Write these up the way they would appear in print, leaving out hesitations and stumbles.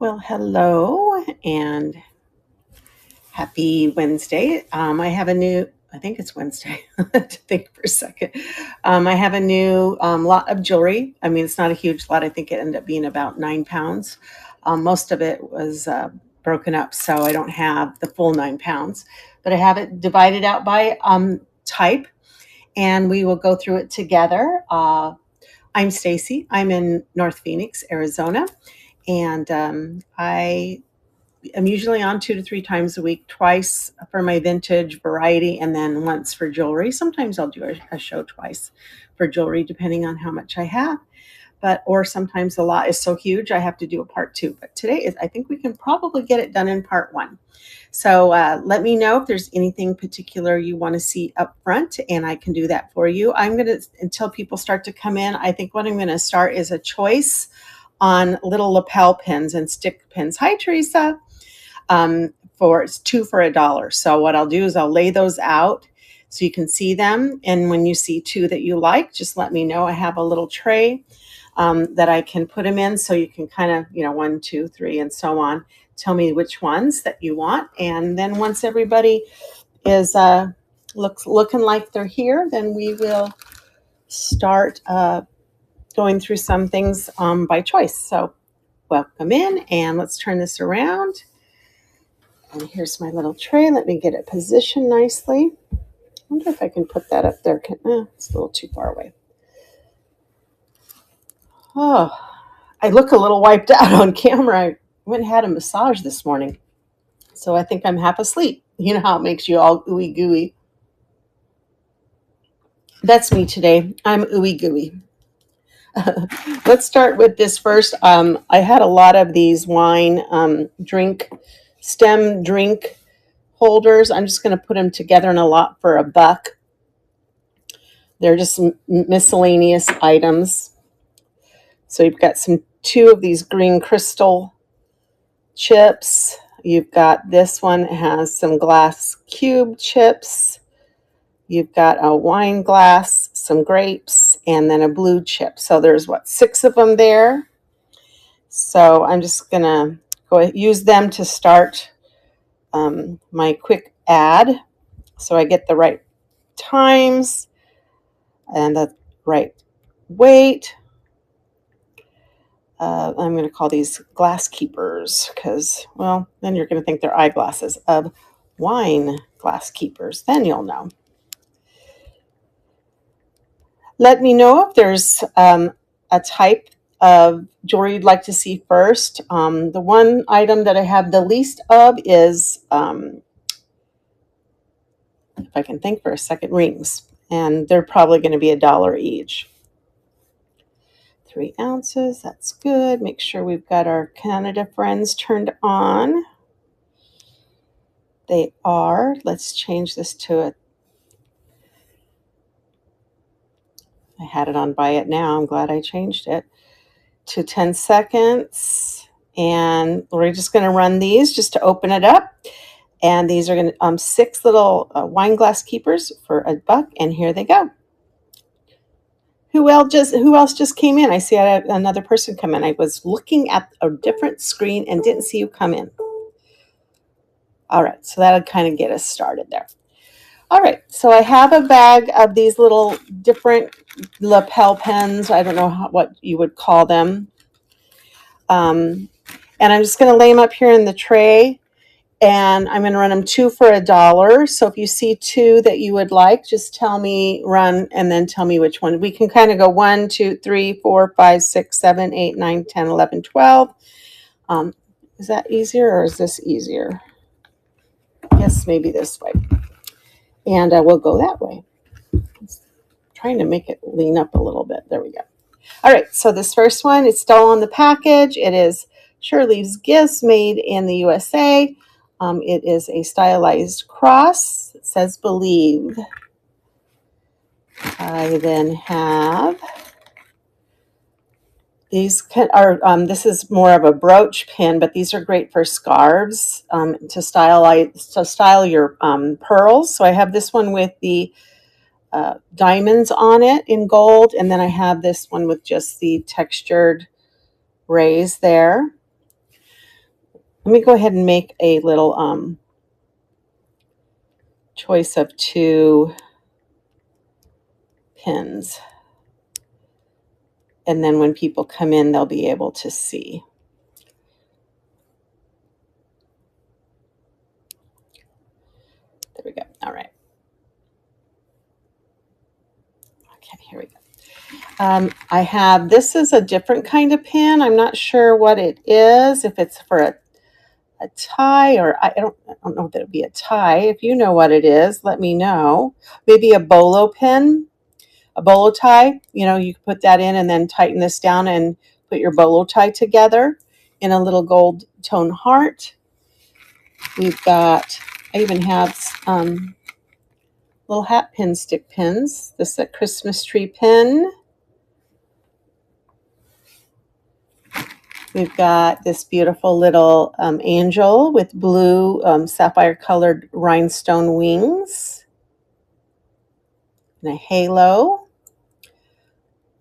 Well, hello and happy Wednesday. I have a new, I think it's Wednesday. I have to think for a second. I have a new lot of jewelry. I mean, it's not a huge lot. I think it ended up being about 9 pounds. Most of it was broken up, so I don't have the full 9 pounds, but I have it divided out by type, and we will go through it together. I'm Stacy. I'm in North Phoenix, Arizona, and I'm usually on 2 to 3 times a week, twice for my vintage variety, and then once for jewelry. Sometimes I'll do a show twice for jewelry, depending on how much I have. Or sometimes the lot is so huge I have to do a part two. But today is, I think we can probably get it done in part one. So let me know if there's anything particular you want to see up front, and I can do that for you. I'm going to, until people start to come in, I think what I'm going to start is a choice on little lapel pins and stick pins. Hi, Teresa. For it's two for $1. So what I'll do is I'll lay those out so you can see them. And when you see two that you like, just let me know. I have a little tray that I can put them in, so you can kind of, 1, 2, 3, and so on. Tell me which ones that you want. And then once everybody is looking like they're here, then we will start going through some things by choice. So welcome in, and let's turn this around. And here's my little tray. Let me get it positioned nicely. I wonder if I can put that up there. It's a little too far away. Oh, I look a little wiped out on camera. I went and had a massage this morning, so I think I'm half asleep. You know how it makes you all ooey gooey. That's me today. I'm ooey gooey. Let's start with this first. I had a lot of these wine stem drink holders. I'm just going to put them together in a lot for $1. They're just miscellaneous items. So you've got two of these green crystal chips. You've got this one that has some glass cube chips. You've got a wine glass, some grapes, and then a blue chip. So there's 6 of them there. So I'm just gonna use them to start my quick ad, so I get the right times and the right weight. I'm going to call these glass keepers because, well, then you're going to think they're eyeglasses of wine glass keepers. Then you'll know. Let me know if there's a type of jewelry you'd like to see first. The one item that I have the least of is, if I can think for a second, rings. And they're probably going to be $1 each. 3 ounces, that's good. Make sure we've got our Canada friends turned on. They are. Let's change this to I had it on buy it now. I'm glad I changed it to 10 seconds. And we're just going to run these just to open it up. And these are going to 6 little wine glass keepers for $1. And here they go. Who else just came in? I see another person come in. I was looking at a different screen and didn't see you come in. All right, so that'll kind of get us started there. All right, so I have a bag of these little different lapel pins. I don't know what you would call them. And I'm just going to lay them up here in the tray. And I'm going to run them 2 for $1. So if you see 2 that you would like, just tell me run and then tell me which one. We can kind of go 1, 2, 3, 4, 5, 6, 7, 8, 9, 10, 11, 12. Is that easier or is this easier? Yes, maybe this way. And we'll go that way. Trying to make it lean up a little bit. There we go. All right, so this first one is still on the package. It is Shirley's Gifts, made in the USA. It is a stylized cross. It says Believe. I then have these this is more of a brooch pin, but these are great for scarves to style your pearls. So I have this one with the diamonds on it in gold, and then I have this one with just the textured rays there. Let me go ahead and make a little choice of 2 pins. And then when people come in, they'll be able to see. There we go. All right. Okay, here we go. I have, this is a different kind of pin. I'm not sure what it is, if it's for a tie, or I don't know if it would be a tie. If you know what it is, let me know. Maybe a bolo pin, a bolo tie. You know, you can put that in and then tighten this down and put your bolo tie together in a little gold tone heart. We've got, I even have little hat pin stick pins. This is a Christmas tree pin. We've got this beautiful little angel with blue sapphire colored rhinestone wings and a halo,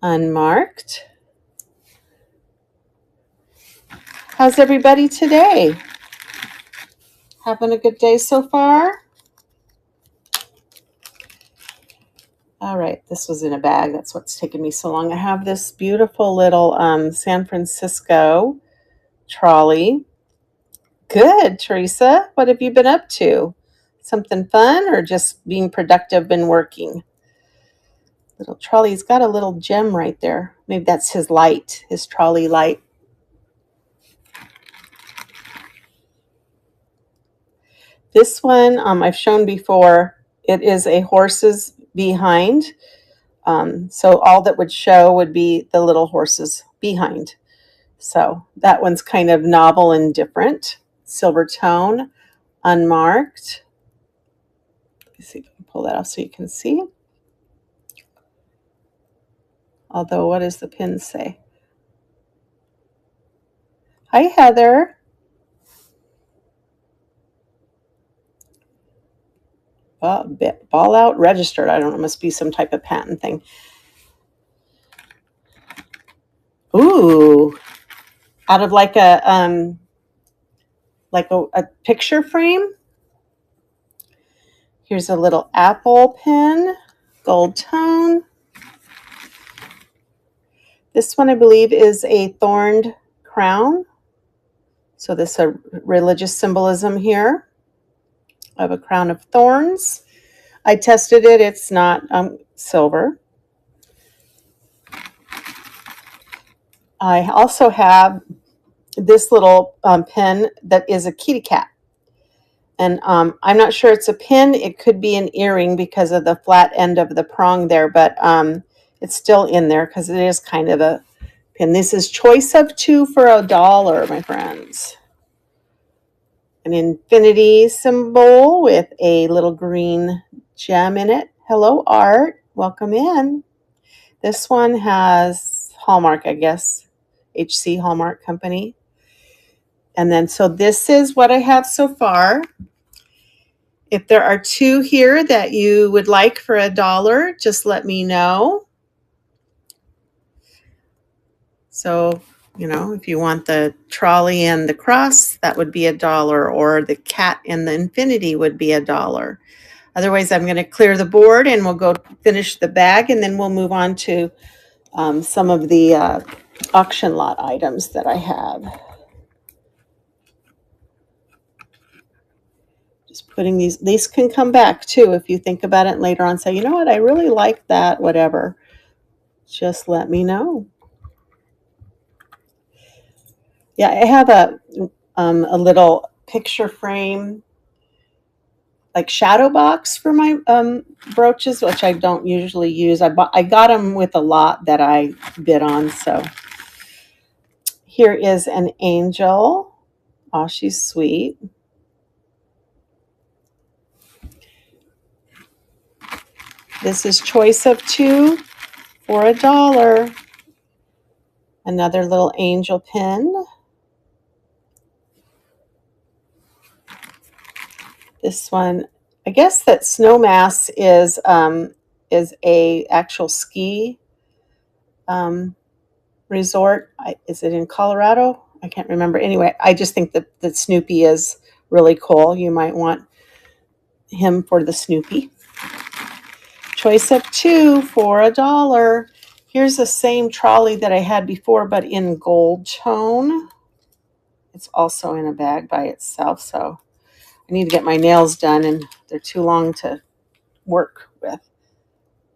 unmarked. How's everybody today? Having a good day so far? All right, this was in a bag. That's what's taken me so long. I have this beautiful little San Francisco trolley. Good, Teresa. What have you been up to? Something fun or just being productive and working? Little trolley. He's got a little gem right there. Maybe that's his light, his trolley light. This one I've shown before. It is a horse's behind. So all that would show would be the little horses behind. So that one's kind of novel and different. Silver tone, unmarked. Let me see if I can pull that off so you can see. Although, what does the pin say? Hi, Heather. Ball out registered. I don't know. Must be some type of patent thing. Ooh, out of like a picture frame. Here's a little apple pin, gold tone. This one I believe is a thorned crown. So this is a religious symbolism here of a crown of thorns. I tested it. It's not silver. I also have this little pin that is a kitty cat. And I'm not sure it's a pin. It could be an earring because of the flat end of the prong there, but it's still in there because it is kind of a pin. This is choice of 2 for $1, my friends. An infinity symbol with a little green gem in it. Hello, Art. Welcome in. This one has Hallmark, I guess. HC Hallmark Company. And then, so this is what I have so far. If there are 2 here that you would like for $1, just let me know. So, you know, if you want the trolley and the cross, that would be $1, or the cat and the infinity would be $1. Otherwise, I'm going to clear the board and we'll go finish the bag, and then we'll move on to some of the auction lot items that I have. Just putting these can come back too if you think about it later on. Say, you know what, I really like that, whatever. Just let me know. Yeah, I have a little picture frame, like shadow box for my brooches, which I don't usually use. I got them with a lot that I bid on. So here is an angel. Oh, she's sweet. This is choice of 2 for $1. Another little angel pin. This one, I guess that Snowmass is a actual ski resort. Is it in Colorado? I can't remember. Anyway, I just think that Snoopy is really cool. You might want him for the Snoopy. Choice of 2 for $1. Here's the same trolley that I had before, but in gold tone. It's also in a bag by itself, so I need to get my nails done, and they're too long to work with.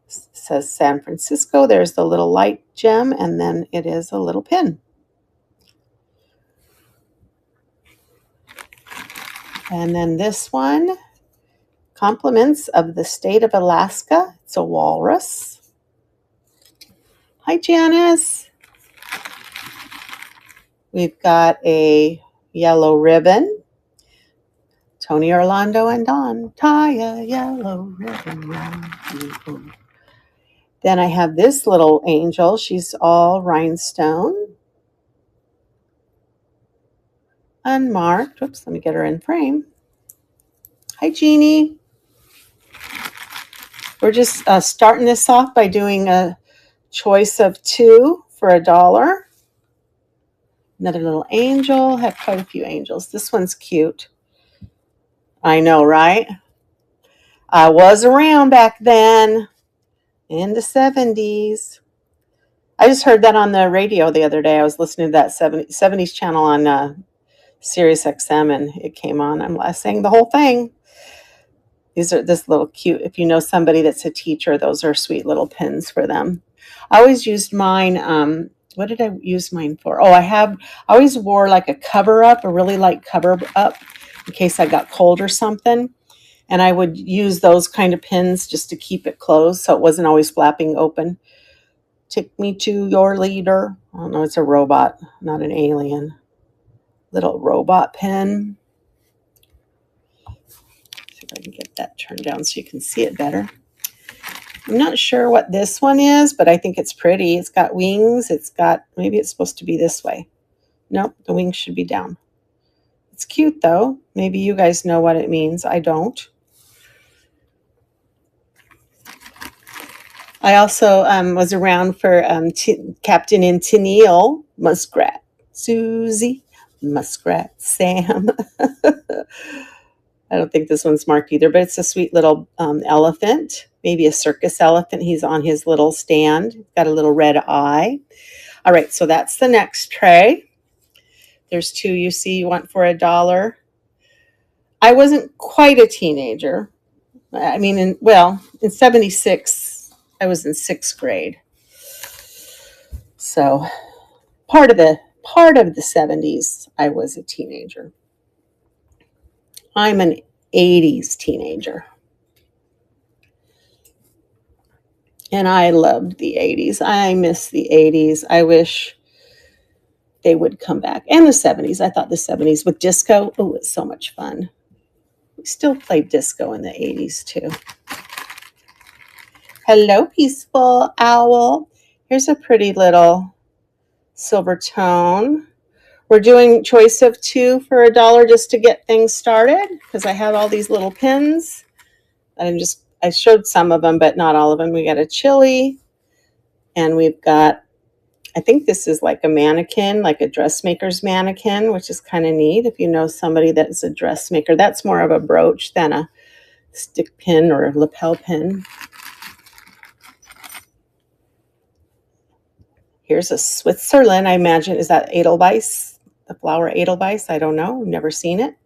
It says San Francisco. There's the little light gem, and then it is a little pin. And then this one, compliments of the state of Alaska. It's a walrus. Hi, Janice. We've got a yellow ribbon. Tony Orlando and Dawn, tie a yellow ribbon round you. Then I have this little angel. She's all rhinestone. Unmarked. Whoops, let me get her in frame. Hi, Jeannie. We're just starting this off by doing a choice of 2 for $1. Another little angel. Have quite a few angels. This one's cute. I know, right? I was around back then in the 70s. I just heard that on the radio the other day. I was listening to that 70s channel on Sirius XM, and it came on. I sang the whole thing. These are this little cute. If you know somebody that's a teacher, those are sweet little pins for them. I always used mine. What did I use mine for? Oh, I always wore like a cover up, a really light cover up, in case I got cold or something. And I would use those kind of pins just to keep it closed, so it wasn't always flapping open. Take me to your leader. Oh no, it's a robot, not an alien. Little robot pin. See if I can get that turned down so you can see it better. I'm not sure what this one is, but I think it's pretty. It's got wings. Maybe it's supposed to be this way. Nope, the wings should be down. It's cute though. Maybe you guys know what it means. I don't. I also was around for Captain and Tennille, Muskrat, Susie, Muskrat, Sam. I don't think this one's marked either, but it's a sweet little elephant, maybe a circus elephant. He's on his little stand. Got a little red eye. All right, so that's the next tray. There's 2 you see you want for $1. I wasn't quite a teenager. I mean, in 76, I was in 6th grade. So part of the 70s, I was a teenager. I'm an 80s teenager. And I loved the 80s. I miss the 80s. I wish they would come back. And the 70s. I thought the 70s with disco, oh, it's so much fun. We still played disco in the 80s too. Hello, Peaceful Owl. Here's a pretty little silver tone. We're doing choice of 2 for $1 just to get things started, because I have all these little pins. I showed some of them, but not all of them. We got a chili, and we've got, I think this is like a mannequin, like a dressmaker's mannequin, which is kind of neat. If you know somebody that's a dressmaker, that's more of a brooch than a stick pin or a lapel pin. Here's a Switzerland. I imagine, is that Edelweiss? The flower Edelweiss? I don't know. Never seen it.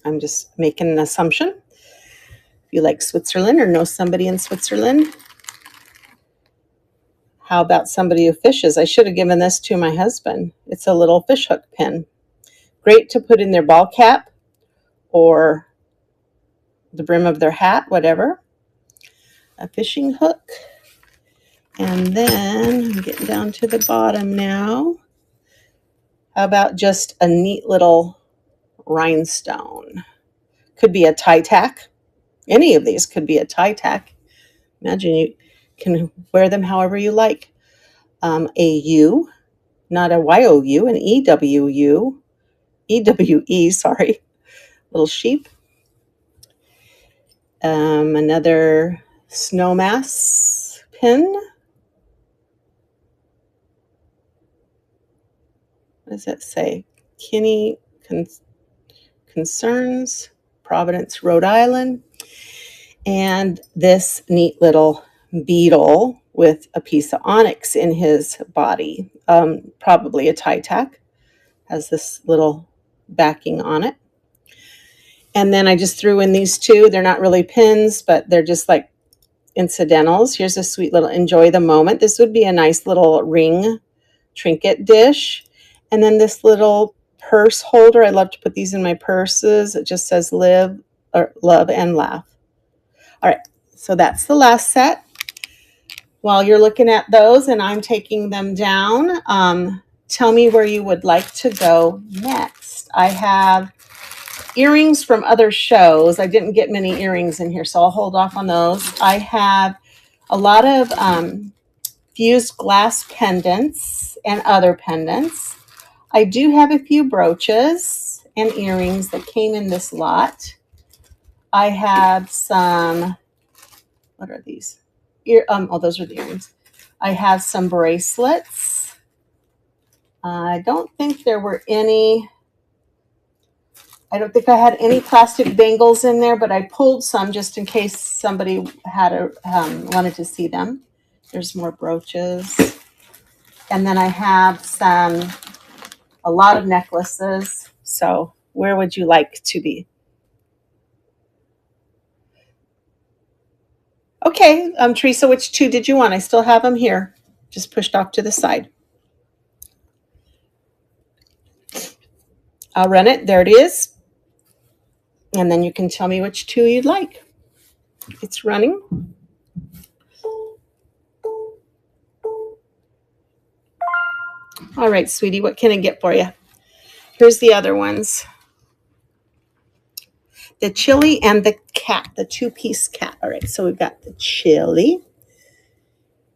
I'm just making an assumption. If you like Switzerland or know somebody in Switzerland. How about somebody who fishes? I should have given this to my husband. It's a little fish hook pin. Great to put in their ball cap or the brim of their hat, whatever. A fishing hook. And then I'm getting down to the bottom now. How about just a neat little rhinestone? Could be a tie tack. Any of these could be a tie tack. Imagine you can wear them however you like. A U, not a Y-O-U, an E-W-U. E-W-E, sorry. Little sheep. Another snowmass pin. What does that say? Kinney Concerns, Providence, Rhode Island. And this neat little beetle with a piece of onyx in his body, probably a tie tack, has this little backing on it. And then I just threw in these two. They're not really pins, but they're just like incidentals. Here's a sweet little enjoy the moment. This would be a nice little ring trinket dish. And then this little purse holder. I love to put these in my purses. It just says live or love and laugh. All right, so that's the last set. While you're looking at those and I'm taking them down, tell me where you would like to go next. I have earrings from other shows. I didn't get many earrings in here, so I'll hold off on those. I have a lot of fused glass pendants and other pendants. I do have a few brooches and earrings that came in this lot. I have some, what are these? Those are the earrings. I have some bracelets. I don't think there were any. I don't think I had any plastic bangles in there, but I pulled some just in case somebody had wanted to see them. There's more brooches. And then I have a lot of necklaces. So where would you like to be? Okay, Teresa, which two did you want? I still have them here, just pushed off to the side. I'll run it. There it is. And then you can tell me which two you'd like. It's running. All right, sweetie, what can I get for you? Here's the other ones. The chili and the cat, the two-piece cat. All right, so we've got the chili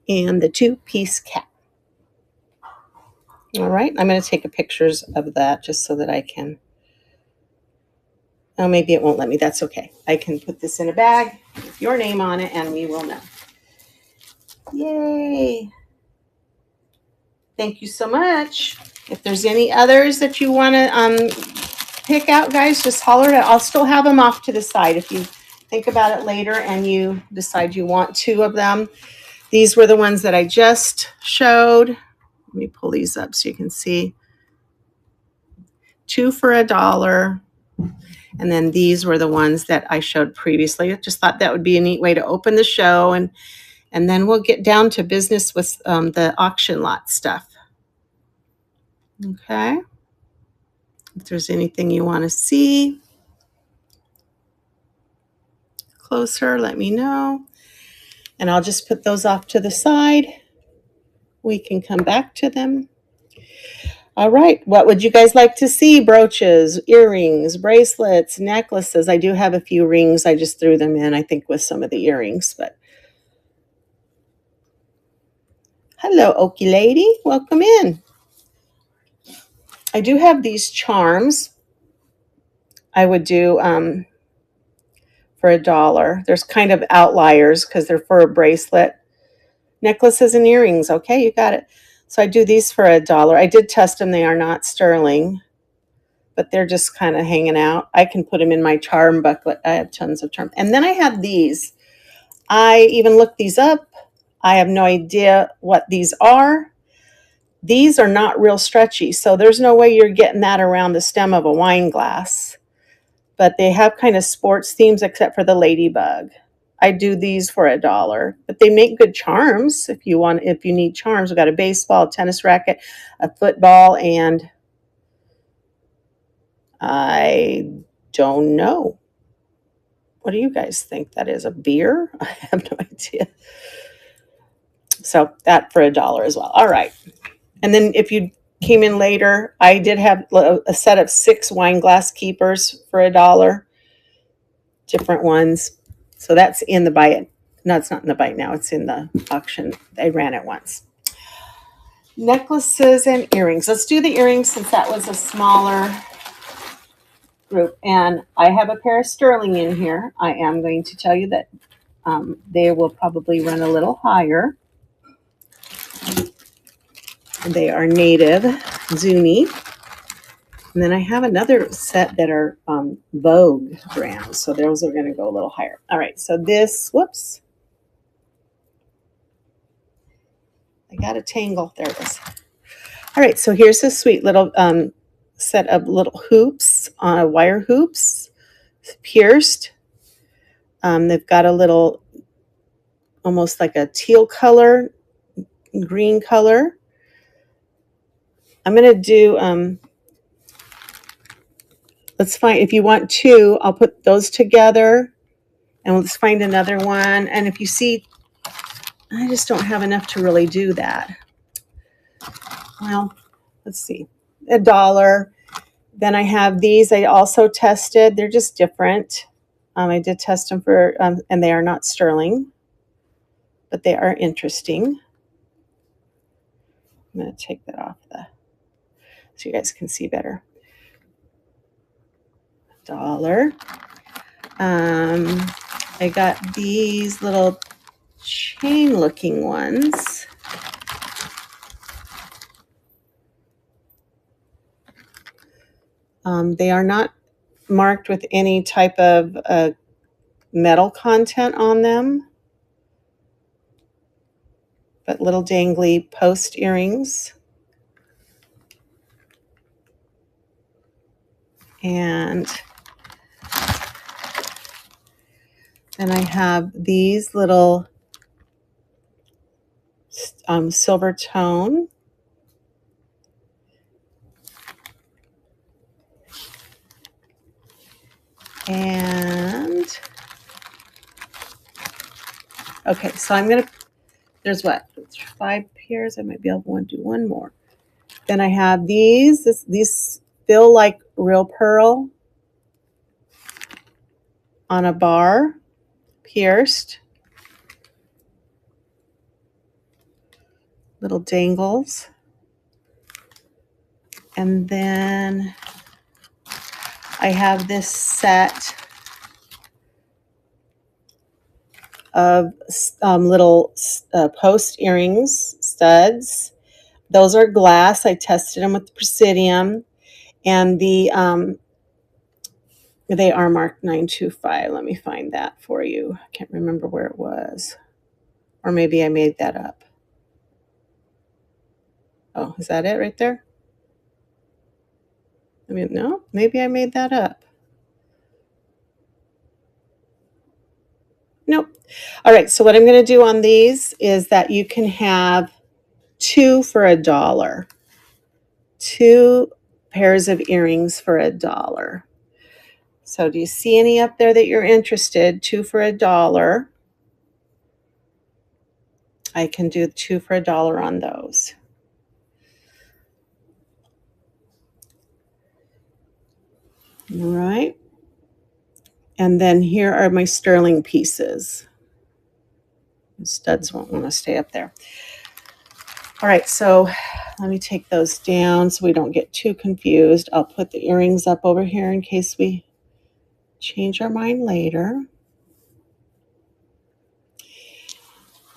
and the two-piece cat. All right, I'm going to take pictures of that just so that I can. Oh, maybe it won't let me. That's okay. I can put this in a bag with your name on it, and we will know. Yay. Thank you so much. If there's any others that you want to pick out, guys, just holler it out. I'll still have them off to the side if you think about it later and you decide you want two of them. These were the ones that I just showed. Let me pull these up so you can see. 2 for $1. And then these were the ones that I showed previously. I just thought that would be a neat way to open the show. And then we'll get down to business with the auction lot stuff. Okay. If there's anything you want to see closer, let me know. And I'll just put those off to the side. We can come back to them. All right. What would you guys like to see? Brooches, earrings, bracelets, necklaces. I do have a few rings. I just threw them in, I think, with some of the earrings. But hello, Okie lady. Welcome in. I do have these charms. I would do for $1. There's kind of outliers because they're for a bracelet. Necklaces and earrings. Okay, you got it. So I do these for $1. I did test them. They are not sterling, but they're just kind of hanging out. I can put them in my charm booklet. I have tons of charm. And then I have these. I even looked these up. I have no idea what these are. These are not real stretchy, so there's no way you're getting that around the stem of a wine glass. But they have kind of sports themes except for the ladybug. I do these for $1, but they make good charms if you need charms. We've got a baseball, a tennis racket, a football, and I don't know. What do you guys think that is? A beer? I have no idea. So that for $1 as well. All right. And then if you came in later, I did have a set of 6 wine glass keepers for $1. Different ones. So that's in the bite. No, it's not in the bite now. It's in the auction. I ran it once. Necklaces and earrings. Let's do the earrings since that was a smaller group. And I have a pair of sterling in here. I am going to tell you that they will probably run a little higher. They are native Zuni And then I have another set that are Vogue brands. So those are going to go a little higher. All right. So this, whoops. I got a tangle. There it is. All right. So here's a sweet little set of little hoops, wire hoops, pierced. They've got a little, almost like a teal color, green color. I'm going to do, let's find, if you want two, I'll put those together and let's find another one. And if you see, I just don't have enough to really do that. Well, let's see, $1. Then I have these I also tested. They're just different. I did test them for, and they are not sterling, but they are interesting. I'm going to take that off so you guys can see better. $1. I got these little chain looking ones. They are not marked with any type of metal content on them, but little dangly post earrings. And then I have these little silver tone. And okay, so I'm going to, there's what? 5 pairs. I might be able to do one more. Then I have these. These feel like real pearl on a bar, pierced. Little dangles. And then I have this set of little post earrings, studs. Those are glass. I tested them with the Presidium, and they are marked 925. Let me find that for you. I can't remember where it was, or maybe I made that up. Oh, is that it right there? I mean, no, maybe I made that up. Nope. All right, so what I'm going to do on these is that you can have 2 for $1. 2 pairs of earrings for $1. So do you see any up there that you're interested? 2 for $1. I can do 2 for $1 on those. All right. And then here are my sterling pieces. The studs won't want to stay up there. All right, so let me take those down so we don't get too confused. I'll put the earrings up over here in case we change our mind later.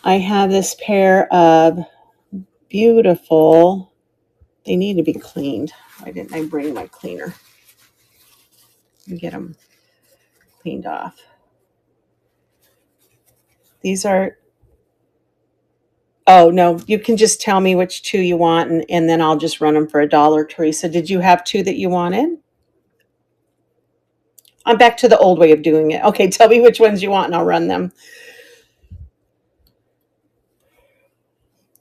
I have this pair of beautiful, they need to be cleaned. Why didn't I bring my cleaner and get them cleaned off? These are, oh no, you can just tell me which 2 you want and then I'll just run them for $1. Teresa, did you have 2 that you wanted? I'm back to the old way of doing it. Okay, tell me which ones you want and I'll run them.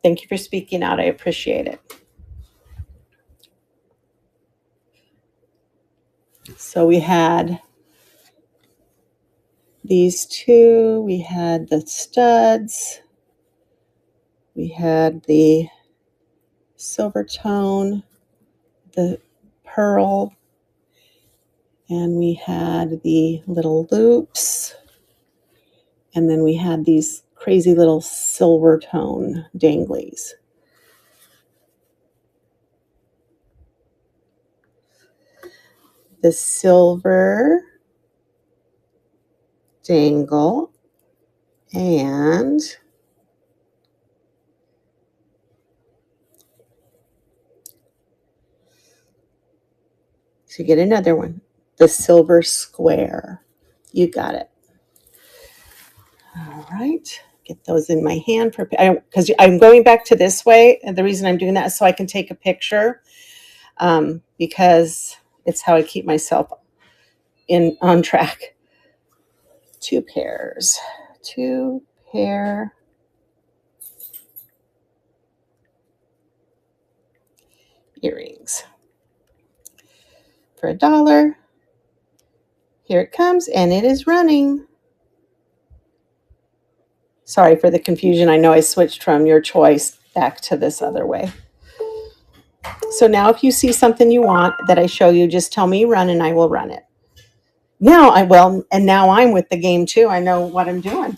Thank you for speaking out. I appreciate it. So we had these 2. We had the studs. We had the silver tone, the pearl, and we had the little loops. And then we had these crazy little silver tone danglies. The silver dangle and So you get another one, the silver square. You got it. All right, get those in my hand for because I'm going back to this way, and the reason I'm doing that is so I can take a picture, because it's how I keep myself on track. 2 pairs, 2 pair earrings for $1. Here it comes, and it is running. Sorry for the confusion. I know I switched from your choice back to this other way. So now if you see something you want that I show you, just tell me run and I will run it. Now I will, and now I'm with the game too. I know what I'm doing.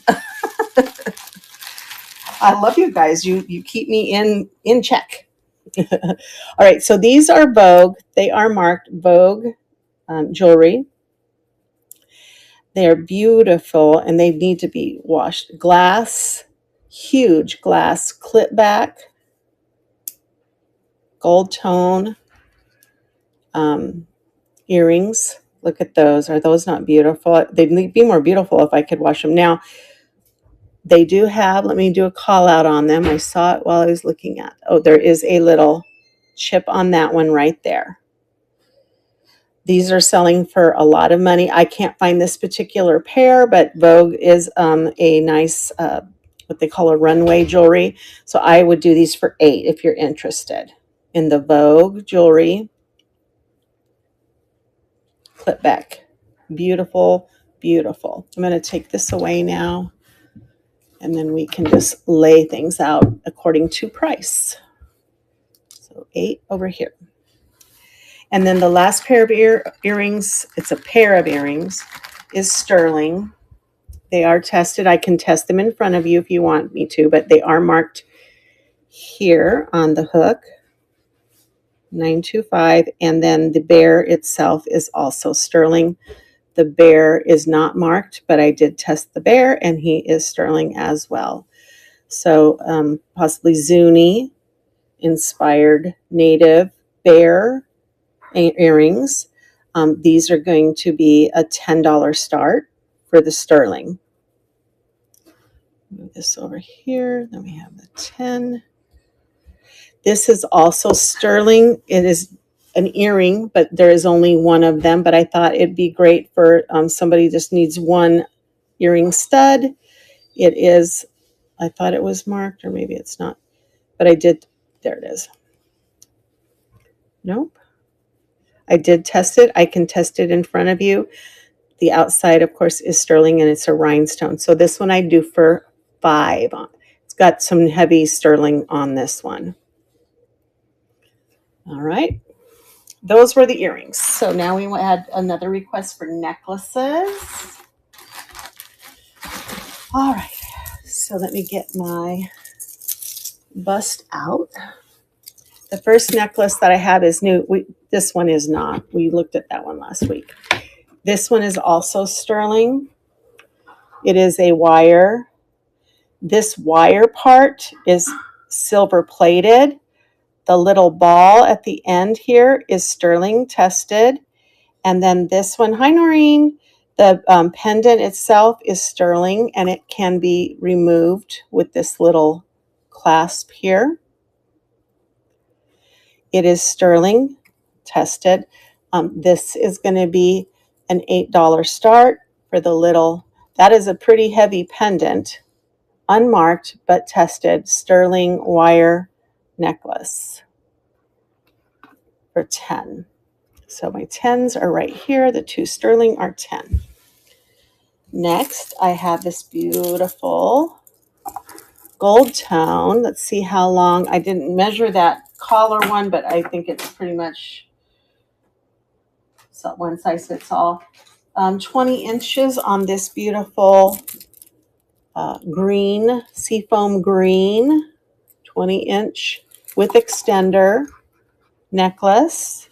I love you guys. You keep me in check. All right, so these are Vogue. They are marked Vogue jewelry. They are beautiful and they need to be washed. Glass, huge glass clip back, gold tone earrings. Look at those. Are those not beautiful? They'd be more beautiful if I could wash them. Now, they do have, let me do a call out on them. I saw it while I was looking at, oh, there is a little chip on that one right there. These are selling for a lot of money. I can't find this particular pair, but Vogue is a nice, what they call a runway jewelry. So I would do these for $8 if you're interested in the Vogue jewelry. Clip back. Beautiful, beautiful. I'm going to take this away now, and then we can just lay things out according to price. So 8 over here. And then the last pair of earrings, it's a pair of earrings, is sterling. They are tested. I can test them in front of you if you want me to, but they are marked here on the hook, 925. And then the bear itself is also sterling. The bear is not marked, but I did test the bear, and he is sterling as well. So possibly Zuni inspired native bear earrings. These are going to be a $10 start for the sterling. Move this over here. Then we have the 10. This is also sterling. It is an earring, but there is only one of them. But I thought it'd be great for somebody who just needs one earring stud. It is, I thought it was marked, or maybe it's not. But I did, there it is. Nope. I did test it. I can test it in front of you. The outside, of course, is sterling, and it's a rhinestone. So this one I do for $5. It's got some heavy sterling on this one. All right. Those were the earrings. So now we had another request for necklaces. All right. So let me get my bust out. The first necklace that I have is new. This one is not. We looked at that one last week. This one is also sterling. It is a wire. This wire part is silver plated. The little ball at the end here is sterling tested. And then this one, hi Noreen, the pendant itself is sterling, and it can be removed with this little clasp here. It is sterling tested. This is going to be an $8 start for the little, that is a pretty heavy pendant, unmarked but tested sterling wire necklace for 10. So my 10s are right here. The 2 sterling are 10. Next, I have this beautiful gold tone. Let's see how long. I didn't measure that collar one, but I think it's pretty much one size fits all. 20 inches on this beautiful green, seafoam green, 20-inch with extender necklace.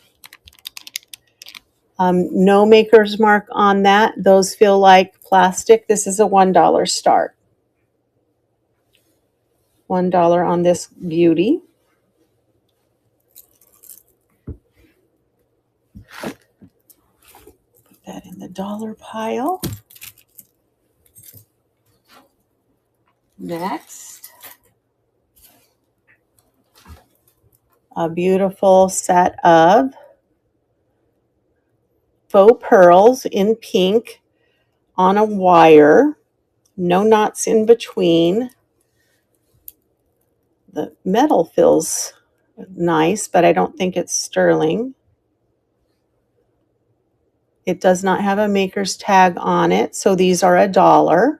No maker's mark on that. Those feel like plastic. This is a $1 start. $1 on this beauty. the dollar pile. Next, a beautiful set of faux pearls in pink on a wire. No knots in between. The metal feels nice, but I don't think it's sterling. It does not have a maker's tag on it, so these are $1.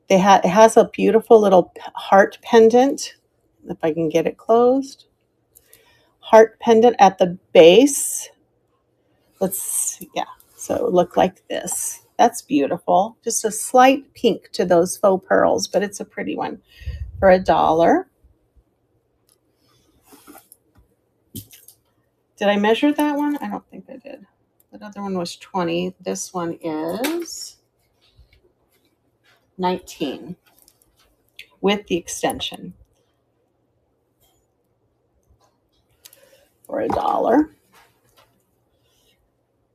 It has a beautiful little heart pendant, if I can get it closed. Heart pendant at the base. So it looked like this. That's beautiful. Just a slight pink to those faux pearls, but it's a pretty one for $1. Did I measure that one? I don't think I did. That other one was 20. This one is 19 with the extension for $1.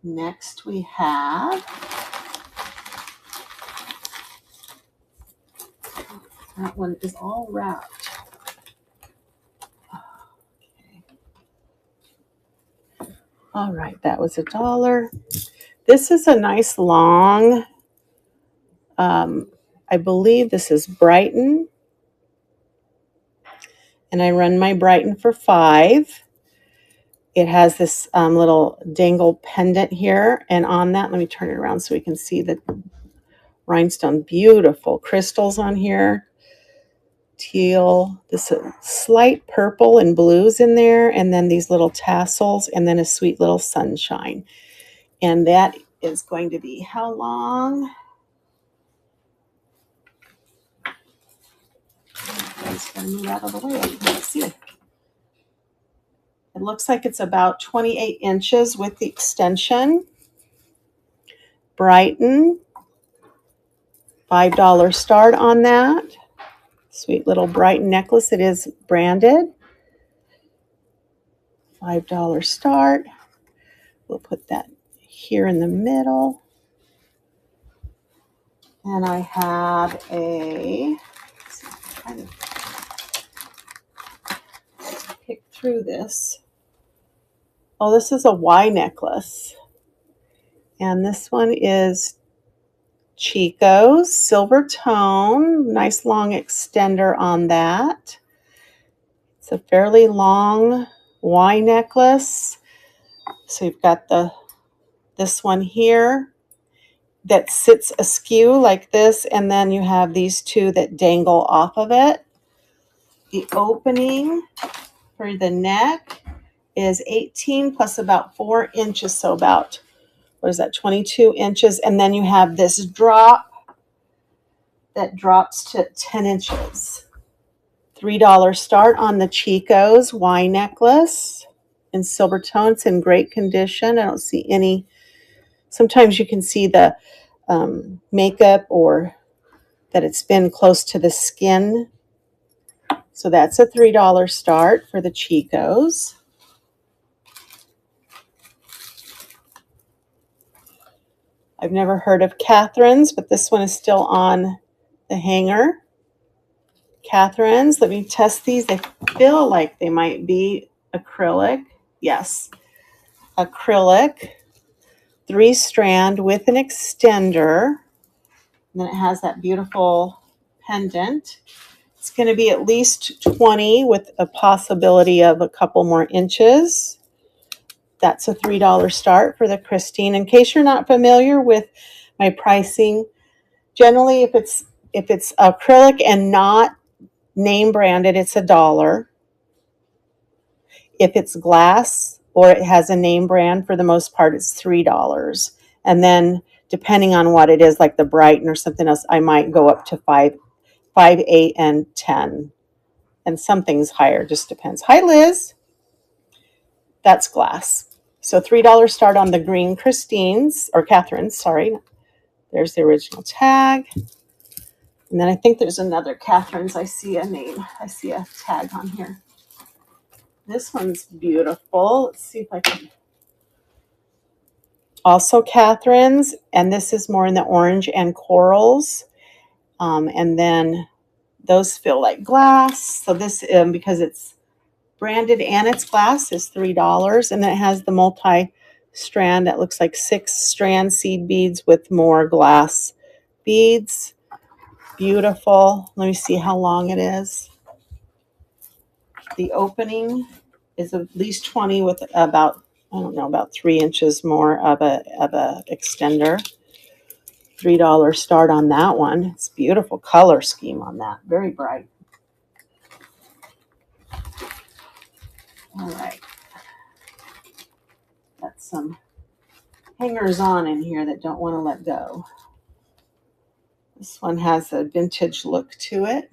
Next we have that one is all wrapped. Okay. All right, that was $1. This is a nice long, I believe this is Brighton. And I run my Brighton for $5. It has this little dangle pendant here. And on that, let me turn it around so we can see the rhinestone. Beautiful crystals on here. Teal, this slight purple and blues in there. And then these little tassels and then a sweet little sunshine. And that is going to be how long? I'm just going to move out of the way. Let's see. It looks like it's about 28 inches with the extension. Brighton, $5 start on that. Sweet little Brighton necklace. It is branded. $5 start. We'll put that here in the middle. And I have a, let's see, I'm trying to pick through this. Oh, this is a Y necklace. And this one is Chico's silver tone. Nice long extender on that. It's a fairly long Y necklace. So you've got this one here that sits askew like this, and then you have these two that dangle off of it. The opening for the neck is 18 plus about 4 inches, so about, 22 inches. And then you have this drop that drops to 10 inches. $3 start on the Chico's Y necklace in silver tone. It's in great condition. I don't see any, sometimes you can see the makeup or that it's been close to the skin. So that's a $3 start for the Chico's. I've never heard of Catherine's, but this one is still on the hanger. Catherine's, let me test these. They feel like they might be acrylic. Yes, acrylic. 3-strand with an extender. And then it has that beautiful pendant. It's going to be at least 20 with a possibility of a couple more inches. That's a $3 start for the Christine. In case you're not familiar with my pricing, generally if it's acrylic and not name branded, it's $1. If it's glass or it has a name brand, for the most part, it's $3. And then depending on what it is, like the Brighton or something else, I might go up to 5, 8, and 10. And some things higher, just depends. Hi, Liz. That's glass. So $3 start on the green Christine's, or Catherine's, sorry. There's the original tag. And then I think there's another Catherine's. I see a name. I see a tag on here. This one's beautiful. Let's see if I can. Also Catherine's, and this is more in the orange and corals. And then those feel like glass. So this, because it's branded and it's glass, is $3. And then it has the multi-strand that looks like 6-strand seed beads with more glass beads. Beautiful. Let me see how long it is. The opening is at least 20 with about, I don't know, about 3 inches more of a extender. $3 start on that one. It's beautiful color scheme on that. Very bright. All right. Got some hangers on in here that don't want to let go. This one has a vintage look to it.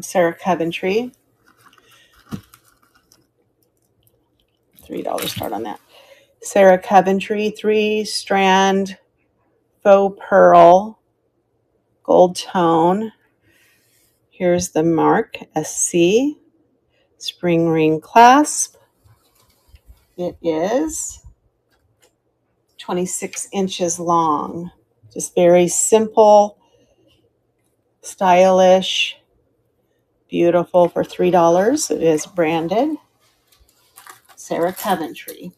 Sarah Coventry. $3 start on that. Sarah Coventry, 3-strand faux pearl gold tone. Here's the mark, SC, spring ring clasp. It is 26 inches long. Just very simple, stylish, beautiful for $3. It is branded Sarah Coventry.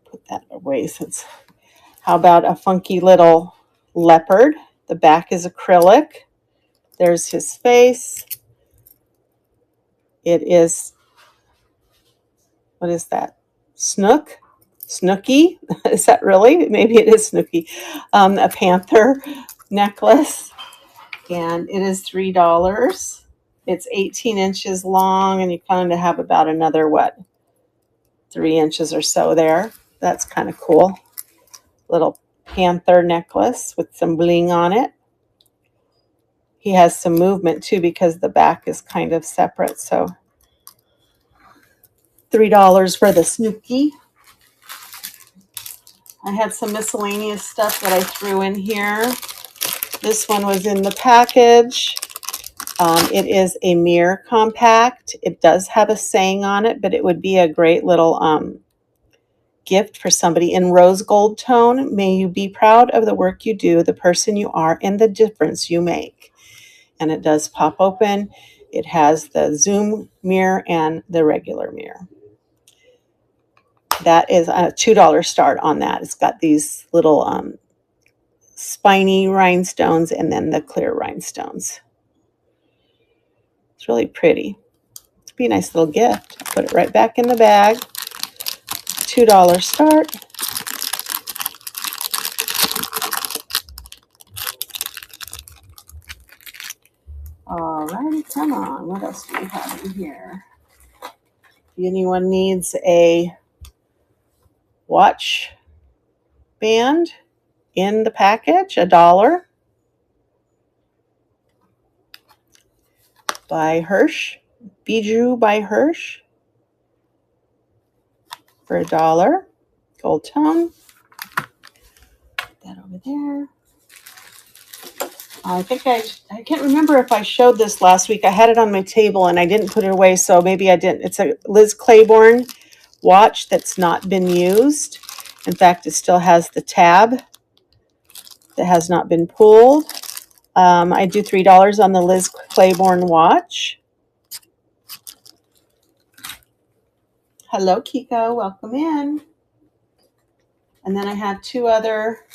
Put that away since. How about a funky little leopard? The back is acrylic. There's his face. It is, what is that? Snook? Snooky? Is that really? Maybe it is Snooky. A panther necklace. And it is $3. It's 18 inches long, and you kind of have about another, 3 inches or so there. That's kind of cool. Little panther necklace with some bling on it. He has some movement too because the back is kind of separate. So $3 for the Snooky. I had some miscellaneous stuff that I threw in here. This one was in the package. It is a mirror compact. It does have a saying on it, but it would be a great little gift for somebody in rose gold tone. May you be proud of the work you do, the person you are, and the difference you make. And it does pop open. It has the zoom mirror and the regular mirror. That is a $2 start on that. It's got these little spiny rhinestones and then the clear rhinestones. It's really pretty. It'd be a nice little gift. Put it right back in the bag. $2 start. All righty, come on. What else do we have in here? If anyone needs a watch band in the package, $1. By Hirsch. Bijou by Hirsch for $1. Gold tone. Put that over there. I think I can't remember if I showed this last week. I had it on my table and I didn't put it away, so maybe I didn't. It's a Liz Claiborne watch that's not been used. In fact, it still has the tab that has not been pulled. I do $3 on the Liz Claiborne watch. Hello, Kiko. Welcome in. And then I have 2 other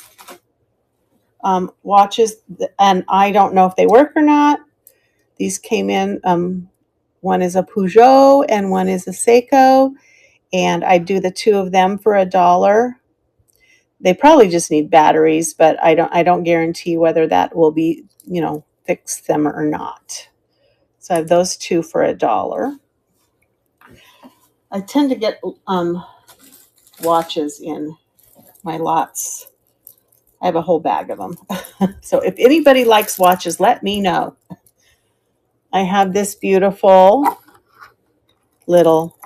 watches, and I don't know if they work or not. These came in. One is a Peugeot and one is a Seiko, and I do the 2 of them for $1. They probably just need batteries, but I don't guarantee whether that will be, fix them or not. So I have those 2 for $1. I tend to get watches in my lots. I have a whole bag of them. So if anybody likes watches, let me know. I have this beautiful little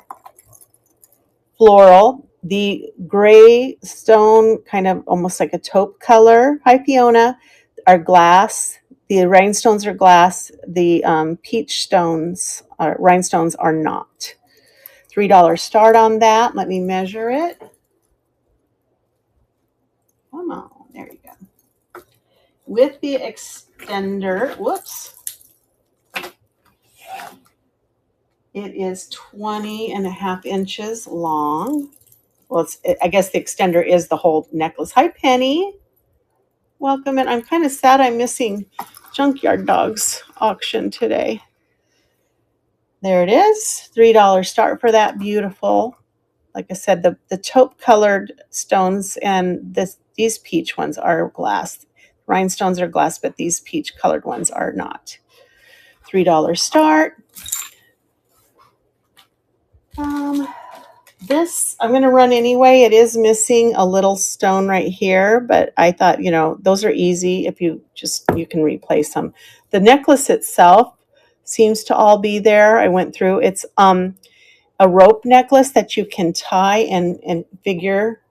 floral, the gray stone, kind of almost like a taupe color. Hi, Fiona. Are glass. The rhinestones are glass. The peach stones, rhinestones are not. $3 start on that. Let me measure it. Come on, there you go. With the extender, whoops, it is 20.5 inches long. Well, I guess the extender is the whole necklace. Hi, Penny. Welcome. And I'm kind of sad I'm missing Junkyard Dog's auction today. There it is. $3 start for that. Beautiful. Like I said, the taupe colored stones and these peach ones are glass. Rhinestones are glass, but these peach colored ones are not. $3 start. This I'm going to run anyway. It is missing a little stone right here, but I thought, those are easy. If you can replace them. The necklace itself seems to all be there. I went through. It's a rope necklace that you can tie and figure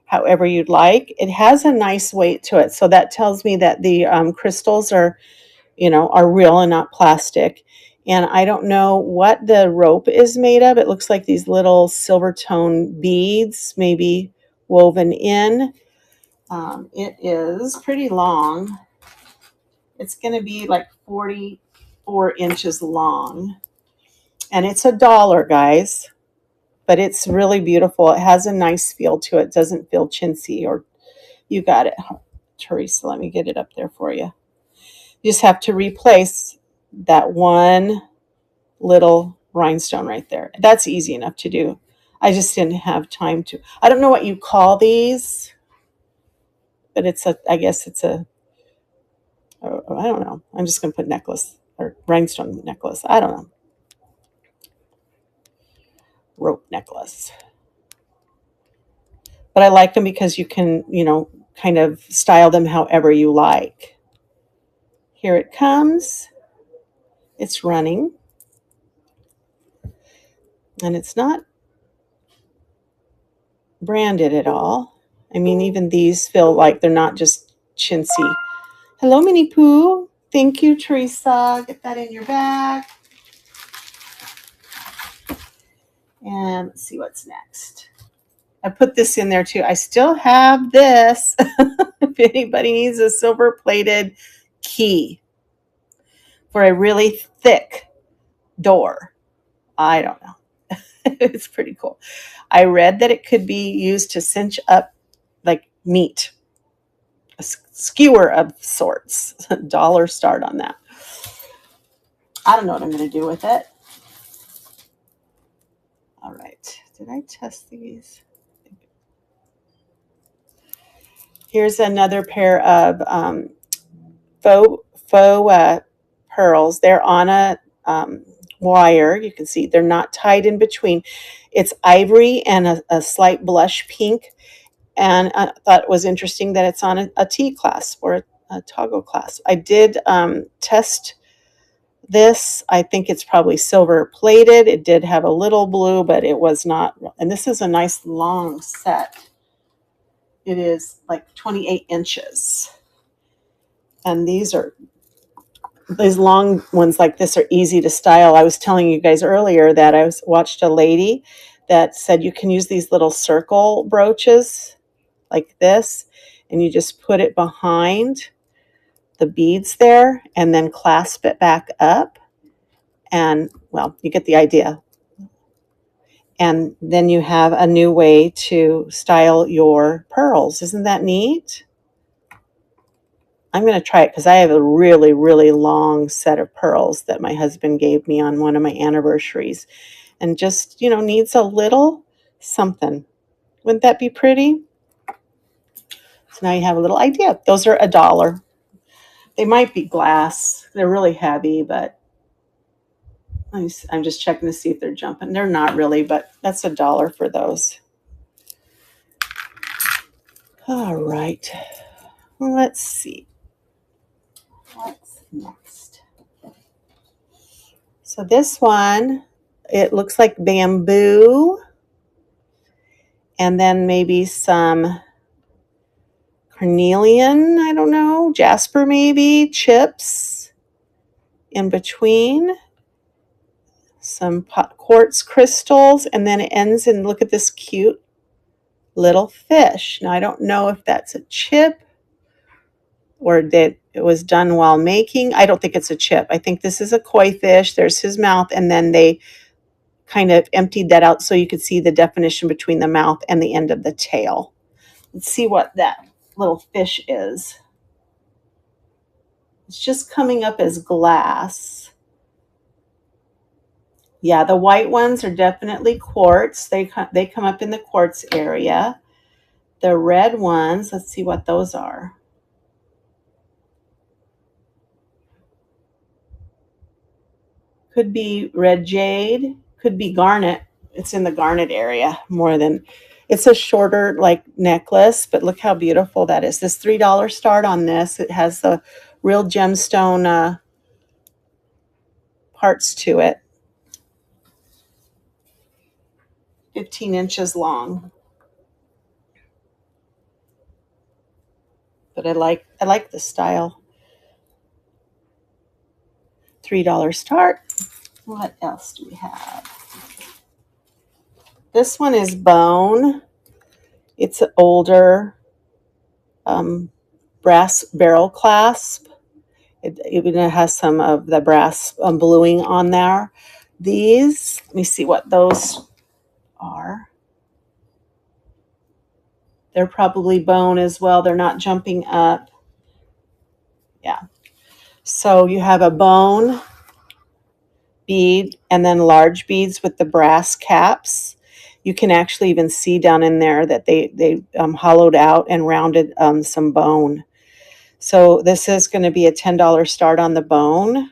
however you'd like. It has a nice weight to it, so that tells me that the crystals are real and not plastic. And I don't know what the rope is made of. It looks like these little silver tone beads, maybe woven in. It is pretty long. It's going to be like 44 inches long. And it's $1, guys. But it's really beautiful. It has a nice feel to it. It doesn't feel chintzy. Or you got it, Teresa. Let me get it up there for you. You just have to replace that one little rhinestone right there. That's easy enough to do. I just didn't have time to. I don't know what you call these, but I guess it's I don't know. I'm just going to put necklace or rhinestone necklace. I don't know. Rope necklace. But I like them because you can, kind of style them however you like. Here it comes. It's running. And it's not branded at all. I mean, even these feel like they're not just chintzy. Hello, Minnie Pooh. Thank you, Teresa. Get that in your bag. And let's see what's next. I put this in there too. I still have this. If anybody needs a silver-plated key for a really thick door. I don't know. It's pretty cool. I read that it could be used to cinch up like meat. A skewer of sorts. $1 start on that. I don't know what I'm going to do with it. All right. Did I test these? Here's another pair of faux pearls. They're on a wire. You can see they're not tied in between. It's ivory and a slight blush pink. And I thought it was interesting that it's on a T clasp or a toggle clasp. I did test this. I think it's probably silver plated. It did have a little blue, but it was not. And this is a nice long set. It is like 28 inches. And these long ones like this are easy to style. I was telling you guys earlier that I watched a lady that said you can use these little circle brooches like this, and you just put it behind the beads there and then clasp it back up. And, well, you get the idea. And then you have a new way to style your pearls. Isn't that neat? I'm going to try it because I have a really, really long set of pearls that my husband gave me on one of my anniversaries. And just, needs a little something. Wouldn't that be pretty? So now you have a little idea. Those are $1. They might be glass. They're really heavy, but I'm just checking to see if they're jumping. They're not really, but that's $1 for those. All right. Let's see. What's next? So this one, it looks like bamboo. And then maybe some Carnelian, I don't know, jasper maybe, chips in between, some quartz crystals, and then it ends in, look at this cute little fish. Now I don't know if that's a chip or that it was done while making. I don't think it's a chip. I think this is a koi fish. There's his mouth, and then they kind of emptied that out so you could see the definition between the mouth and the end of the tail. Let's see what that little fish is. It's just coming up as glass. Yeah, the white ones are definitely quartz. They come up in the quartz area. The red ones, let's see what those are. Could be red jade, could be garnet. It's in the garnet area more than, it's a shorter like necklace, but look how beautiful that is. This $3 start on this. It has the real gemstone parts to it. 15 inches long. But I like the style. $3 start. What else do we have? This one is bone. It's an older brass barrel clasp. It even has some of the brass bluing on there. These, let me see what those are. They're probably bone as well. They're not jumping up. Yeah. So you have a bone bead and then large beads with the brass caps. You can actually even see down in there that they hollowed out and rounded some bone. So this is going to be a $10 start on the bone,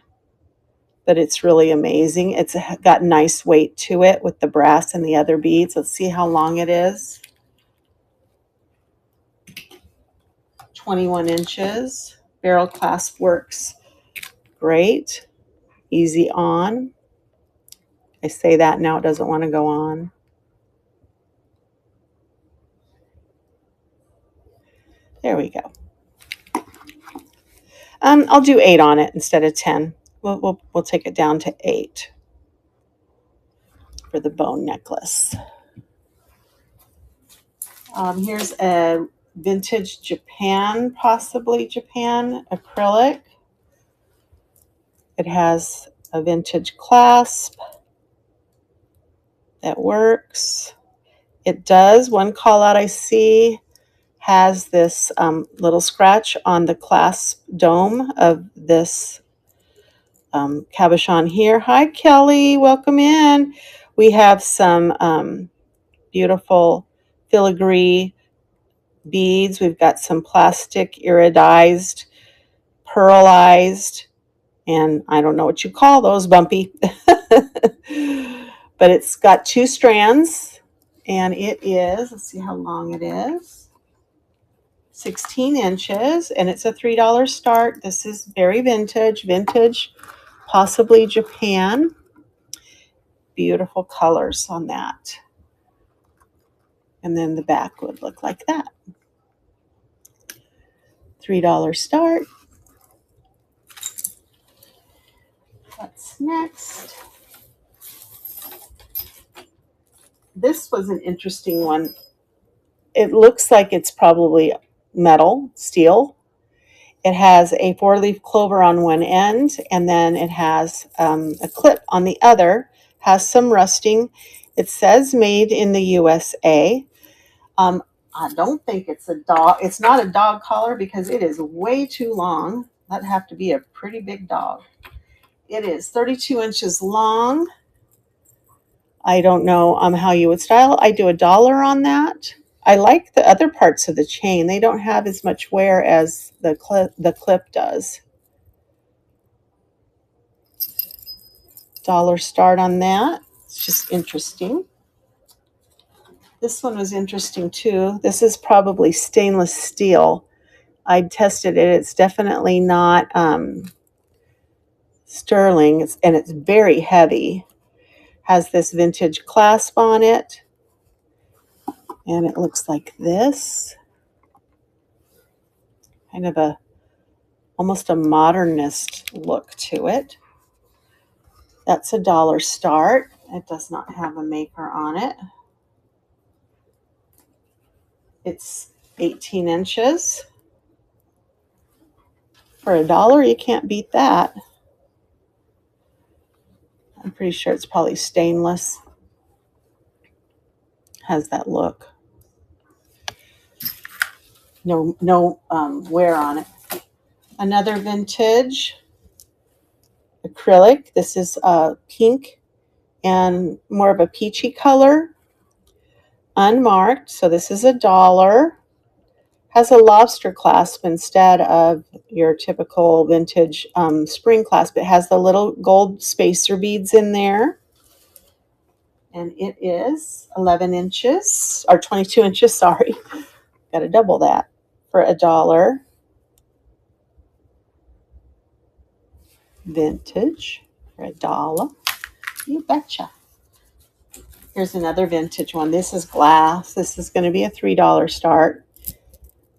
but it's really amazing. It's got nice weight to it with the brass and the other beads. Let's see how long it is. 21 inches. Barrel clasp works great. Easy on. I say that now, it doesn't want to go on. There we go. I'll do 8 on it instead of 10. We'll take it down to 8 for the bone necklace. Here's a vintage Japan, possibly Japan acrylic. It has a vintage clasp that works. It does. One call out I see has this little scratch on the clasp dome of this cabochon here. Hi, Kelly. Welcome in. We have some beautiful filigree beads. We've got some plastic iridized, pearlized, and I don't know what you call those, bumpy. But it's got 2 strands, and it is, let's see how long it is. 16 inches, and it's a $3 start. This is very vintage, possibly Japan. Beautiful colors on that. And then the back would look like that. $3 start. What's next? This was an interesting one. It looks like it's probably metal, steel. It has a 4-leaf clover on one end, and then it has a clip on the other. Has some rusting. It says made in the USA. I don't think it's a dog. It's not a dog collar because it is way too long. That'd have to be a pretty big dog. It is 32 inches long. I don't know how you would style. I do $1 on that. I like the other parts of the chain. They don't have as much wear as the clip does. $1 start on that. It's just interesting. This one was interesting too. This is probably stainless steel. I tested it. It's definitely not sterling, and it's very heavy. Has this vintage clasp on it, and it looks like this. kind of almost a modernist look to it. That's $1 start. It does not have a maker on it. It's 18 inches. For $1, you can't beat that. I'm pretty sure it's probably stainless. Has that look. No wear on it. Another vintage acrylic. This is pink and more of a peachy color. Unmarked. So this is $1. Has a lobster clasp instead of your typical vintage spring clasp. It has the little gold spacer beads in there. And it is 11 inches, or 22 inches, sorry. Got to double that for $1. Vintage for $1. You betcha. Here's another vintage one. This is glass. This is going to be a $3 start.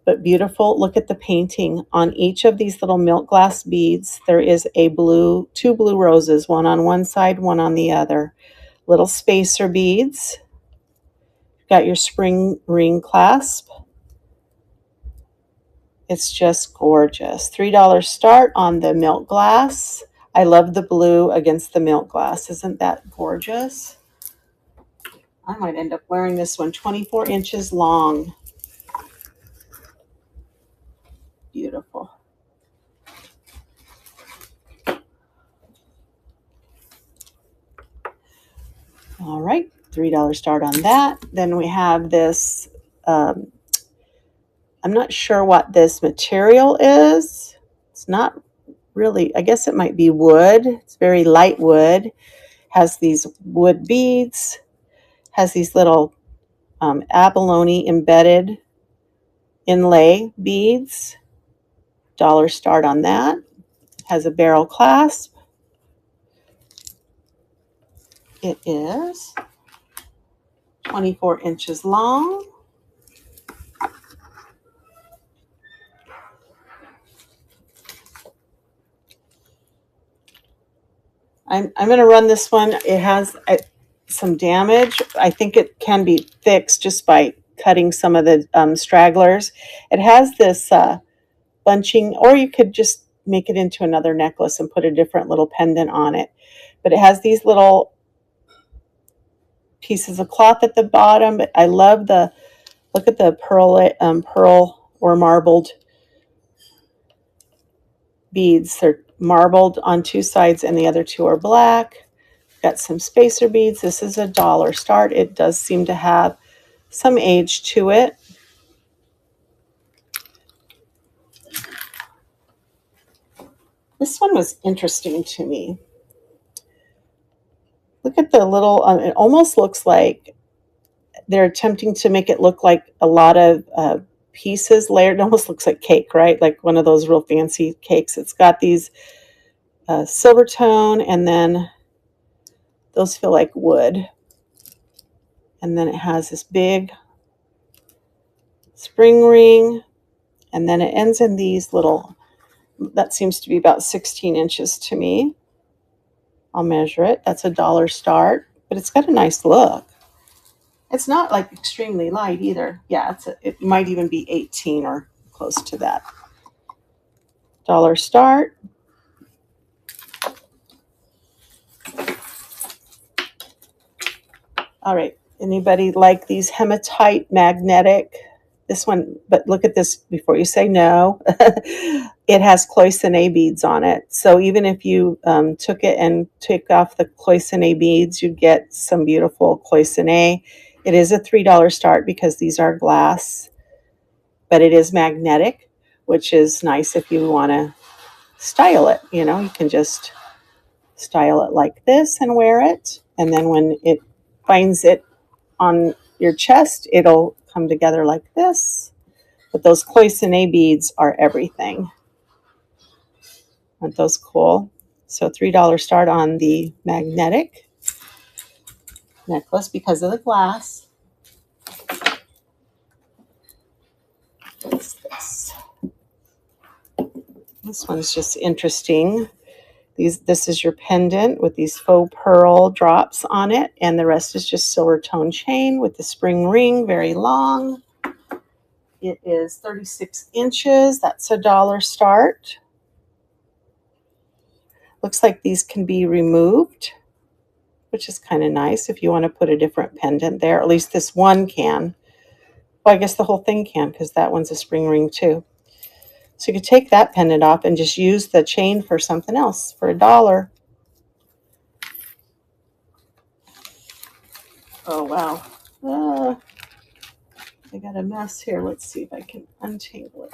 But beautiful. Look at the painting on each of these little milk glass beads. There is two blue roses, one on one side, one on the other. Little spacer beads. Got your spring ring clasp. It's just gorgeous. $3 start on the milk glass. I love the blue against the milk glass. Isn't that gorgeous? I might end up wearing this one. 24 inches long. Beautiful. All right, $3 start on that. Then we have this, I'm not sure what this material is. It's not really, I guess it might be wood. It's very light wood. Has these wood beads. Has these little abalone embedded inlay beads. $1 start on that. Has a barrel clasp. It is 24 inches long. I'm going to run this one. It has some damage. I think it can be fixed just by cutting some of the stragglers. It has this bunching, or you could just make it into another necklace and put a different little pendant on it. But it has these little pieces of cloth at the bottom. But I love look at the pearl or marbled beads. They're marbled on two sides and the other two are black. Got some spacer beads. This is $1 start. It does seem to have some age to it. This one was interesting to me. Look at the little, it almost looks like they're attempting to make it look like a lot of pieces layered. It almost looks like cake, right? Like one of those real fancy cakes. It's got these silver tone, and then those feel like wood. And then it has this big spring ring, and then it ends in these little, that seems to be about 16 inches to me. I'll measure it. That's $1 start, but it's got a nice look. It's not like extremely light either. Yeah, it might even be 18 or close to that. $1 start. All right. Anybody like these hematite magnetic? This one, but look at this before you say no. It has cloisonne beads on it. So even if you took it and took off the cloisonne beads, you'd get some beautiful cloisonne. It is a $3 start because these are glass, but it is magnetic, which is nice if you want to style it. You know, you can just style it like this and wear it. And then when it finds it on your chest, it'll come together like this. But those cloisonne beads are everything. Aren't those cool? So $3 start on the magnetic necklace because of the glass. What's this? This one's just interesting. This is your pendant with these faux pearl drops on it, and the rest is just silver tone chain with the spring ring, very long. It is 36 inches. That's $1 start. Looks like these can be removed, which is kind of nice if you want to put a different pendant there. At least this one can. Well, I guess the whole thing can, because that one's a spring ring too. So you could take that pendant off and just use the chain for something else for $1. Oh, wow. I got a mess here. Let's see if I can untangle it.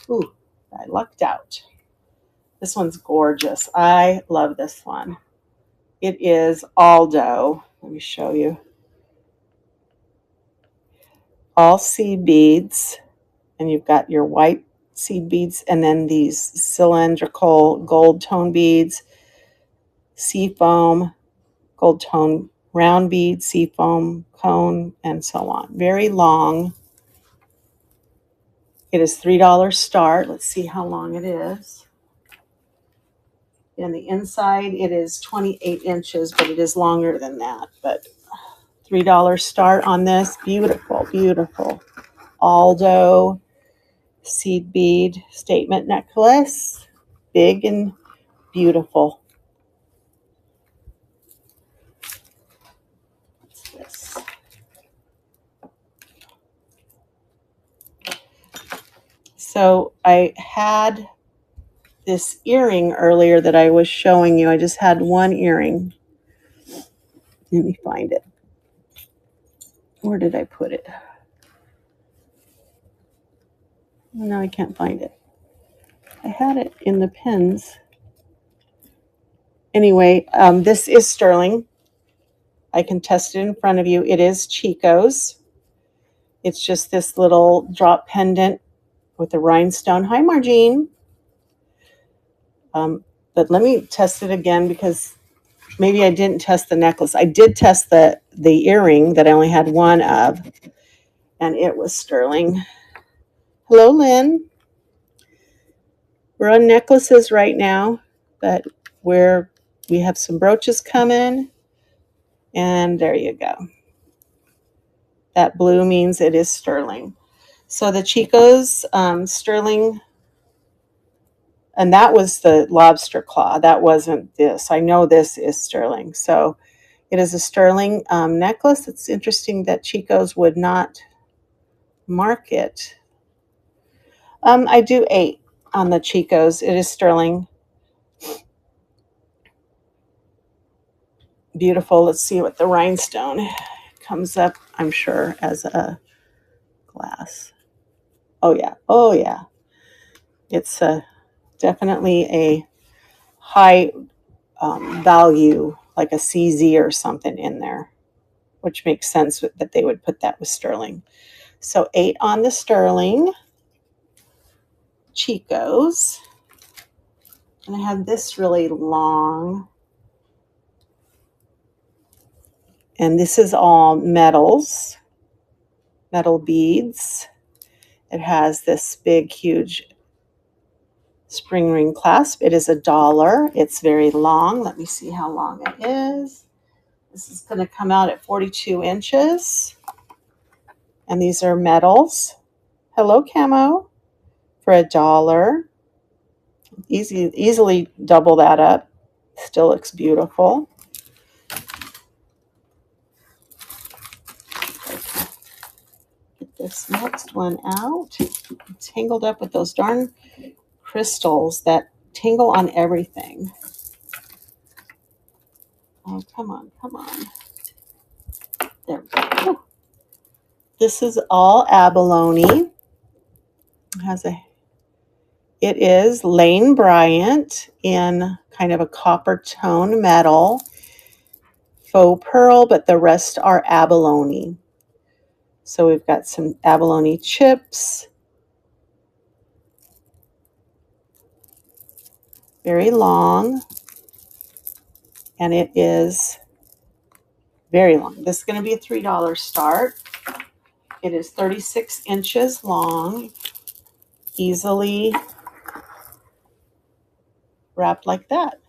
Ooh, I lucked out. This one's gorgeous. I love this one. It is Aldo. Let me show you. All seed beads, and you've got your white seed beads and then these cylindrical gold tone beads, sea foam, gold tone round bead, sea foam, cone, and so on. Very long. It is $3 start. Let's see how long it is. And the inside, it is 28 inches, but it is longer than that. But $3 start on this. Beautiful, beautiful. Aldo seed bead statement necklace. Big and beautiful. What's this? So I had this earring earlier that I was showing you. I just had one earring. Let me find it. Where did I put it? No, I can't find it. I had it in the pins. Anyway, this is sterling. I can test it in front of you. It is Chico's. It's just this little drop pendant with a rhinestone. Hi, Margene. But let me test it again because maybe I didn't test the necklace. I did test the earring that I only had one of, and it was sterling. Hello, Lynn. We're on necklaces right now, but we have some brooches coming, and there you go. That blue means it is sterling. So the Chico's sterling, and that was the lobster claw. That wasn't this. I know this is sterling. So it is a sterling necklace. It's interesting that Chico's would not mark it. I do 8 on the Chico's. It is sterling. Beautiful. Let's see what the rhinestone comes up, I'm sure, as a glass. Oh, yeah. Oh, yeah. It's definitely a high value, like a CZ or something in there, which makes sense that they would put that with sterling. So 8 on the sterling. Chico's. And I have this really long. And this is all metals, metal beads. It has this big, huge spring ring clasp. It is $1. It's very long. Let me see how long it is. This is going to come out at 42 inches. And these are metals. Hello, Camo. For $1. Easily double that up. Still looks beautiful. Get this next one out. I'm tangled up with those darn crystals that tingle on everything. Oh, come on, come on. There we go. This is all abalone. It is Lane Bryant in kind of a copper tone metal. Faux pearl, but the rest are abalone. So we've got some abalone chips. Very long. And it is very long. This is going to be a $3 start. It is 36 inches long. Easily wrapped like that.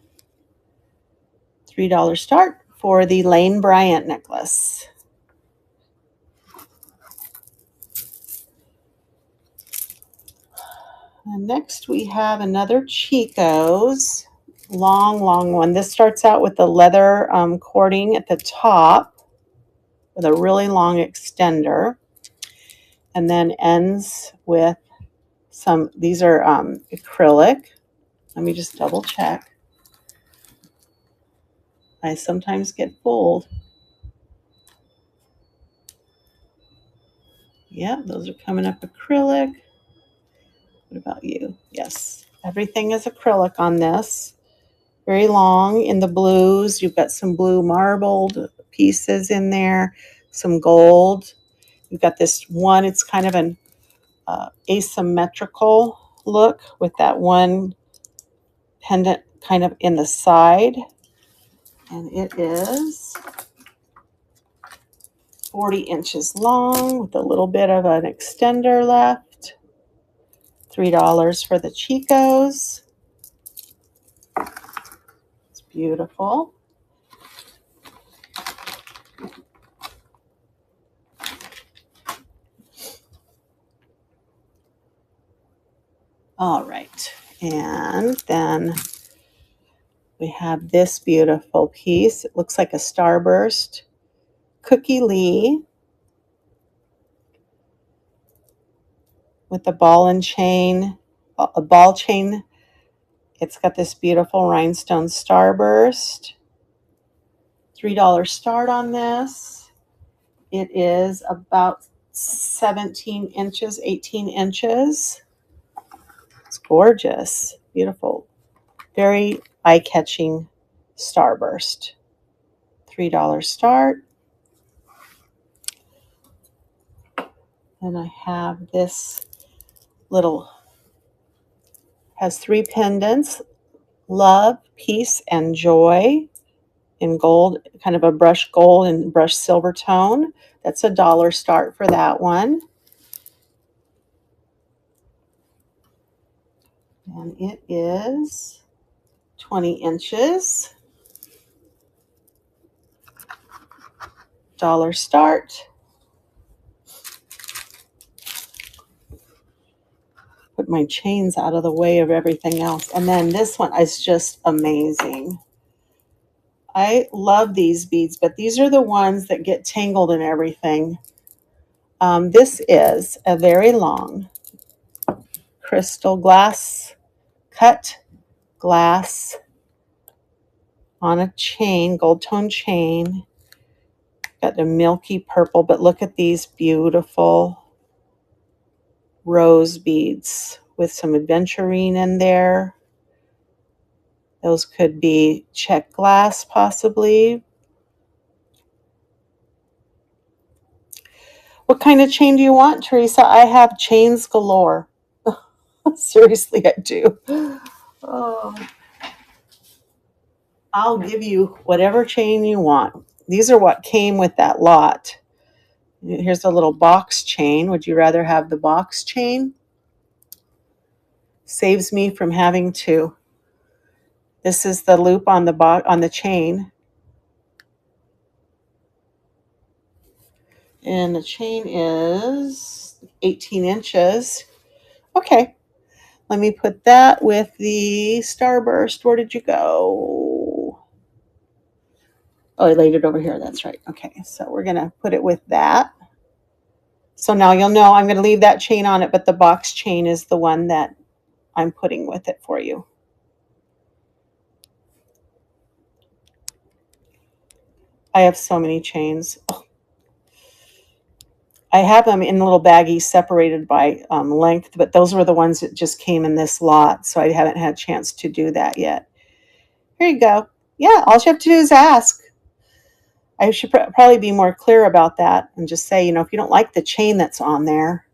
$3 start for the Lane Bryant necklace. And next we have another Chico's. Long one. This starts out with the leather cording at the top with a really long extender, and then ends with some, these are acrylic. Let me just double check. I sometimes get fooled. Yeah, those are coming up acrylic. What about you? Yes, everything is acrylic on this. Very long in the blues. You've got some blue marbled pieces in there, some gold. You've got this one, it's kind of an asymmetrical look with that one pendant kind of in the side. And it is 40 inches long with a little bit of an extender left. $3 for the Chico's. It's beautiful. All right, and then we have this beautiful piece. It looks like a starburst. Cookie Lee with a ball and chain, a ball chain. It's got this beautiful rhinestone starburst. $3 start on this. It is about 17 inches, 18 inches. It's gorgeous, beautiful, very eye-catching starburst. $3 start. And I have this little, has 3 pendants, love, peace, and joy in gold, kind of a brush gold and brush silver tone. That's $1 start for that one. And it is 20 inches. $1 start. Put my chains out of the way of everything else. And then this one is just amazing. I love these beads, but these are the ones that get tangled in everything. This is a very long crystal glass, cut glass on a chain, gold tone chain. Got the milky purple, but look at these beautiful rose beads with some aventurine in there. Those could be check glass, possibly. What kind of chain do you want, Teresa? I have chains galore. Seriously, I do. Oh, I'll give you whatever chain you want. These are what came with that lot. Here's a little box chain. Would you rather have the box chain? Saves me from having to. This is the loop on the chain. And the chain is 18 inches. Okay. Let me put that with the starburst. Where did you go? Oh, I laid it over here. That's right. Okay, so we're going to put it with that. So now you'll know I'm going to leave that chain on it, but the box chain is the one that I'm putting with it for you. I have so many chains. Oh. I have them in little baggies separated by length, but those were the ones that just came in this lot, so I haven't had a chance to do that yet. Here you go. Yeah, all you have to do is ask. I should probably be more clear about that and just say, if you don't like the chain that's on there.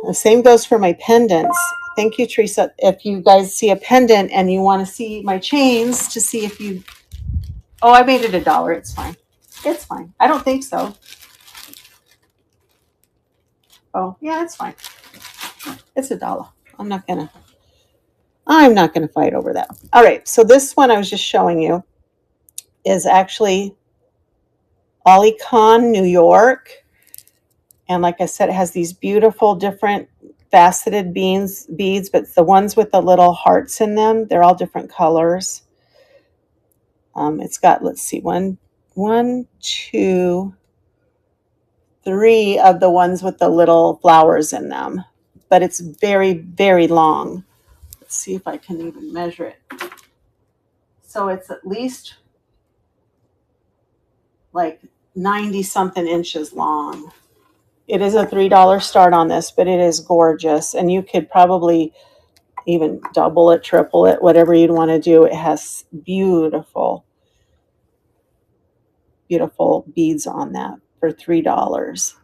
The same goes for my pendants. Thank you, Teresa. If you guys see a pendant and you want to see my chains to see if you... Oh, I made it $1. It's fine. It's fine. I don't think so. Oh, yeah, it's fine. It's $1. I'm not I'm not going to fight over that. All right, so this one I was just showing you is actually Olicon, New York. And like I said, it has these beautiful different faceted beads, but the ones with the little hearts in them, they're all different colors. It's got, let's see, one, two, three of the ones with the little flowers in them, but it's very, very long. Let's see if I can even measure it. So it's at least like 90 something inches long. It is a $3 start on this, but it is gorgeous. And you could probably even double it, triple it, whatever you'd want to do. It has beautiful, beautiful beads on that for $3. Isn't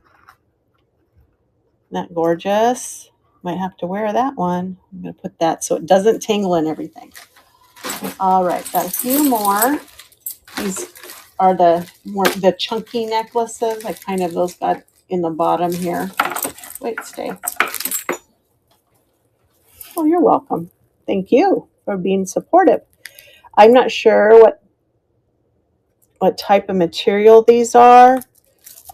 that gorgeous? Might have to wear that one. I'm going to put that so it doesn't tingle and everything. All right, got a few more. These are the chunky necklaces. I kind of those got in the bottom here. Wait, stay. Oh, you're welcome. Thank you for being supportive. I'm not sure what type of material these are.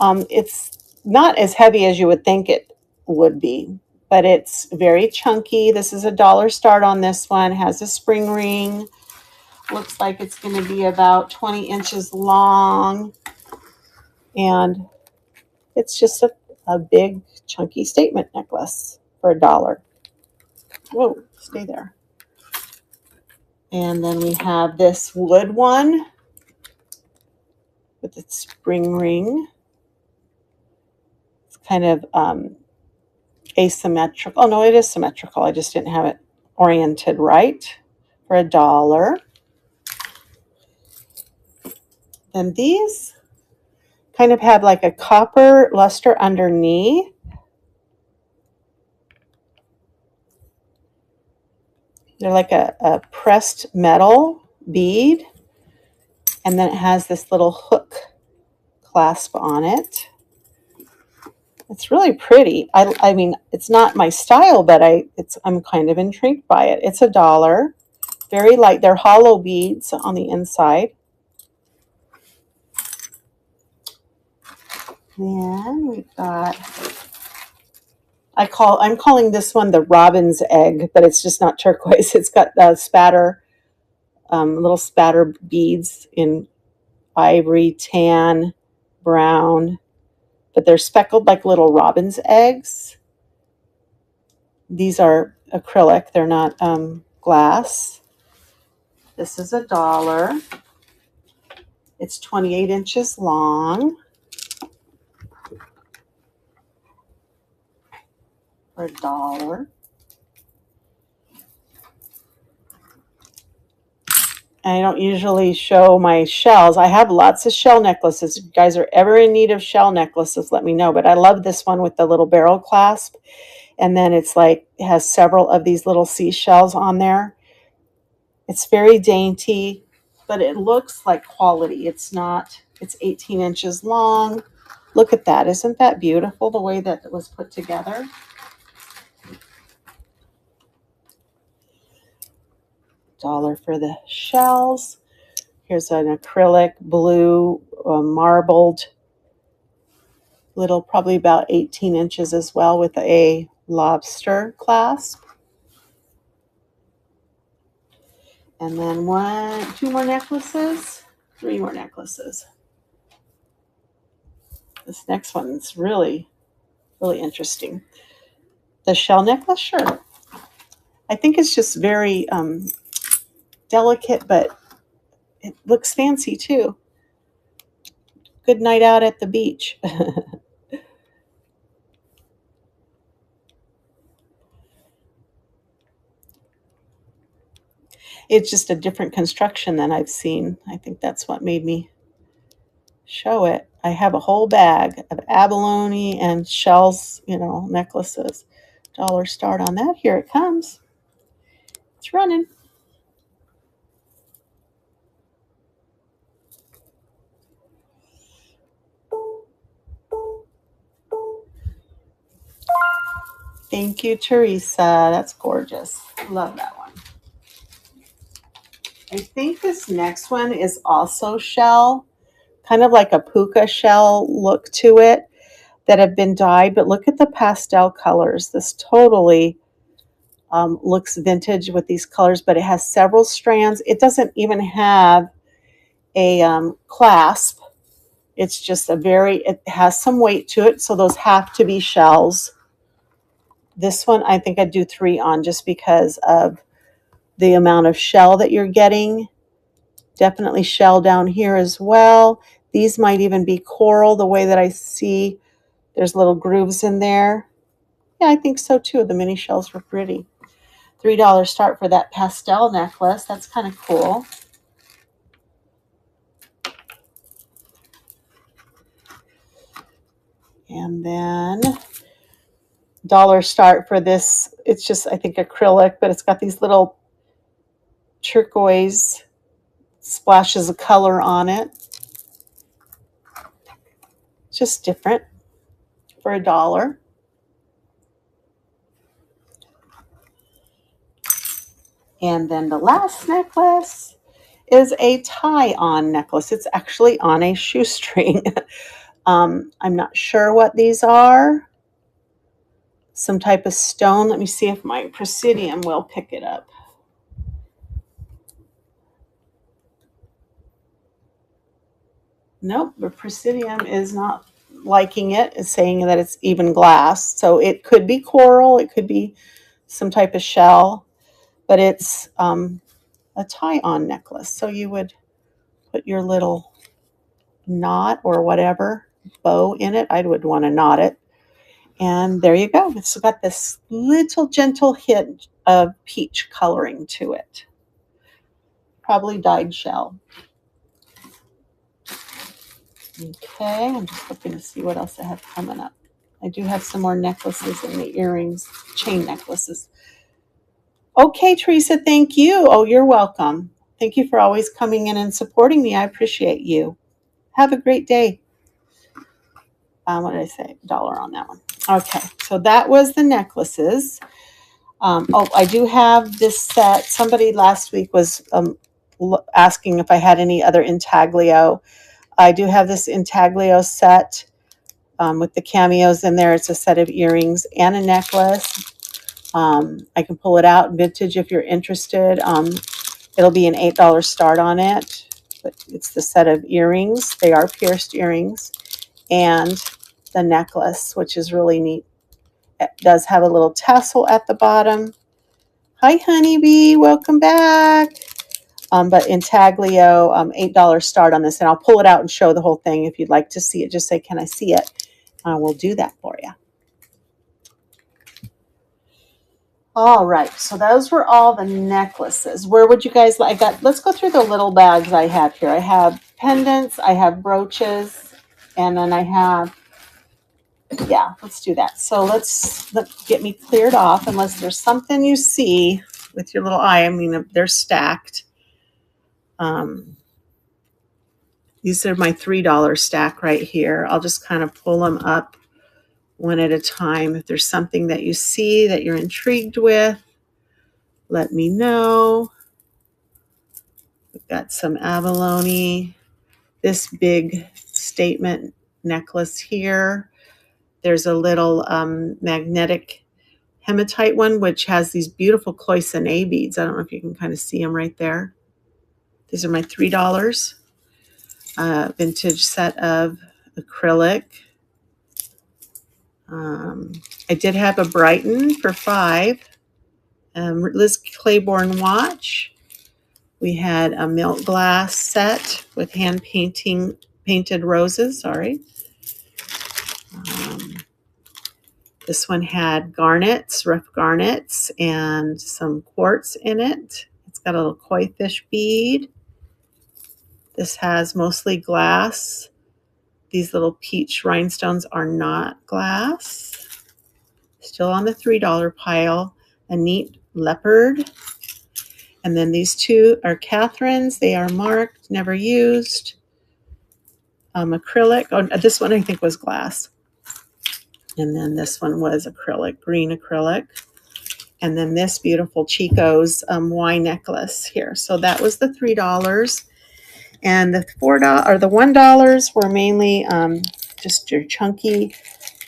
It's not as heavy as you would think it would be, but it's very chunky. This is a $1 start on this one. It has a spring ring. Looks like it's going to be about 20 inches long. And it's just a big, chunky statement necklace for $1. Whoa, stay there. And then we have this wood one with its spring ring. It's kind of asymmetrical. Oh, no, it is symmetrical. I just didn't have it oriented right for $1. And these kind of have like a copper luster underneath. They're like a pressed metal bead. And then it has this little hook clasp on it. It's really pretty. I mean, it's not my style, but I'm kind of intrigued by it. It's $1. Very light. They're hollow beads on the inside. Then we've got, I'm calling this one the robin's egg, but it's just not turquoise. It's got spatter, little spatter beads in ivory, tan, brown, but they're speckled like little robin's eggs. These are acrylic. They're not glass. This is $1. It's 28 inches long. For $1. I don't usually show my shells. I have lots of shell necklaces. If you guys are ever in need of shell necklaces, let me know. But I love this one with the little barrel clasp. And then it's like, it has several of these little seashells on there. It's very dainty, but it looks like quality. It's not, it's 18 inches long. Look at that. Isn't that beautiful, the way that it was put together? $1 for the shells. Here's an acrylic blue marbled little, probably about 18 inches as well, with a lobster clasp. And then two more necklaces, three more necklaces. This next one's really, really interesting. The shell necklace, sure. I think it's just very delicate, but it looks fancy too. Good night out at the beach. It's just a different construction than I've seen. I think that's what made me show it. I have a whole bag of abalone and shells, necklaces. $1 start on that. Here it comes. It's running. Thank you, Teresa. That's gorgeous. Love that one. I think this next one is also shell, kind of like a puka shell look to it that have been dyed, but look at the pastel colors. This totally looks vintage with these colors, but it has several strands. It doesn't even have a clasp. It's just it has some weight to it, so those have to be shells. This one, I think I'd do 3 on just because of the amount of shell that you're getting. Definitely shell down here as well. These might even be coral, the way that I see there's little grooves in there. Yeah, I think so too. The mini shells were pretty. $3 start for that pastel necklace. That's kind of cool. And then dollar start for this. It's just, I think, acrylic, but it's got these little turquoise splashes of color on it. Just different for $1. And then the last necklace is a tie-on necklace. It's actually on a shoestring. I'm not sure what these are. Some type of stone. Let me see if my Presidium will pick it up. Nope, the Presidium is not liking it. It's saying that it's even glass. So it could be coral. It could be some type of shell. But it's a tie-on necklace. So you would put your little knot or whatever bow in it. I would want to knot it. And there you go. It's got this little gentle hint of peach coloring to it. Probably dyed shell. Okay, I'm just looking to see what else I have coming up. I do have some more necklaces and the earrings, chain necklaces. Okay, Teresa, thank you. Oh, you're welcome. Thank you for always coming in and supporting me. I appreciate you. Have a great day. What did I say? $1 on that one. Okay, so that was the necklaces. Oh, I do have this set. Somebody last week was asking if I had any other intaglio. I do have this intaglio set with the cameos in there. It's a set of earrings and a necklace. I can pull it out vintage if you're interested. It'll be an $8 start on it, but it's the set of earrings. They are pierced earrings, and the necklace, which is really neat. It does have a little tassel at the bottom. Hi, honeybee, welcome back. But intaglio, $8 start on this, and I'll pull it out and show the whole thing. If you'd like to see it, just say, can I see it? We'll do that for you. All right, so those were all the necklaces. Where would you guys like that? Let's go through the little bags I have here. I have pendants, I have brooches, and then I have, yeah, let's do that. So let's get me cleared off, unless there's something you see with your little eye. I mean, they're stacked. These are my $3 stack right here. I'll just kind of pull them up one at a time. If there's something that you see that you're intrigued with, let me know. We've got some abalone, this big statement necklace here. There's a little magnetic hematite one, which has these beautiful cloisonne beads. I don't know if you can kind of see them right there. These are my $3. Vintage set of acrylic. I did have a Brighton for $5. Liz Claiborne watch. We had a milk glass set with hand painted roses. Sorry. This one had garnets, rough garnets, and some quartz in it. It's got a little koi fish bead. This has mostly glass. These little peach rhinestones are not glass. Still on the $3 pile. A neat leopard. And then these two are Catherine's. They are marked, never used. Acrylic. Oh, this one I think was glass. And then this one was acrylic, green acrylic. And then this beautiful Chico's Y necklace here. So that was the $3. And the $4 or the $1 were mainly just your chunky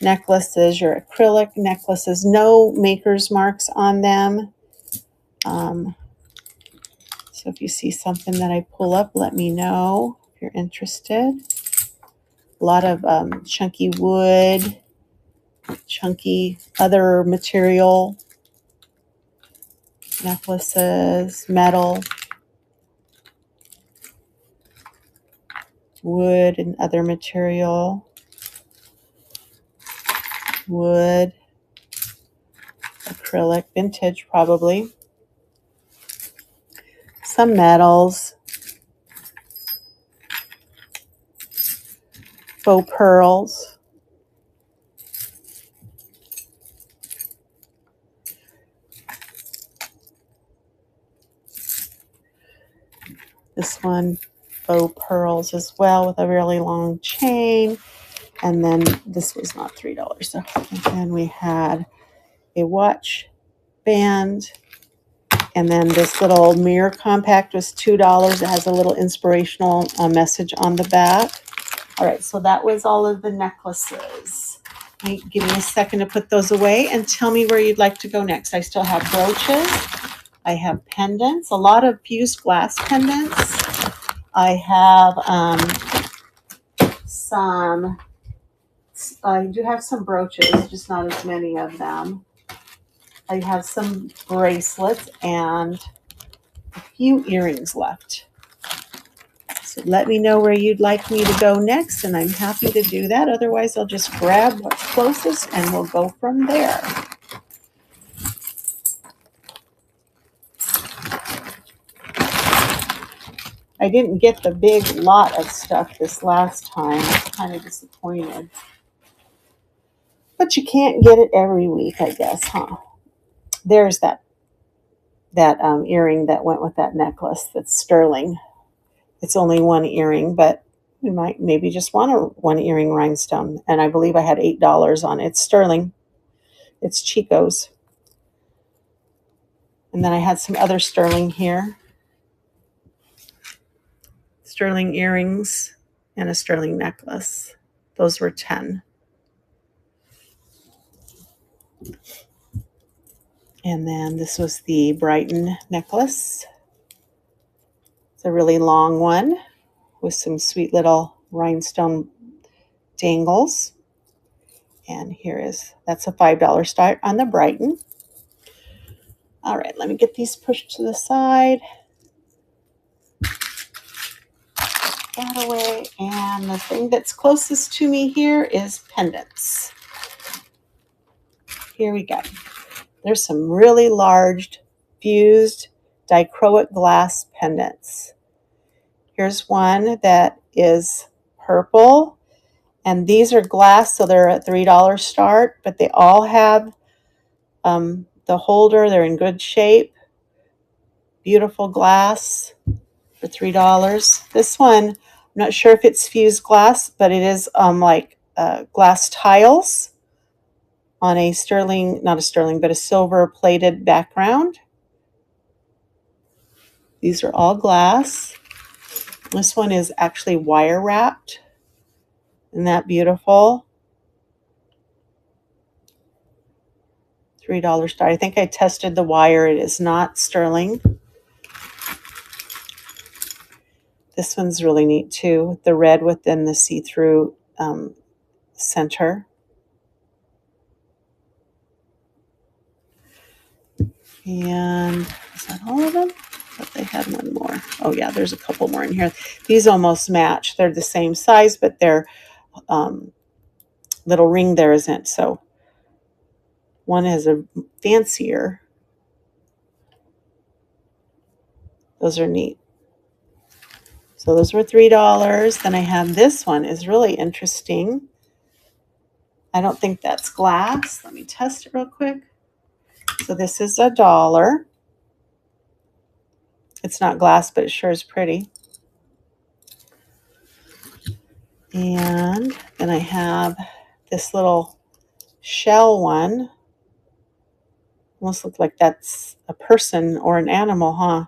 necklaces, your acrylic necklaces, no maker's marks on them. So if you see something that I pull up, let me know if you're interested. A lot of chunky wood, chunky other material necklaces, metal, wood and other material, wood, acrylic, vintage probably, some metals, faux pearls. This one, faux pearls as well with a really long chain. And then this was not $3. So, and then we had a watch band. And then this little mirror compact was $2. It has a little inspirational message on the back. All right, so that was all of the necklaces. Give me a second to put those away and tell me where you'd like to go next. I still have brooches. I have pendants, a lot of fused glass pendants. I have I do have some brooches, just not as many of them. I have some bracelets and a few earrings left. So let me know where you'd like me to go next, and I'm happy to do that. Otherwise, I'll just grab what's closest and we'll go from there. I didn't get the big lot of stuff this last time. I was kind of disappointed. But you can't get it every week, I guess, huh? There's that earring that went with that necklace that's sterling. It's only one earring, but you might maybe just want a one earring rhinestone. And I believe I had $8 on it. It's sterling. It's Chico's. And then I had some other sterling here. Sterling earrings and a sterling necklace. Those were 10. And then this was the Brighton necklace. It's a really long one with some sweet little rhinestone dangles. And that's a $5 start on the Brighton. All right, let me get these pushed to the side. That away. And the thing that's closest to me here is pendants. Here we go. There's some really large fused dichroic glass pendants. Here's one that is purple, and these are glass, so they're a $3 start, but they all have the holder. They're in good shape. Beautiful glass for $3. This one, I'm not sure if it's fused glass, but it is like glass tiles on a sterling, not a sterling, but a silver plated background. These are all glass. This one is actually wire wrapped. Isn't that beautiful? $3 start. I think I tested the wire. It is not sterling. This one's really neat too. The red within the see-through center. And is that all of them? But they had one more. Oh yeah, there's a couple more in here. These almost match. They're the same size, but their little ring there isn't. So one is a fancier. Those are neat. So those were $3. Then I have this one is really interesting. I don't think that's glass. Let me test it real quick. So this is $1. It's not glass, but it sure is pretty. And then I have this little shell one. Almost look like that's a person or an animal, huh?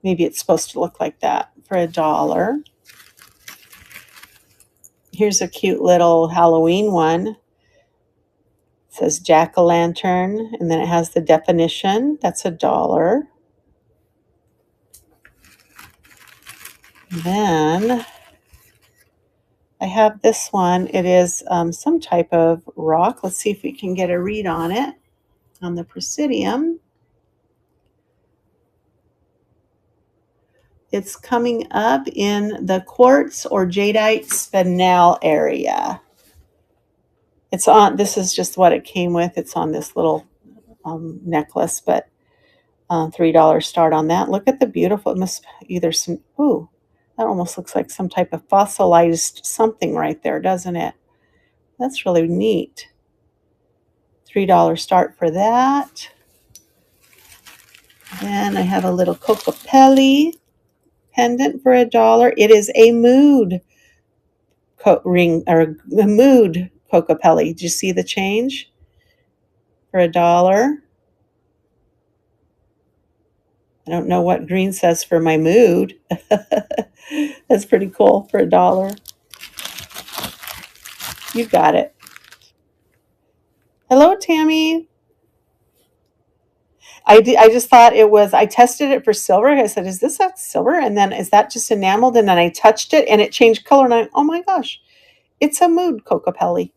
Maybe it's supposed to look like that for $1. Here's a cute little Halloween one. It says jack-o'-lantern, and then it has the definition. That's $1. Then I have this one. It is some type of rock. Let's see if we can get a read on it on the Presidium. It's coming up in the quartz or jadeite spinel area. It's on, this is just what it came with. It's on this little necklace, but $3 start on that. Look at the beautiful, it must either some, ooh, that almost looks like some type of fossilized something right there, doesn't it? That's really neat. $3 start for that. Then I have a little Kokopelli pendant for $1. It is a mood ring, or a mood Kokopelli. Did you see the change? For $1. I don't know what green says for my mood. That's pretty cool for $1. You got it. Hello, Tammy. I just thought it was, I tested it for silver. I said, is this silver? And then, is that just enameled? And then I touched it and it changed color. And I, oh my gosh, it's a mood Kokopelli.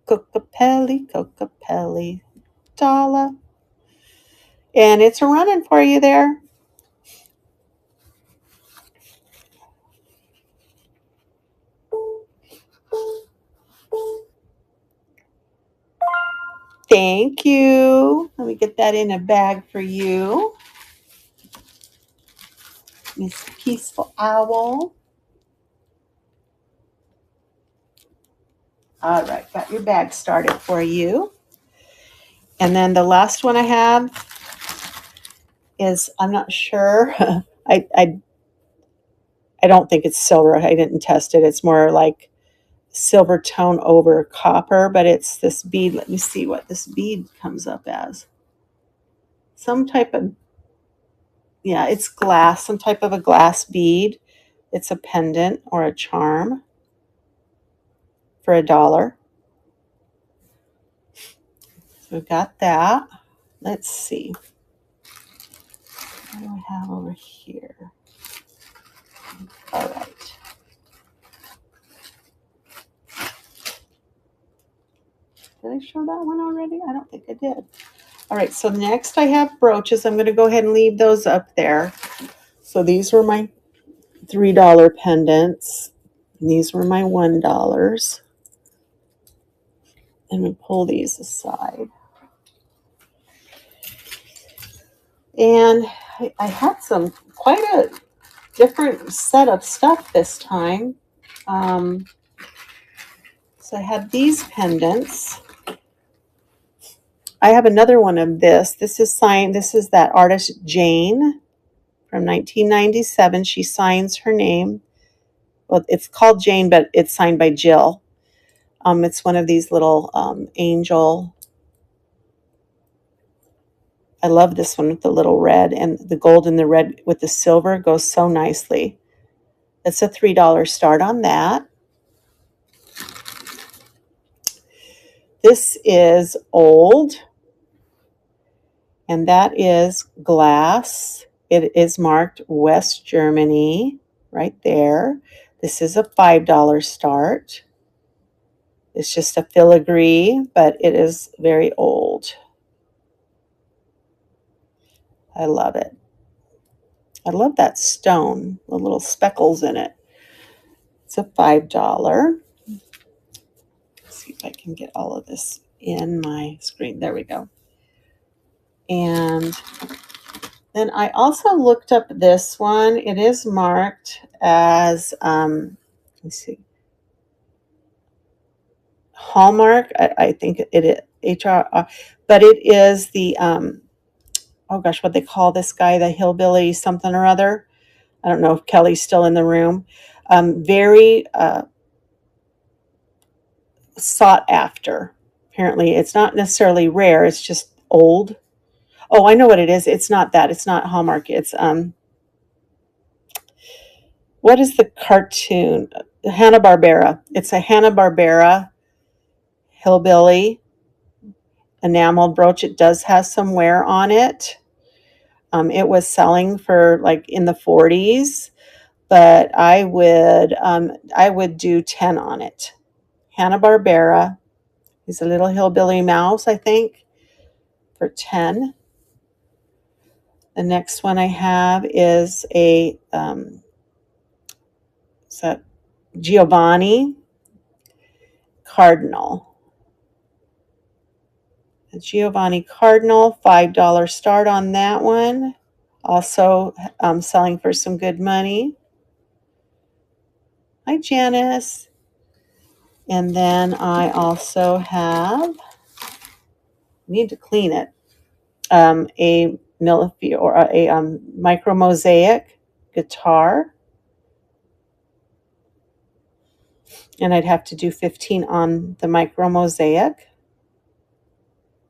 Kokopelli, Kokopelli, $1. And it's a running for you there. Thank you. Let me get that in a bag for you. Miss Peaceful Owl. All right, got your bag started for you. And then the last one I have is, I'm not sure. I don't think it's silver. I didn't test it. It's more like silver tone over copper, but it's this bead. Let me see what this bead comes up as. Some type of, yeah, it's glass, some type of a glass bead. It's a pendant or a charm for $1. So we've got that. Let's see. What do I have over here? All right. Did I show that one already? I don't think I did. All right, so next I have brooches. I'm going to go ahead and leave those up there. So these were my $3 pendants. And these were my $1. And we pull these aside. And I had quite a different set of stuff this time. So I had these pendants. I have another one of this. This is signed. This is that artist Jane from 1997. She signs her name. Well, it's called Jane, but it's signed by Jill. It's one of these little angel. I love this one with the little red, and the gold and the red with the silver goes so nicely. It's a $3 start on that. This is old, and that is glass. It is marked West Germany right there. This is a $5 start. It's just a filigree, but it is very old. I love it. I love that stone, the little speckles in it. It's a $5. Let's see if I can get all of this in my screen. There we go. And then I also looked up this one. It is marked as, let's see, Hallmark. I think it is HR, but it is the, oh gosh, what they call this guy, the hillbilly something or other. I don't know if Kelly's still in the room. Very sought after. Apparently, it's not necessarily rare. It's just old. Oh, I know what it is. It's not that. It's not Hallmark. It's what is the cartoon? Hanna-Barbera. It's a Hanna-Barbera hillbilly enameled brooch. It does have some wear on it. It was selling for like in the 40s, but I would do 10 on it. Hanna-Barbera. He's a little hillbilly mouse, I think, for 10. The next one I have is a Giovanni Cardinal. A Giovanni Cardinal, $5 start on that one. Also selling for some good money. Hi, Janice. And then I also have, need to clean it, a Millefeuille or a micro mosaic guitar. And I'd have to do 15 on the micro mosaic,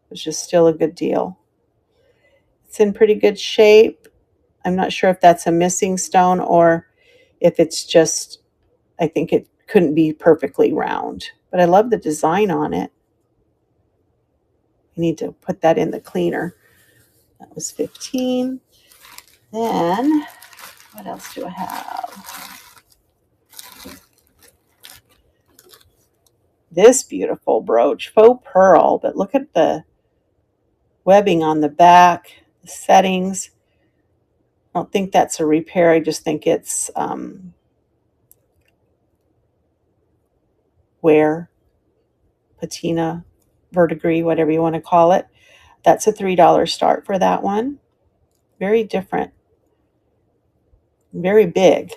which is still a good deal. It's in pretty good shape. I'm not sure if that's a missing stone or if it's just, I think it couldn't be perfectly round. But I love the design on it. I need to put that in the cleaner. That was 15. Then, what else do I have? This beautiful brooch, faux pearl, but look at the webbing on the back, the settings. I don't think that's a repair. I just think it's wear, patina, verdigris, whatever you want to call it. That's a $3 start for that one. Very different. Very big.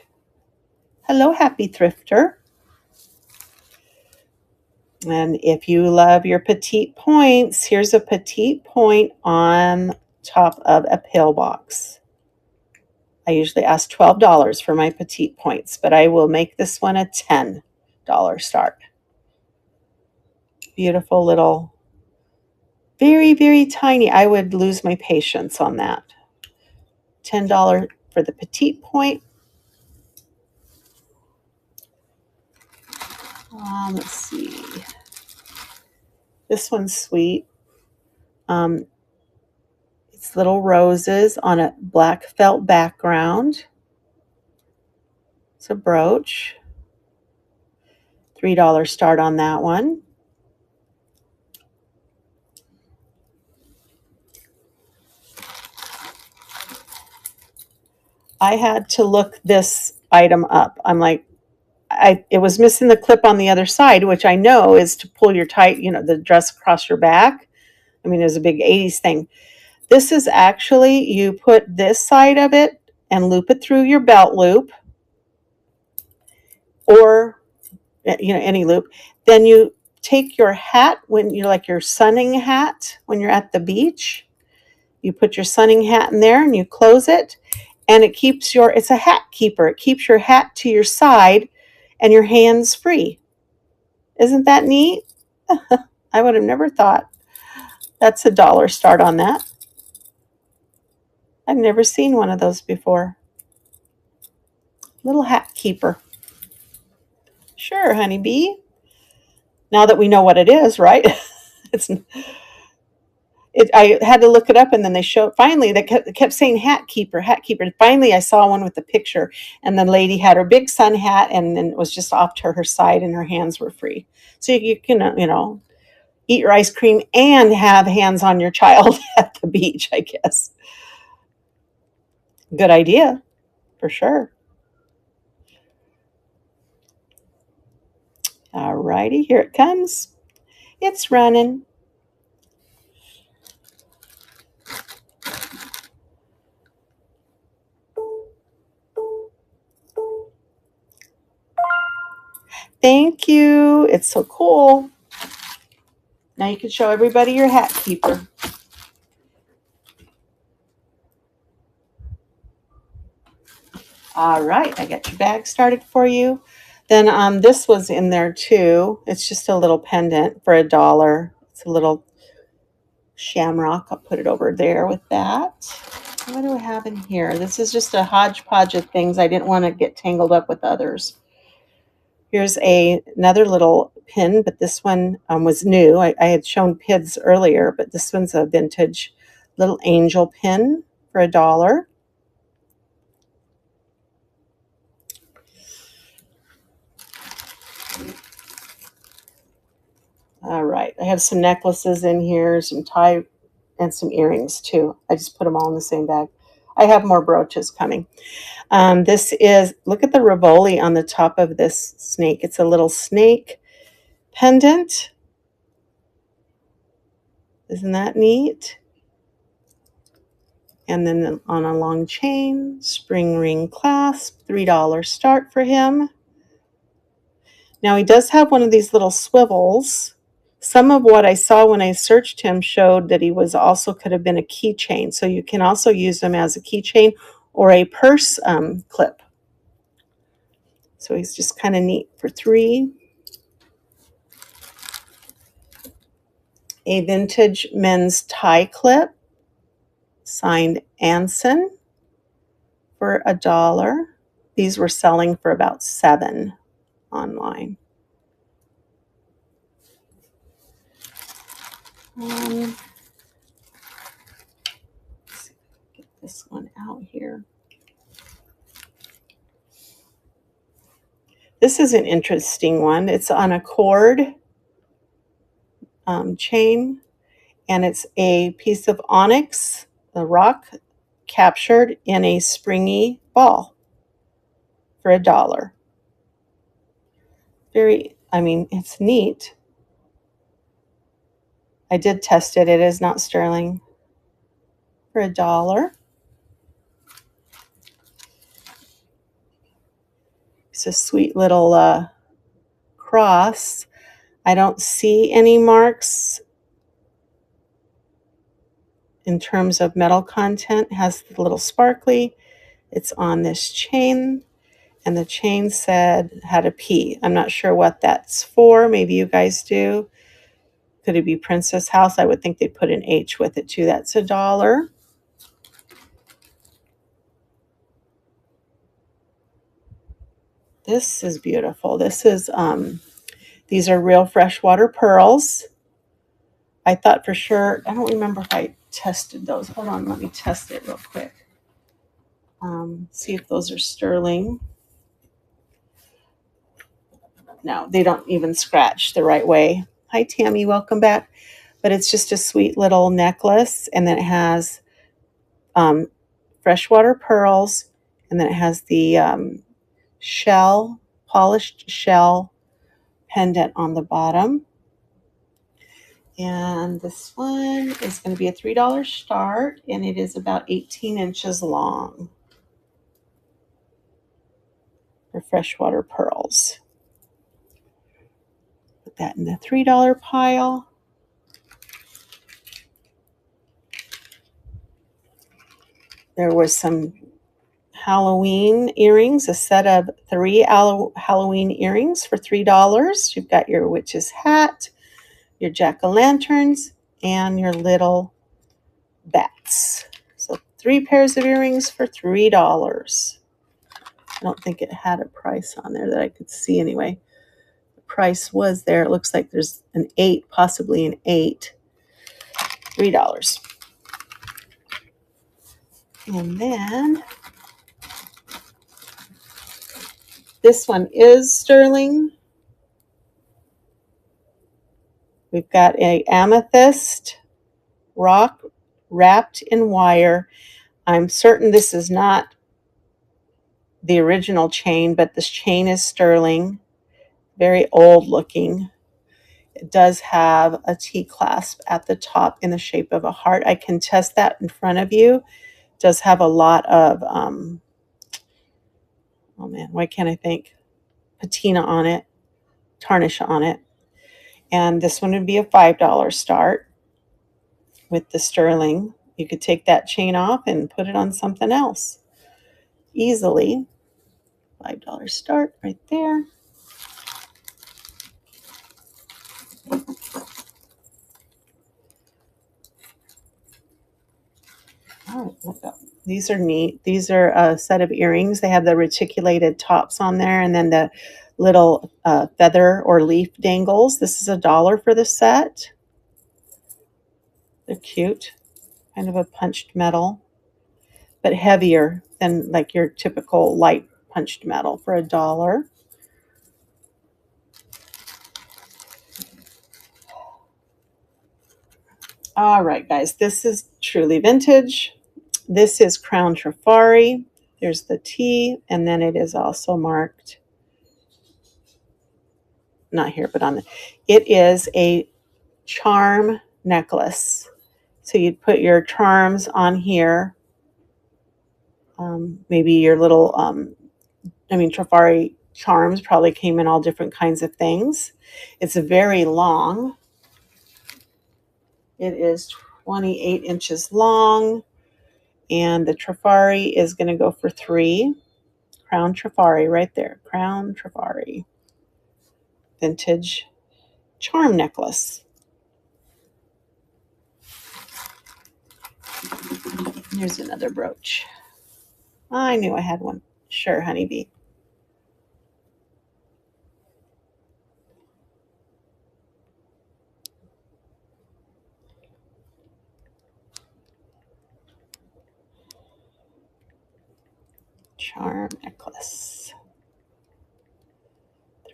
Hello, happy thrifter. And if you love your petite points, here's a petite point on top of a pillbox. I usually ask $12 for my petite points, but I will make this one a $10 start. Beautiful little, very, very tiny. I would lose my patience on that. $10 for the petite point. Let's see. This one's sweet. It's little roses on a black felt background. It's a brooch. $3 start on that one. I had to look this item up. I'm like, it was missing the clip on the other side, which I know is to pull your tight, the dress across your back. I mean, it was a big 80s thing. This is actually, you put this side of it and loop it through your belt loop or, any loop. Then you take your hat when you're like your sunning hat when you're at the beach. You put your sunning hat in there and you close it. And it keeps it's a hat keeper. It keeps your hat to your side and your hands free. Isn't that neat? I would have never thought. That's $1 start on that. I've never seen one of those before. Little hat keeper. Sure, honeybee. Now that we know what it is, right? I had to look it up, and then they showed, finally, they kept saying hat keeper, hat keeper. And finally, I saw one with the picture, and the lady had her big sun hat, and then it was just off to her side, and her hands were free. So you can, eat your ice cream and have hands on your child at the beach, I guess. Good idea, for sure. All righty, here it comes. It's running. Thank you. It's so cool. Now you can show everybody your hat keeper. All right, I got your bag started for you. Then this was in there too. It's just a little pendant for $1. It's a little shamrock. I'll put it over there with that. What do I have in here? This is just a hodgepodge of things. I didn't want to get tangled up with others. Here's another little pin, but this one was new. I had shown PIDs earlier, but this one's a vintage little angel pin for $1. All right, I have some necklaces in here, some tie, and some earrings too. I just put them all in the same bag. I have more brooches coming. This is, look at the Rivoli on the top of this snake. It's a little snake pendant. Isn't that neat? And then on a long chain, spring ring clasp, $3 start for him. Now he does have one of these little swivels. Some of what I saw when I searched him showed that he was also could have been a keychain. So you can also use them as a keychain or a purse clip. So he's just kind of neat for $3. A vintage men's tie clip, signed Anson, for $1. These were selling for about $7 online. Let's see if I can get this one out here. This is an interesting one. It's on a cord chain, and it's a piece of onyx, a rock captured in a springy ball for $1. It's neat. I did test it. It is not sterling. For $1. It's a sweet little cross. I don't see any marks in terms of metal content. It has the little sparkly. It's on this chain, and the chain had a P. I'm not sure what that's for. Maybe you guys do. Could it be Princess House? I would think they put an H with it too. That's $1. This is beautiful. These are real freshwater pearls. I thought for sure, I don't remember if I tested those. Hold on, let me test it real quick. See if those are sterling. No, they don't even scratch the right way. Hi, Tammy, welcome back. But it's just a sweet little necklace, and then it has freshwater pearls, and then it has the polished shell pendant on the bottom. And this one is going to be a $3 start, and it is about 18 inches long for freshwater pearls. Put that in the $3 pile. There was some Halloween earrings, a set of 3 Halloween earrings for $3. You've got your witch's hat, your jack-o'-lanterns, and your little bats. So 3 pairs of earrings for $3. I don't think it had a price on there that I could see anyway. The price was there. It looks like there's an 8, possibly an 8. $3. And then this one is sterling. We've got an amethyst rock wrapped in wire. I'm certain this is not the original chain, but this chain is sterling. Very old looking. It does have a T-clasp at the top in the shape of a heart. I can test that in front of you. It does have a lot of, oh man, why can't I think? Patina on it, tarnish on it. And this one would be a $5 start with the sterling. You could take that chain off and put it on something else easily. $5 start right there. Oh, look up. These are neat. These are a set of earrings. They have the reticulated tops on there and then the little feather or leaf dangles. This is $1 for the set. They're cute. Kind of a punched metal, but heavier than like your typical light punched metal for $1. All right, guys, this is truly vintage. This is Crown Trifari. There's the T, and then it is also marked, not here, but on the, it is a charm necklace. So you'd put your charms on here. Maybe your little, Trifari charms probably came in all different kinds of things. It's very long. It is 28 inches long, and the Trifari is going to go for $3. Crown Trifari right there. Crown Trifari. Vintage charm necklace. Here's another brooch. I knew I had one. Sure, honeybee. Charm necklace.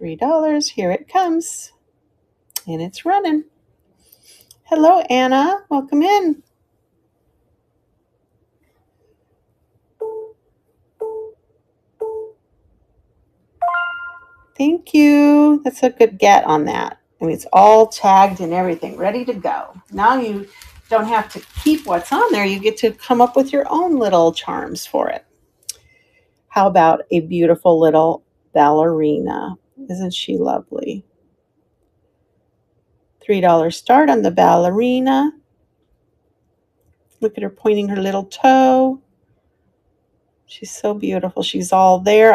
$3. Here it comes. And it's running. Hello, Anna. Welcome in. Thank you. That's a good get on that. I mean, it's all tagged and everything, ready to go. Now you don't have to keep what's on there. You get to come up with your own little charms for it. How about a beautiful little ballerina? Isn't she lovely? $3 start on the ballerina. Look at her pointing her little toe. She's so beautiful. She's all there.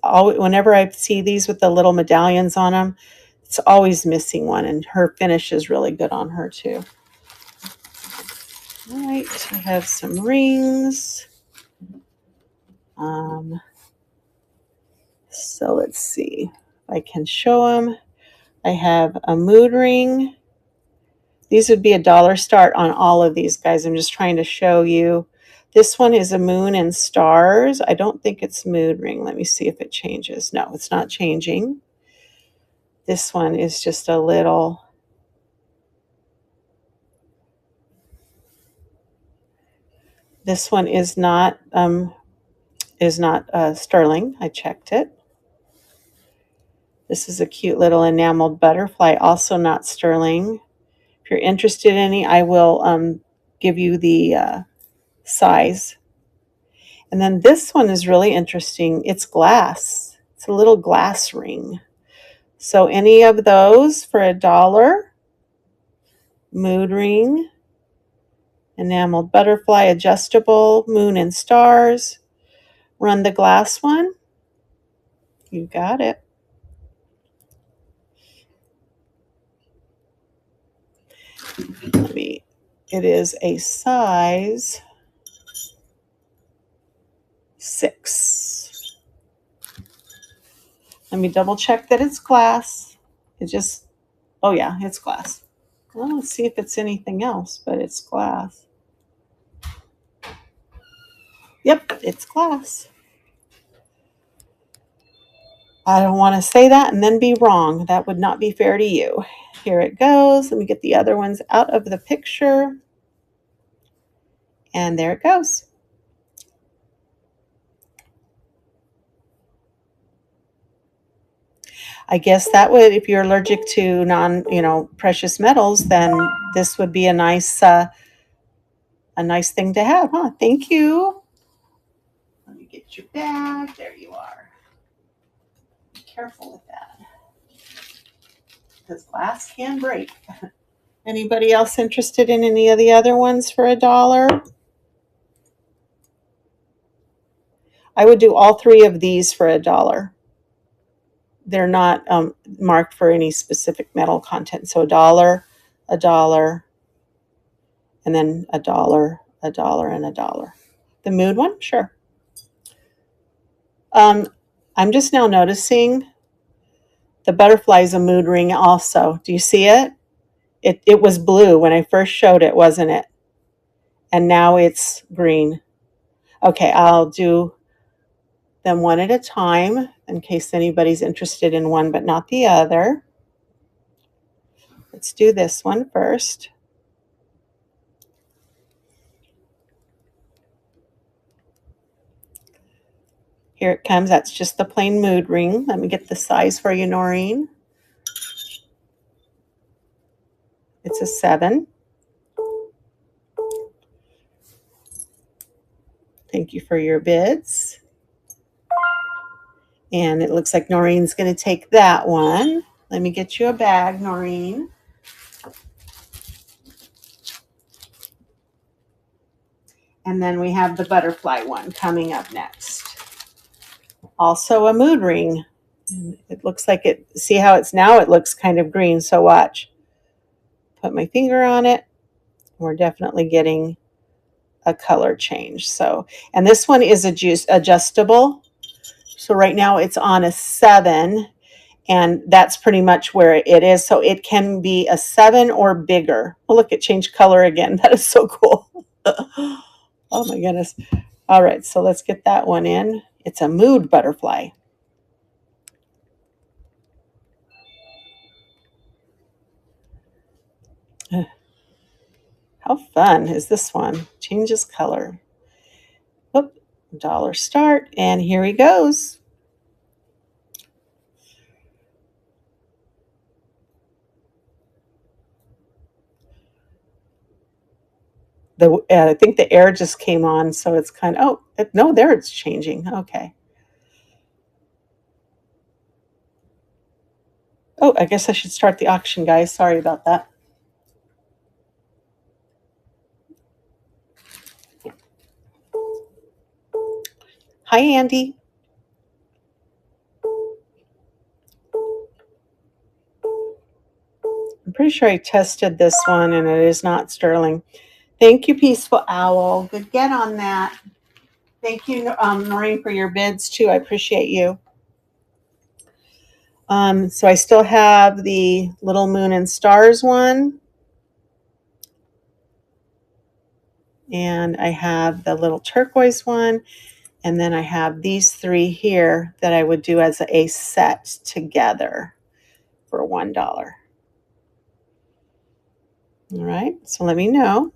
Whenever I see these with the little medallions on them, it's always missing one, and her finish is really good on her too. All right, I have some rings. So let's see if I can show them. I have a mood ring. These would be $1 start on all of these, guys. I'm just trying to show you. This one is a moon and stars. I don't think it's mood ring. Let me see if it changes. No, it's not changing. This one is just a little. This one is not sterling. I checked it. This is a cute little enameled butterfly, also not sterling. If you're interested in any, I will give you the size. And then this one is really interesting. It's glass. It's a little glass ring. So any of those for $1. Mood ring, enameled butterfly, adjustable, moon and stars. Run the glass one. You got it. It is a size 6. Let me double check that it's glass. Oh yeah, it's glass. Well, let's see if it's anything else, but it's glass. Yep, it's glass. I don't want to say that and then be wrong. That would not be fair to you. Here it goes. Let me get the other ones out of the picture. And there it goes. I guess that would, if you're allergic to precious metals, then this would be a nice thing to have, huh? Thank you. Let me get your bag. There you are. Be careful with that, because glass can break. Anybody else interested in any of the other ones for $1? I would do all 3 of these for $1. They're not marked for any specific metal content. So $1, $1, and then $1, $1 and $1. The mood one? Sure. I'm just now noticing the butterfly is a mood ring also. Do you see it? It was blue when I first showed it, wasn't it? And now it's green. Okay, I'll do them one at a time in case anybody's interested in one but not the other. Let's do this one first. Here it comes. That's just the plain mood ring. Let me get the size for you, Noreen. It's a 7. Thank you for your bids. And it looks like Noreen's going to take that one. Let me get you a bag, Noreen. And then we have the butterfly one coming up next. Also a mood ring. And it looks like it, see how it's now? It looks kind of green, so watch. Put my finger on it. We're definitely getting a color change. So, and this one is adjustable. So right now it's on a 7, and that's pretty much where it is. So it can be a 7 or bigger. Oh, look, it changed color again. That is so cool. Oh my goodness. All right, so let's get that one in. It's a mood butterfly. How fun is this one? Changes color. Oop, $1 start, and here he goes. I think the air just came on, so it's kind of, no, there it's changing. Okay. Oh, I guess I should start the auction, guys. Sorry about that. Hi, Andy. I'm pretty sure I tested this one, and it is not sterling. Thank you, Peaceful Owl. Good get on that. Thank you, Noreen, for your bids, too. I appreciate you. So I still have the Little Moon and Stars one. And I have the little turquoise one. And then I have these 3 here that I would do as a set together for $1. All right, so let me know.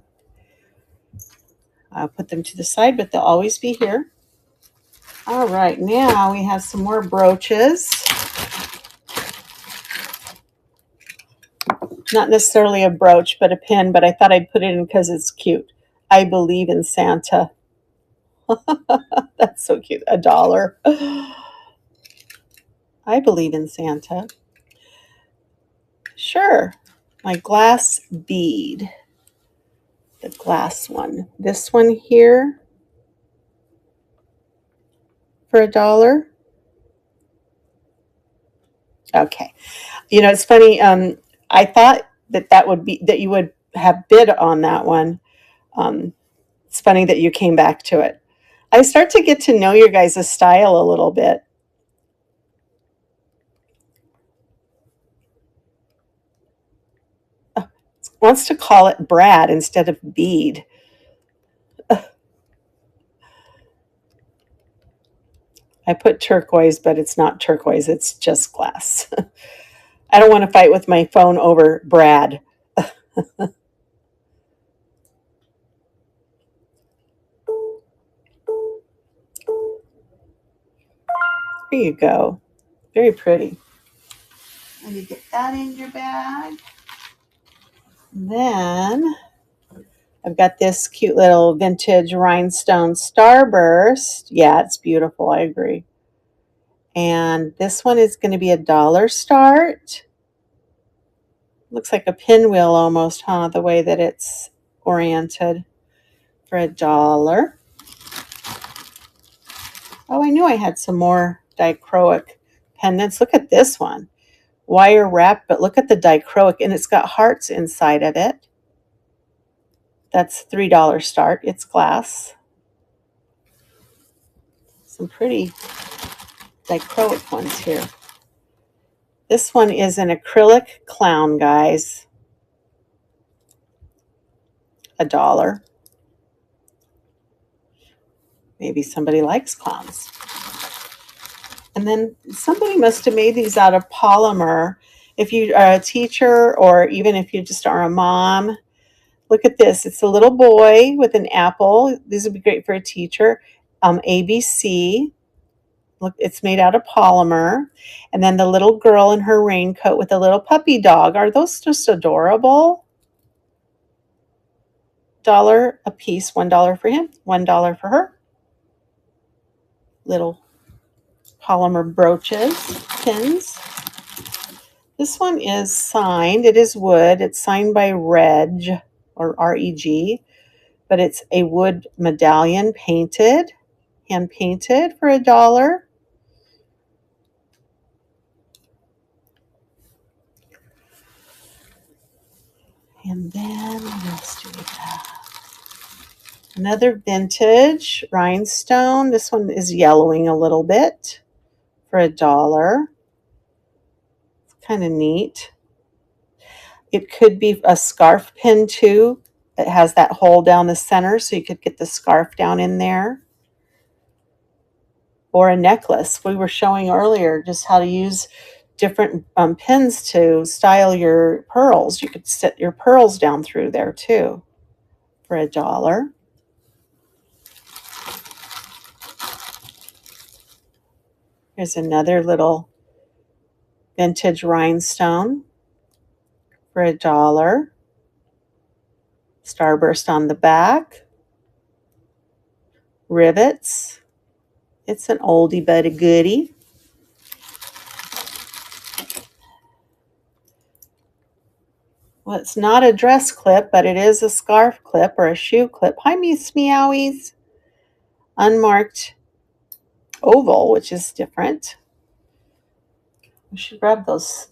I'll put them to the side, but they'll always be here. All right, now we have some more brooches. Not necessarily a brooch, but a pin, but I thought I'd put it in because it's cute. I believe in Santa. That's so cute. $1. I believe in Santa. Sure. My glass bead. The glass one. This one here for $1. Okay. You know, it's funny. I thought that would be that you would have bid on that one. It's funny that you came back to it. I start to get to know your guys' style a little bit. Wants to call it Brad instead of bead. I put turquoise, but it's not turquoise. It's just glass. I don't want to fight with my phone over Brad. There you go. Very pretty. Let me get that in your bag. Then I've got this cute little vintage rhinestone starburst. Yeah, it's beautiful. I agree. And this one is going to be $1 start. Looks like a pinwheel almost, huh? The way that it's oriented for $1. Oh, I knew I had some more dichroic pendants. Look at this one. Wire wrapped, but look at the dichroic, and it's got hearts inside of it. That's $3 start. It's glass. Some pretty dichroic ones here. This one is an acrylic clown, guys. $1. Maybe somebody likes clowns. And then somebody must have made these out of polymer. If you are a teacher, or even if you just are a mom, look at this. It's a little boy with an apple. These would be great for a teacher. ABC. Look, it's made out of polymer. And then the little girl in her raincoat with a little puppy dog. Are those just adorable? $1 a piece. $1 for him, $1 for her. Little polymer brooches, pins. This one is signed. It is wood. It's signed by Reg, or R-E-G, but it's a wood medallion painted, hand painted, for $1. And then what else do we have? Another vintage rhinestone. This one is yellowing a little bit, for $1. Kind of neat. It could be a scarf pin too. It has that hole down the center, so you could get the scarf down in there. Or a necklace. We were showing earlier just how to use different pins to style your pearls. You could set your pearls down through there too, for $1. Here's another little vintage rhinestone for $1. Starburst on the back. Rivets. It's an oldie but a goodie. Well, it's not a dress clip, but it is a scarf clip or a shoe clip. Hi, Miss Meowies. Unmarked oval, which is different. We should grab those.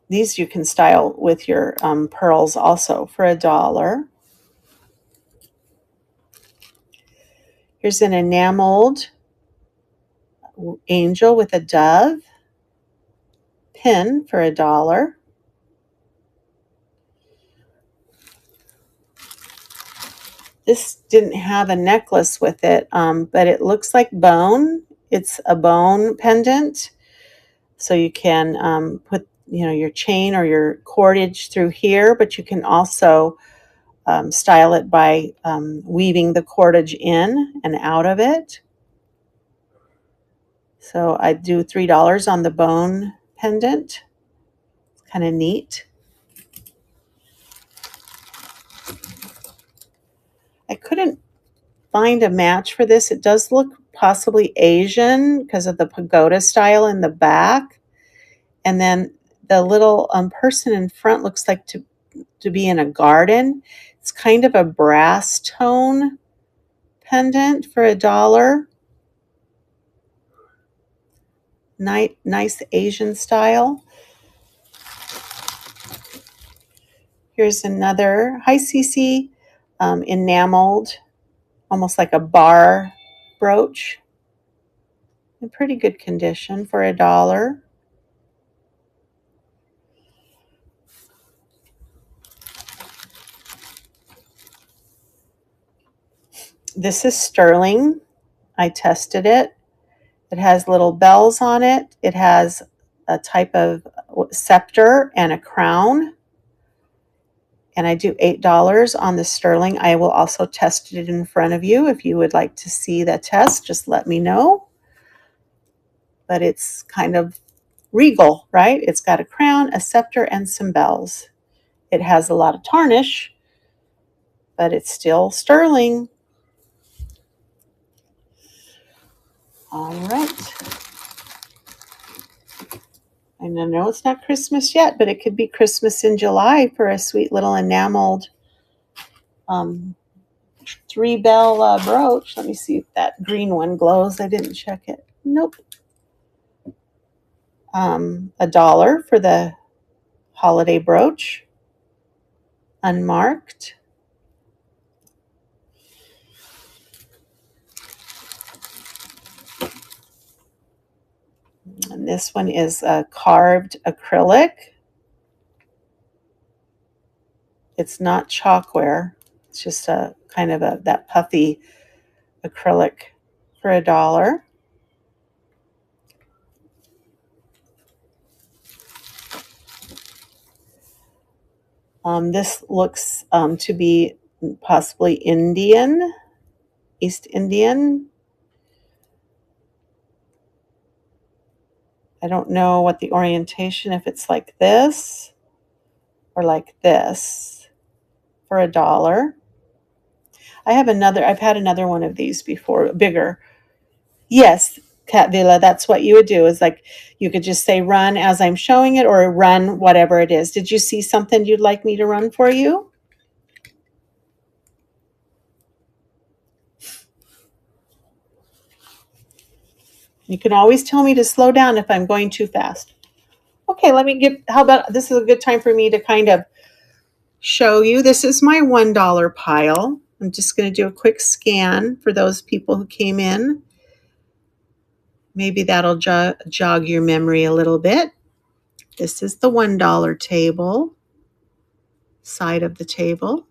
These you can style with your pearls also, for $1. Here's an enameled angel with a dove pin for $1. This didn't have a necklace with it, but it looks like bone. It's a bone pendant, so you can put your chain or your cordage through here, but you can also style it by weaving the cordage in and out of it. So I do $3 on the bone pendant. It's kind of neat. I couldn't find a match for this. It does look possibly Asian because of the pagoda style in the back. And then the little person in front looks like to be in a garden. It's kind of a brass tone pendant for $1. Nice Asian style. Here's another. Hi, Cece. Enameled, almost like a bar brooch. In pretty good condition for $1. This is sterling. I tested it. It has little bells on it. It has a type of scepter and a crown. And I do $8 on the sterling. I will also test it in front of you. If you would like to see the test, just let me know. But it's kind of regal, right? It's got a crown, a scepter, and some bells. It has a lot of tarnish, but it's still sterling. All right. And I know it's not Christmas yet, but it could be Christmas in July for a sweet little enameled 3-bell brooch. Let me see if that green one glows. I didn't check it. Nope. $1 for the holiday brooch. Unmarked. And this one is a carved acrylic. It's not chalkware. It's just a kind of that puffy acrylic for $1. This looks to be possibly Indian, East Indian. I don't know what the orientation, if it's like this or like this, for $1. I've had another one of these before, bigger. Yes, Cat Villa, that's what you would do, is like you could just say run as I'm showing it, or run whatever it is. Did you see something you'd like me to run for you? You can always tell me to slow down if I'm going too fast. Okay, how about, this is a good time for me to kind of show you. This is my $1 pile. I'm just going to do a quick scan for those people who came in. Maybe that'll jog your memory a little bit. This is the $1 table, side of the table.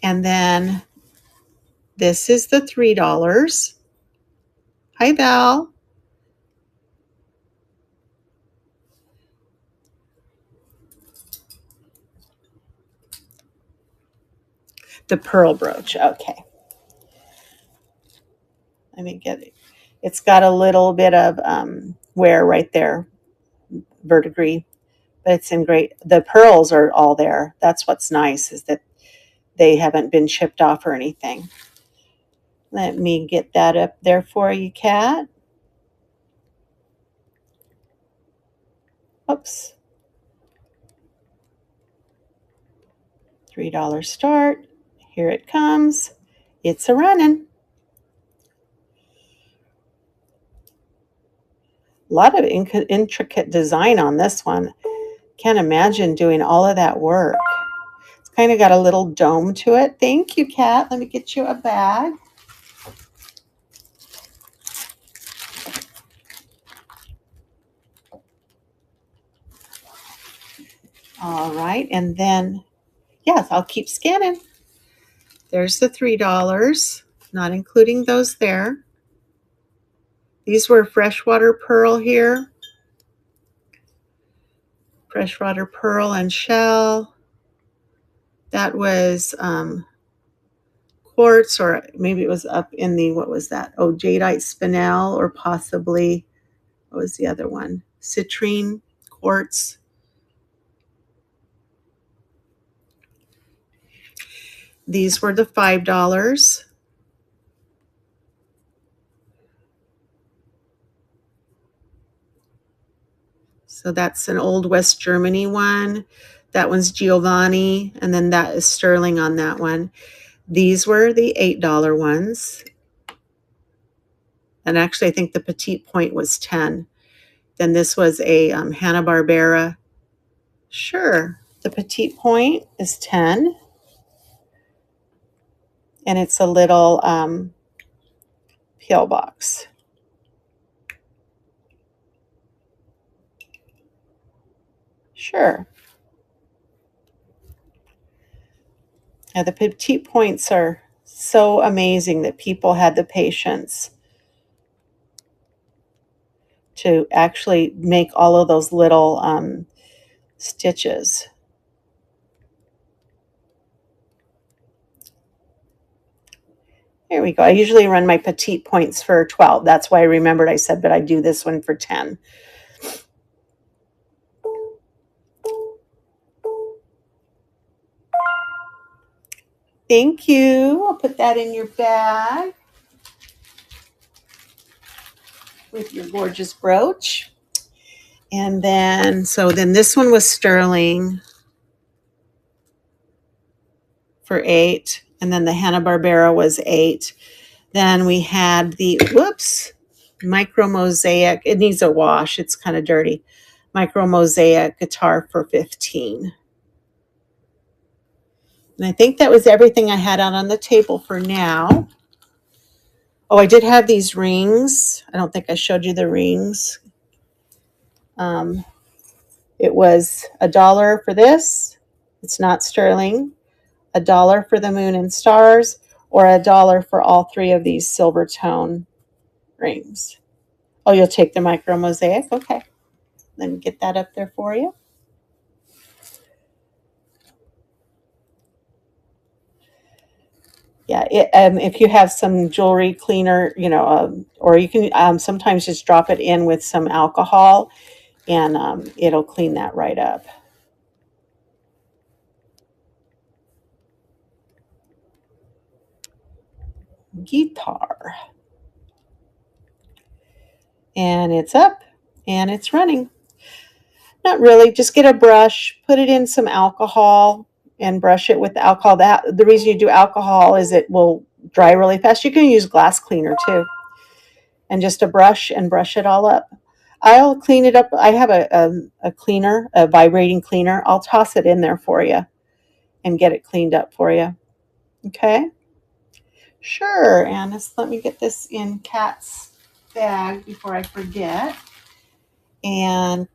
And then this is the $3. Hi, Val. The pearl brooch. Okay. Let me get it. It's got a little bit of wear right there, verdigris, but it's in great. The pearls are all there. That's what's nice, is that they haven't been chipped off or anything. Let me get that up there for you, Kat. Oops. $3 start. Here it comes. It's a running. A lot of intricate design on this one. Can't imagine doing all of that work. It's kind of got a little dome to it. Thank you, Kat. Let me get you a bag. All right, and then, yes, I'll keep scanning. There's the $3, not including those there. These were freshwater pearl here. Freshwater pearl and shell. That was quartz, or maybe it was up in the, what was that? Oh, jadeite spinel, or possibly, what was the other one? Citrine quartz. These were the $5. So that's an old West Germany one. That one's Giovanni, and then that is sterling on that one. These were the $8 ones. And actually, I think the Petite Point was 10. Then this was a Hanna-Barbera. Sure, the Petite Point is 10. And it's a little peel box. Sure. Now, the Petite Points are so amazing that people had the patience to actually make all of those little stitches. Here we go. I usually run my Petite Points for 12. That's why I remembered I said, but I do this one for 10. Thank you. I'll put that in your bag with your gorgeous brooch. And then, so then this one was sterling for 8. And then the Hanna-Barbera was 8. Then we had the, Micro Mosaic. It needs a wash. It's kind of dirty. Micro Mosaic guitar for 15. And I think that was everything I had out on the table for now. Oh, I did have these rings. I don't think I showed you the rings. It was $1 for this. It's not sterling. $1 for the moon and stars, or $1 for all three of these silver tone rings. Oh, you'll take the micro mosaic? Okay. Let me get that up there for you. Yeah, if you have some jewelry cleaner, or you can sometimes just drop it in with some alcohol, and it'll clean that right up. Guitar. And it's up, and it's running. Not really, just get a brush, put it in some alcohol, and brush it with the alcohol. The reason you do alcohol is it will dry really fast. You can use glass cleaner too. And just a brush, and brush it all up. I'll clean it up. I have a cleaner, a vibrating cleaner. I'll toss it in there for you and get it cleaned up for you. Okay? Sure, Annis. Let me get this in Kat's bag before I forget. And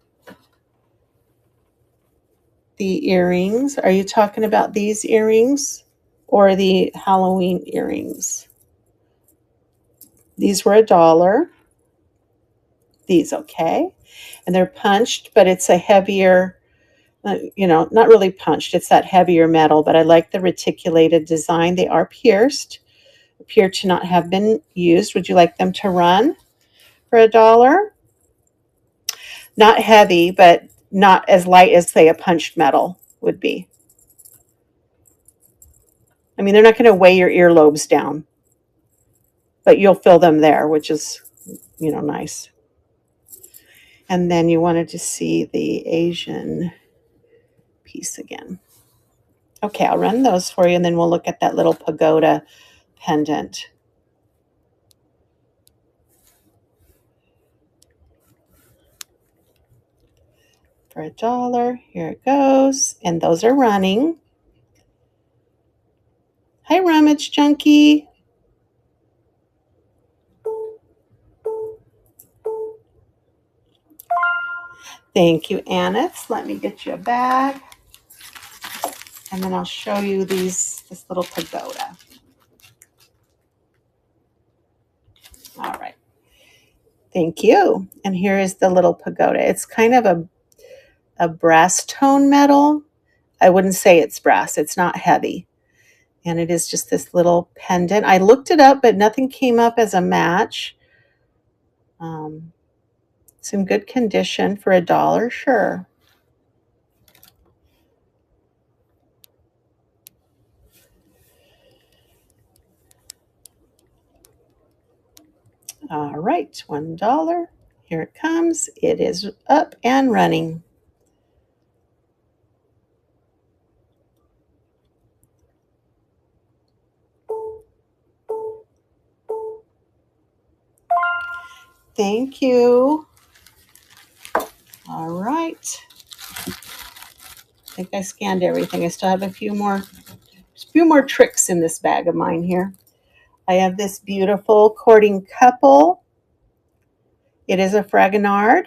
the earrings. Are you talking about these earrings or the Halloween earrings? These were $1. These, okay. And they're punched, but it's a heavier, not really punched. It's that heavier metal, but I like the reticulated design. They are pierced, appear to not have been used. Would you like them to run for $1? Not heavy, but not as light as, say, a punched metal would be. I mean, they're not going to weigh your earlobes down, but you'll feel them there, which is, nice. And then you wanted to see the Asian piece again. Okay, I'll run those for you, and then we'll look at that little pagoda pendant. For $1, here it goes. And those are running. Hi, Rummage Junkie. Thank you, Annis. Let me get you a bag. And then I'll show you this little pagoda. All right. Thank you. And here is the little pagoda. It's kind of a brass tone metal. I wouldn't say it's brass. It's not heavy. And it is just this little pendant. I looked it up, but nothing came up as a match. It's in good condition for $1, sure. All right, $1. Here it comes. It is up and running. Thank you. All right. I think I scanned everything. I still have a few more tricks in this bag of mine here. I have this beautiful courting couple. It is a Fragonard.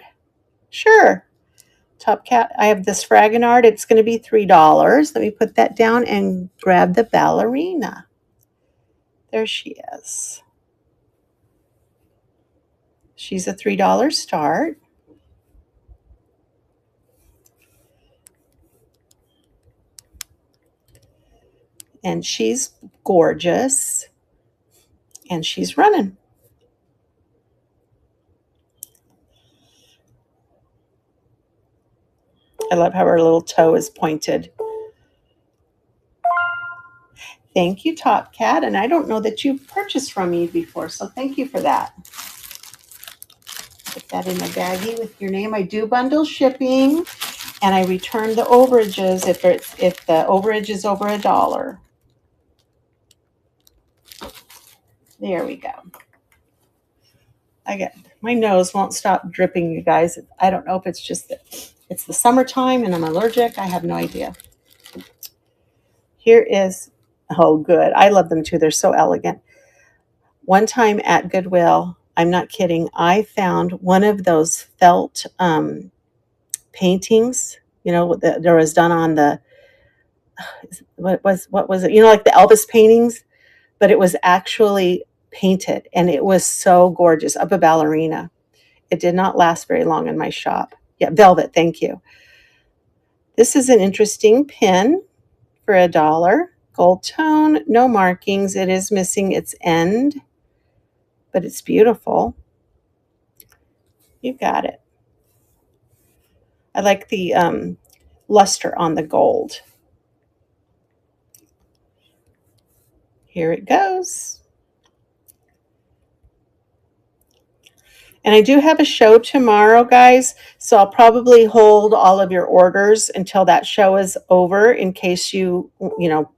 Sure. Top Cat. I have this Fragonard. It's going to be $3. Let me put that down and grab the ballerina. There she is. She's a $3 start. And she's gorgeous. And she's running. I love how her little toe is pointed. Thank you, Top Cat. And I don't know that you've purchased from me before, so thank you for that. Put that in a baggie with your name. I do bundle shipping, and I return the overages if the overage is over $1. There we go. My nose won't stop dripping, you guys. I don't know if it's just that it's the summertime and I'm allergic. I have no idea. Here is, oh, good. I love them too. They're so elegant. One time at Goodwill, I'm not kidding, I found one of those felt paintings, that there was done on the, what was it? Like the Elvis paintings, but it was actually painted and it was so gorgeous, up a ballerina. It did not last very long in my shop. Yeah, velvet, thank you. This is an interesting pin for $1. Gold tone, no markings. It is missing its end, but it's beautiful. You got it. I like the luster on the gold. Here it goes. And I do have a show tomorrow, guys, so I'll probably hold all of your orders until that show is over in case you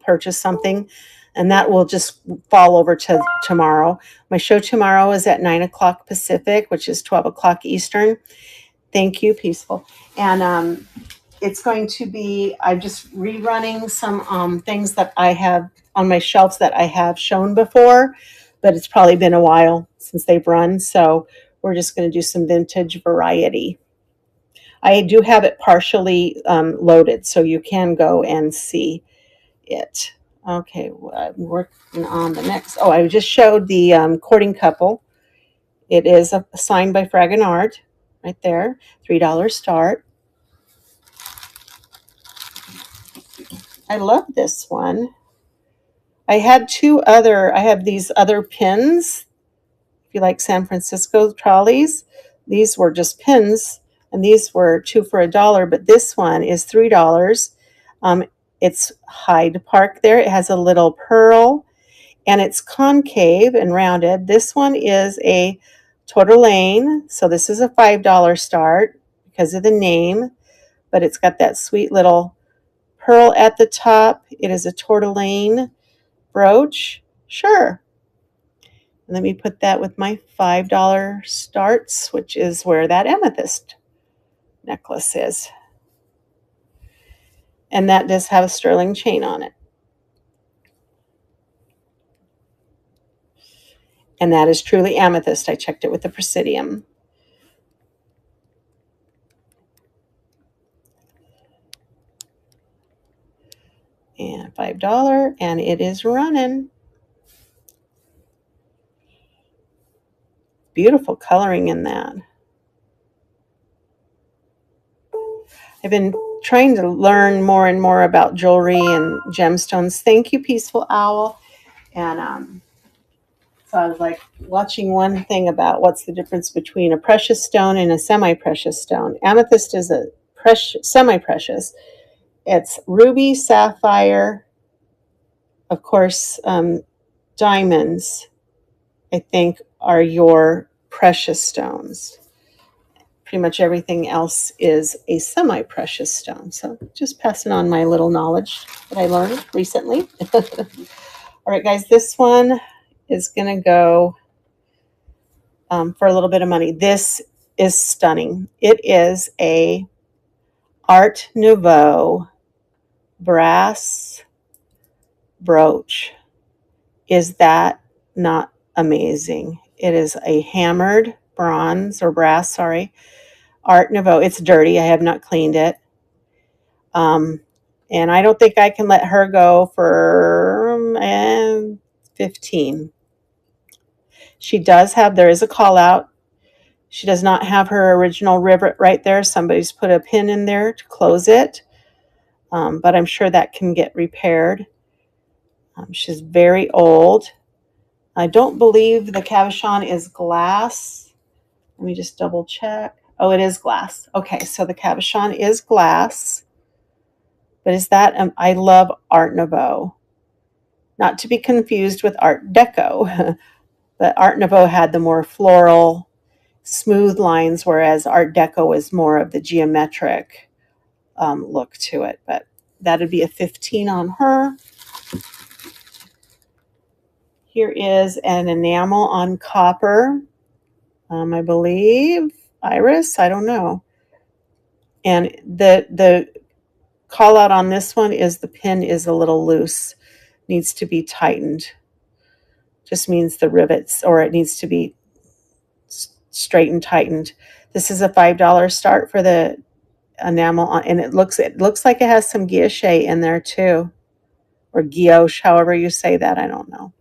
purchase something, and that will just fall over to tomorrow. My show tomorrow is at 9 o'clock Pacific, which is 12 o'clock Eastern. Thank you, Peaceful. And it's going to be, I'm just rerunning some things that I have on my shelves that I have shown before, but it's probably been a while since they've run, so we're just going to do some vintage variety. I do have it partially loaded, so you can go and see it. Okay, I'm working on the next. Oh, I just showed the courting couple. It is signed by Fragonard, right there. $3 start. I love this one. I have these other pins. If you like San Francisco trolleys, these were just pins, and these were 2 for $1, but this one is $3. It's Hyde Park there. It has a little pearl, and it's concave and rounded. This one is a Tortellane, so this is a $5 start because of the name, but it's got that sweet little pearl at the top. It is a Tortellane brooch. Sure. Let me put that with my $5 starts, which is where that amethyst necklace is. And that does have a sterling chain on it. And that is truly amethyst. I checked it with the Presidium. And $5, and it is running. Beautiful coloring in that. I've been trying to learn more and more about jewelry and gemstones. Thank you, Peaceful Owl. And so I was like watching one thing about what's the difference between a precious stone and a semi-precious stone. Amethyst is a semi-precious. It's ruby, sapphire, of course, diamonds, I think, are your precious stones. Pretty much everything else is a semi-precious stone. So just passing on my little knowledge that I learned recently. All right, guys, this one is going to go for a little bit of money. This is stunning. It is a Art Nouveau brass brooch. Is that not amazing? It is a hammered bronze or brass, sorry, Art Nouveau. It's dirty. I have not cleaned it. And I don't think I can let her go for 15. She does have, there is a call out. She does not have her original rivet right there. Somebody's put a pin in there to close it. But I'm sure that can get repaired. She's very old. I don't believe the cabochon is glass. Let me just double check. Oh, it is glass. Okay, so the cabochon is glass. But is that, I love Art Nouveau. Not to be confused with Art Deco. But Art Nouveau had the more floral, smooth lines, whereas Art Deco is more of the geometric look to it. But that'd be a 15 on her. Here is an enamel on copper. I believe Iris, I don't know. And the call out on this one is the pin is a little loose, needs to be tightened just means the rivets, or it needs to be straight and tightened. This is a $5 start for the enamel on, and it looks like it has some guilloche in there too, or guilloche, however you say that, I don't know.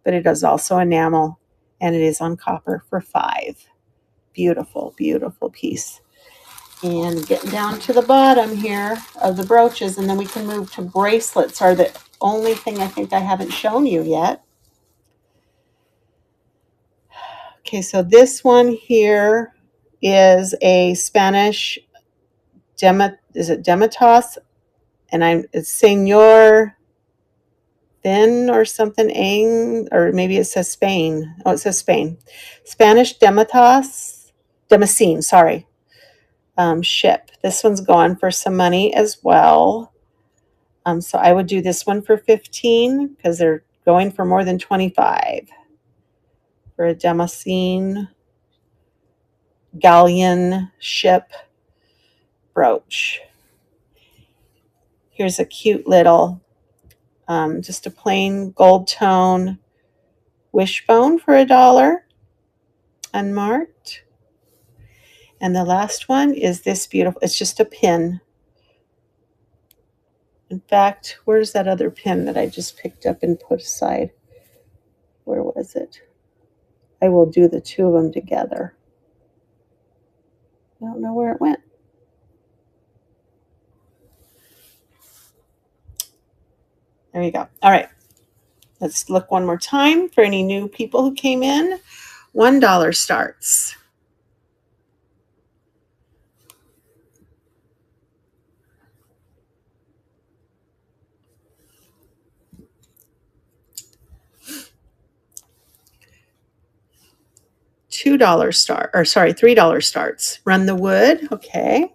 But it is also enamel, and it is on copper for $5. Beautiful, beautiful piece. And getting down to the bottom here of the brooches, and then we can move to bracelets, are the only thing I think I haven't shown you yet. Okay, so this one here is a Spanish is it Demitas? And it's Senor Then or something, Ang, or maybe it says Spain. Oh, it says Spain. Spanish Damascene, sorry. Ship. This one's going for some money as well. So I would do this one for 15 because they're going for more than 25 for a Damascene galleon ship brooch. Here's a cute little, just a plain gold tone wishbone for $1, unmarked. And the last one is this beautiful, it's just a pin. In fact, where's that other pin that I just picked up and put aside? Where was it? I will do the two of them together. I don't know where it went. There you go. All right. Let's look one more time for any new people who came in. $1 starts. $3 starts. Run the wood. Okay.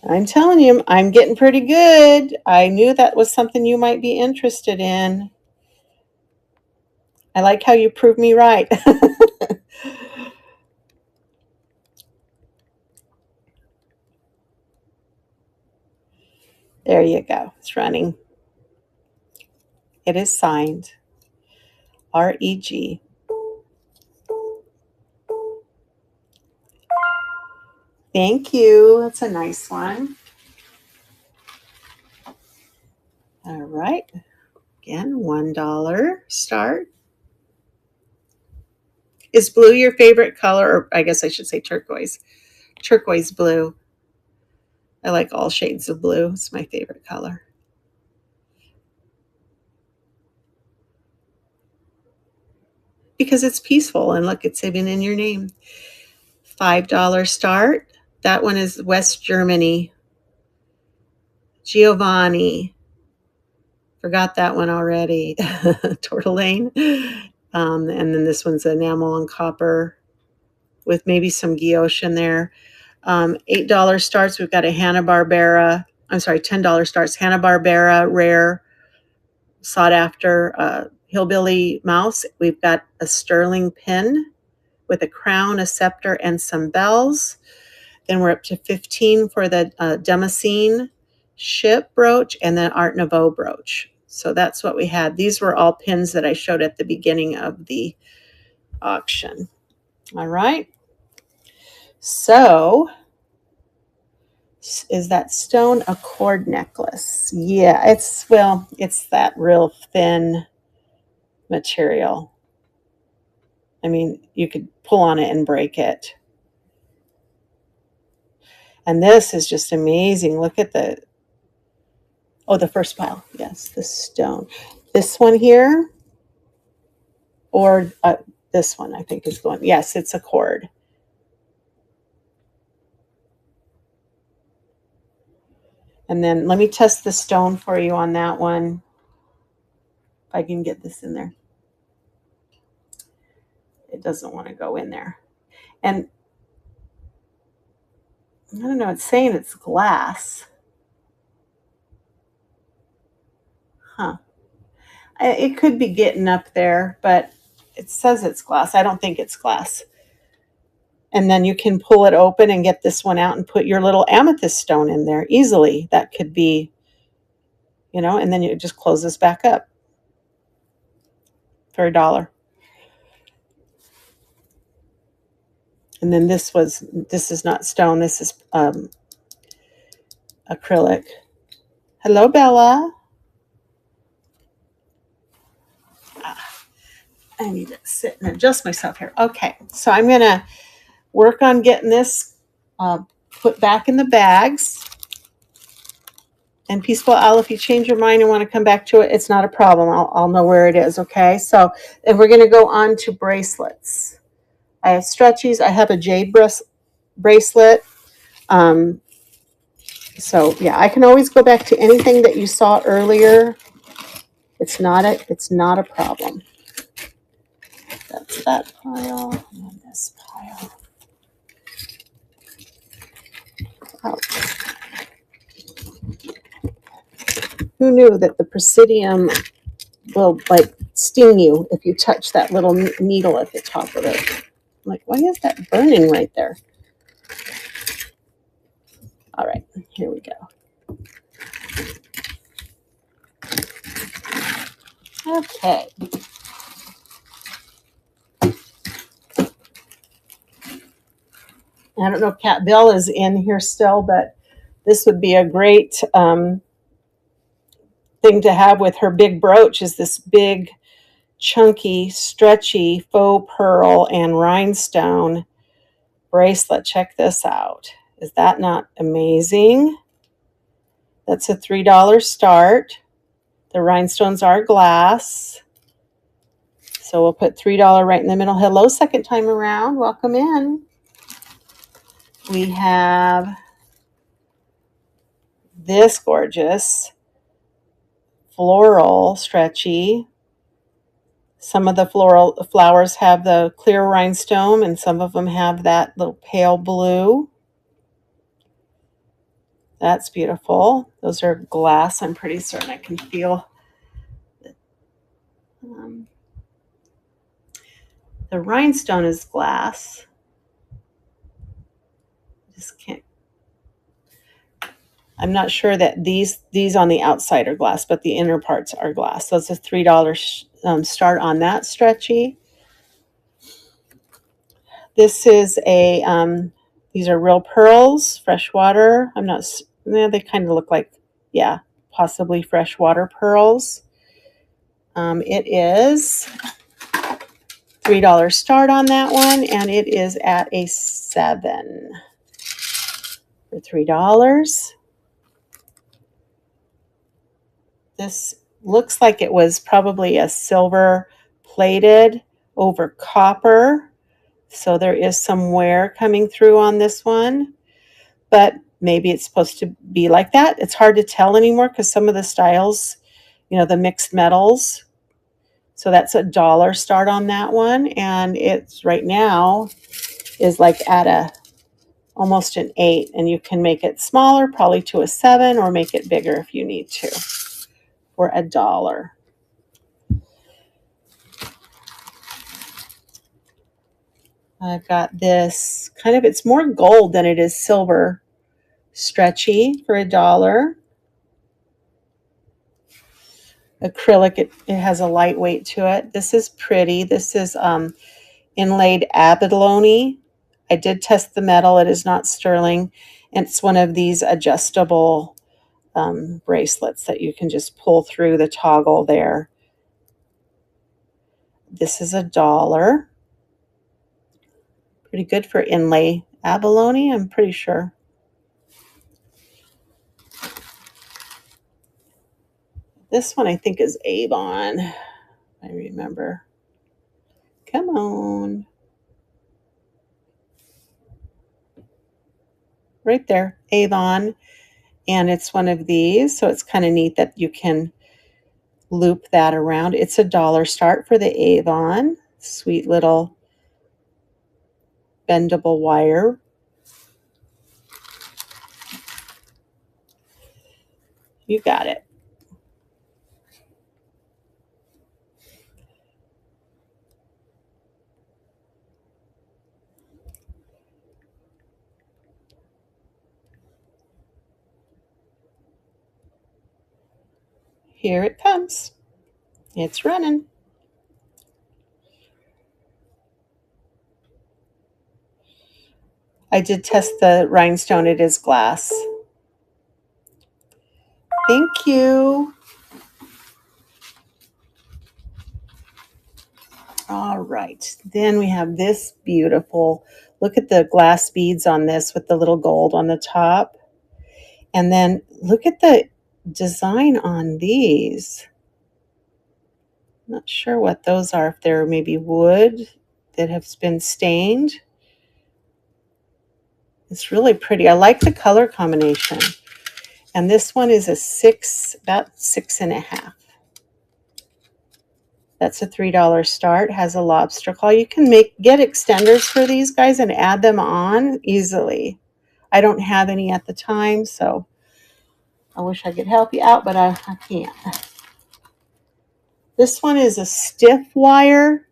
I'm telling you, I'm getting pretty good. I knew that was something you might be interested in. I like how you proved me right. There you go. It's running. It is signed. REG. Thank you. That's a nice one. All right. Again, $1 start. Is blue your favorite color? Or I guess I should say turquoise. Turquoise blue. I like all shades of blue. It's my favorite color. Because it's peaceful, and look, it's even in your name. $5 start. That one is West Germany. Giovanni. Forgot that one already. Tortellane. And then this one's enamel and copper with maybe some guilloche in there. $8 starts. We've got a Hanna-Barbera. I'm sorry, $10 starts. Hanna-Barbera rare, sought after hillbilly mouse. We've got a sterling pin with a crown, a scepter, and some bells. Then we're up to 15 for the Damascene ship brooch and the Art Nouveau brooch. So that's what we had. These were all pins that I showed at the beginning of the auction. All right. So is that stone a cord necklace? Yeah, it's that real thin material. I mean, you could pull on it and break it. And this is just amazing. Look at the first pile. Yes, the stone. This one here, or this one, I think is going. Yes, it's a cord. And then let me test the stone for you on that one. If I can get this in there. It doesn't want to go in there. And I don't know, it's saying it's glass. Huh. It could be getting up there, but it says it's glass. I don't think it's glass. And then you can pull it open and get this one out and put your little amethyst stone in there easily. That could be, and then you just close this back up for $1. And then this is not stone, this is acrylic. Hello, Bella. I need to sit and adjust myself here. Okay, so I'm going to work on getting this put back in the bags. And Peaceful Owl, if you change your mind and want to come back to it, it's not a problem. I'll know where it is, okay? So, and we're going to go on to bracelets. I have stretchies. I have a jade bracelet. So, yeah, I can always go back to anything that you saw earlier. It's not a problem. That's that pile and this pile. Oh. Who knew that the Presidium will like sting you if you touch that little needle at the top of it? I'm like, why is that burning right there? All right, here we go. Okay. I don't know if Cat Bill is in here still, but this would be a great thing to have with her big brooch, is this big, chunky, stretchy faux pearl and rhinestone bracelet. Check this out. Is that not amazing? That's a $3 start. The rhinestones are glass. So we'll put $3 right in the middle. Hello, second time around. Welcome in. We have this gorgeous floral stretchy. Some of the floral flowers have the clear rhinestone, and some of them have that little pale blue. That's beautiful. Those are glass. I'm pretty certain I can feel the rhinestone is glass. Just can't. I'm not sure that these on the outside are glass, but the inner parts are glass. So it's a $3 start on that stretchy. This is a, these are real pearls, freshwater. I'm not, they kind of look like, yeah, possibly freshwater pearls. It is $3 start on that one, and it is at a 7 for $3. This looks like it was probably a silver plated over copper. So there is some wear coming through on this one, but maybe it's supposed to be like that. It's hard to tell anymore because some of the styles, you know, the mixed metals. So that's a $1 start on that one. And it's right now is like at a almost an 8, and you can make it smaller, probably to a 7, or make it bigger if you need to, for $1. I've got this kind of, it's more gold than it is silver, stretchy for $1. Acrylic, it has a light weight to it. This is pretty. This is inlaid abalone. I did test the metal. It is not sterling. And it's one of these adjustable bracelets that you can just pull through the toggle there. This is $1. Pretty good for inlay abalone, I'm pretty sure. This one I think is Avon, I remember. Come on. Right there, Avon. And it's one of these, so it's kind of neat that you can loop that around. It's $1 start for the Avon. Sweet little bendable wire. You got it. Here it comes. It's running. I did test the rhinestone. It is glass. Thank you. All right. Then we have this beautiful, look at the glass beads on this with the little gold on the top. And then look at the design on these. Not sure what those are, if they're maybe wood that have been stained. It's really pretty. I like the color combination. And this one is a 6, about 6.5. That's a $3 start. Has a lobster claw. You can get extenders for these guys and add them on easily. I don't have any at the time, so I wish I could help you out, but I can't. This one is a stiff wire,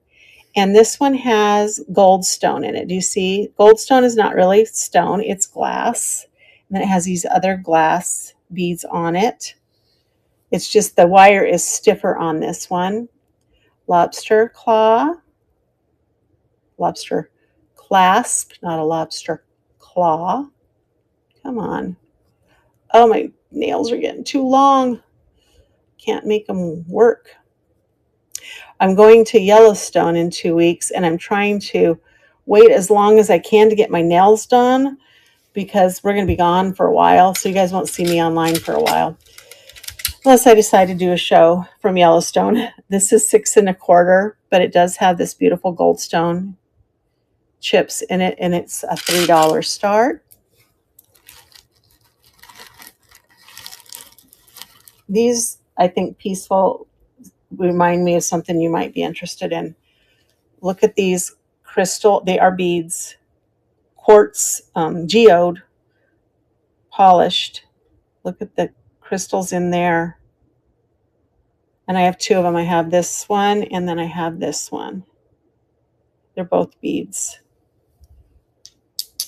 and this one has goldstone in it. Do you see? Goldstone is not really stone, it's glass. And then it has these other glass beads on it. It's just the wire is stiffer on this one. Lobster claw. Lobster clasp, not a lobster claw. Come on. Oh, my nails are getting too long. Can't make them work. I'm going to Yellowstone in 2 weeks, and I'm trying to wait as long as I can to get my nails done because we're going to be gone for a while, so you guys won't see me online for a while. Unless I decide to do a show from Yellowstone. This is 6 1/4, but it does have this beautiful goldstone chips in it, and it's a $3 start. These, I think, peaceful remind me of something you might be interested in. Look at these crystal, they are beads, quartz, geode, polished. Look at the crystals in there. And I have 2 of them. I have this one, and then I have this one. They're both beads,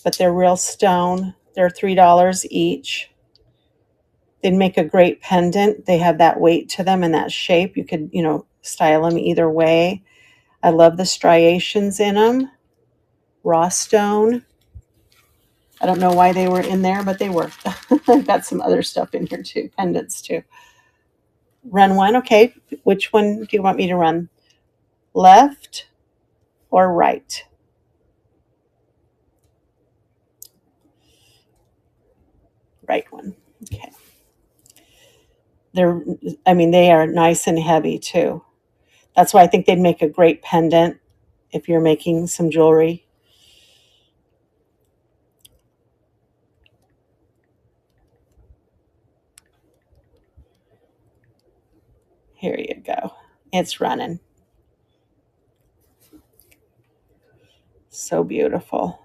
but they're real stone. They're $3 each. They'd make a great pendant. They have that weight to them and that shape. You could, style them either way. I love the striations in them. Raw stone. I don't know why they were in there, but they were. I've got some other stuff in here too, pendants too. Run one. Okay, which one do you want me to run? Left or right? Right one. Okay. They are nice and heavy too. That's why I think they'd make a great pendant if you're making some jewelry. Here you go. It's running. So beautiful.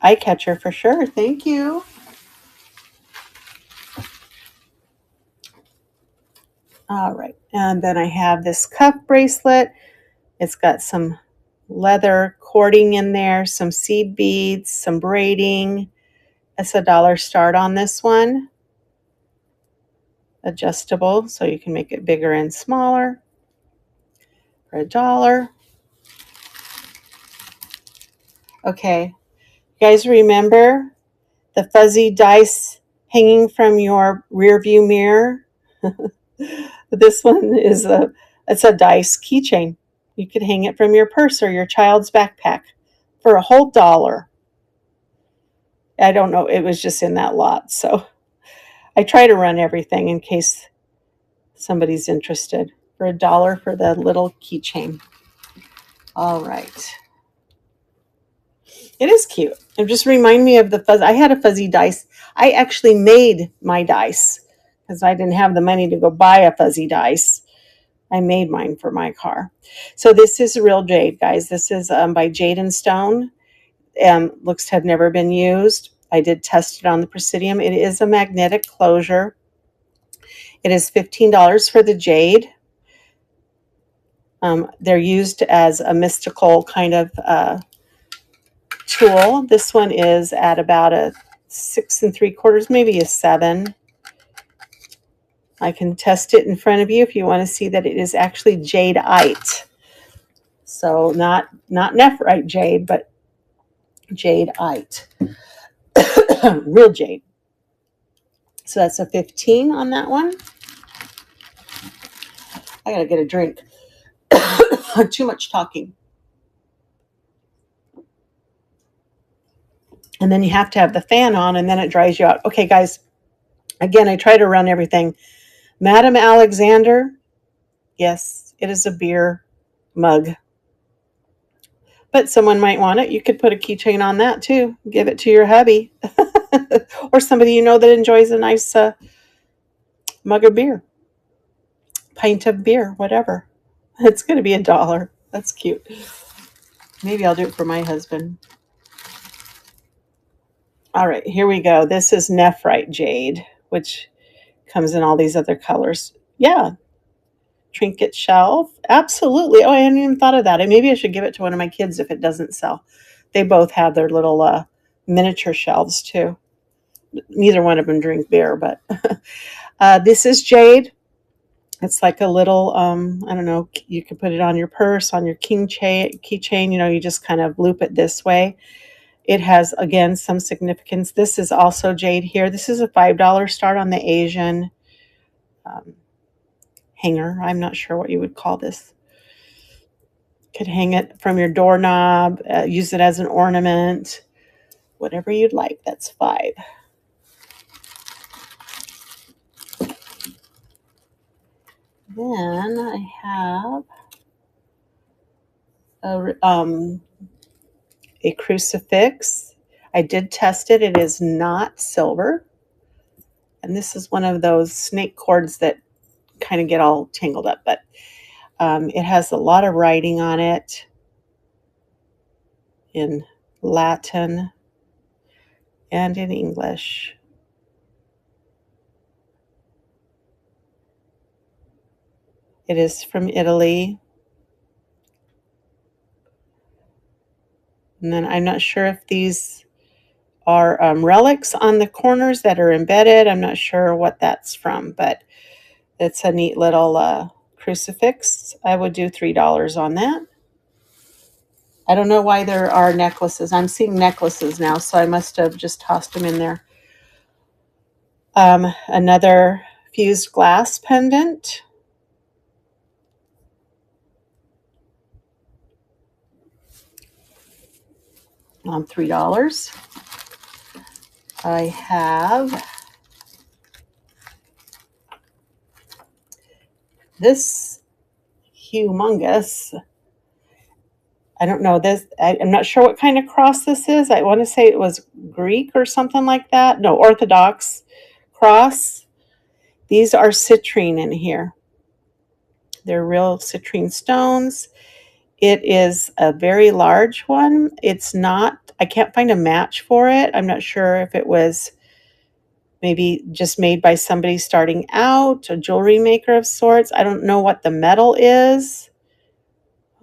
Eye catcher for sure. Thank you. All right. And then I have this cuff bracelet. It's got some leather cording in there, some seed beads, some braiding. It's a $1 start on this one. Adjustable, so you can make it bigger and smaller for $1. Okay. You guys remember the fuzzy dice hanging from your rear view mirror? This one is it's a dice keychain. You could hang it from your purse or your child's backpack for a whole $1. I don't know. It was just in that lot. So I try to run everything in case somebody's interested. For $1 for the little keychain. All right. It is cute. It just reminds me of the fuzz. I had a fuzzy dice. I actually made my dice because I didn't have the money to go buy a fuzzy dice. I made mine for my car. So this is real jade, guys. This is by Jade & Stone. Looks to have never been used. I did test it on the Presidium. It is a magnetic closure. It is $15 for the jade. They're used as a mystical kind of tool. This one is at about a 6 3/4, maybe a 7. I can test it in front of you if you want to see that it is actually jadeite. So not nephrite jade, but jadeite. Real jade. So that's a 15 on that one. I gotta get a drink. Too much talking. And then you have to have the fan on, and then it dries you out. Okay, guys. Again, I try to run everything. Madame Alexander. Yes, it is a beer mug. But someone might want it. You could put a keychain on that too. Give it to your hubby. Or somebody you know that enjoys a nice mug of beer. Pint of beer, whatever. It's going to be $1. That's cute. Maybe I'll do it for my husband. All right, here we go. This is nephrite jade, which comes in all these other colors. Yeah. Trinket shelf. Absolutely. Oh, I hadn't even thought of that. And maybe I should give it to one of my kids if it doesn't sell. They both have their little miniature shelves too. Neither one of them drink beer, but this is jade. It's like a little, I don't know, you can put it on your purse, on your keychain. You know, you just kind of loop it this way. It has, again, some significance. This is also jade here. This is a $5 start on the Asian hanger. I'm not sure what you would call this. Could hang it from your doorknob, use it as an ornament, whatever you'd like. That's $5. Then I have a crucifix. I did test it. It is not silver. And this is one of those snake cords that kind of get all tangled up, but it has a lot of writing on it in Latin and in English. It is from Italy. And then I'm not sure if these are relics on the corners that are embedded. I'm not sure what that's from, but it's a neat little crucifix. I would do $3 on that. I don't know why there are necklaces. I'm seeing necklaces now, so I must have just tossed them in there. Another fused glass pendant. On $3. I have this humongous, I don't know this, I'm not sure what kind of cross this is. I want to say it was Greek or something like that. No, Orthodox cross. These are citrine in here. They're real citrine stones. It is a very large one. It's not, I can't find a match for it. I'm not sure if it was maybe just made by somebody starting out, a jewelry maker of sorts. I don't know what the metal is.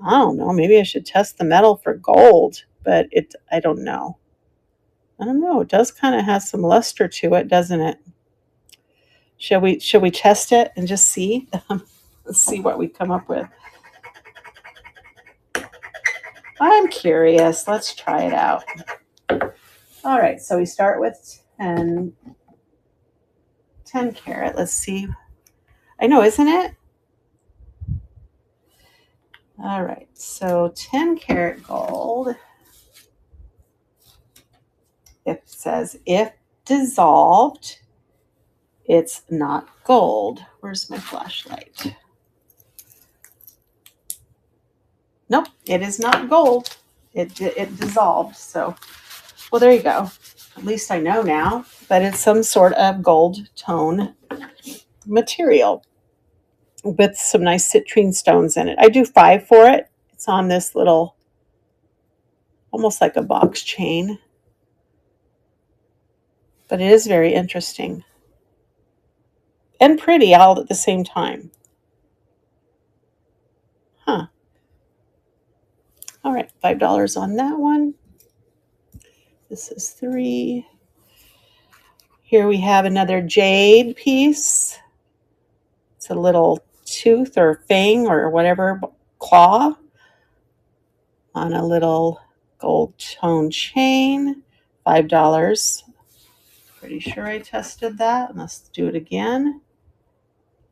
I don't know. Maybe I should test the metal for gold, but I don't know. I don't know. It does kind of have some luster to it, doesn't it? Should we test it and just see? Let's see what we come up with. I'm curious. Let's try it out. All right, so we start with 10 carat. Let's see. I know, isn't it? All right, so 10 karat gold. It says if dissolved, it's not gold. Where's my flashlight? Nope, it is not gold. It dissolved. So, well, there you go. At least I know now. But it's some sort of gold tone material with some nice citrine stones in it. I do $5 for it. It's on this little, almost like a box chain. But it is very interesting. And pretty all at the same time. Huh. All right, $5 on that one. This is $3. Here we have another jade piece. It's a little tooth or fang or whatever, claw. on a little gold tone chain, $5. Pretty sure I tested that. Let's do it again.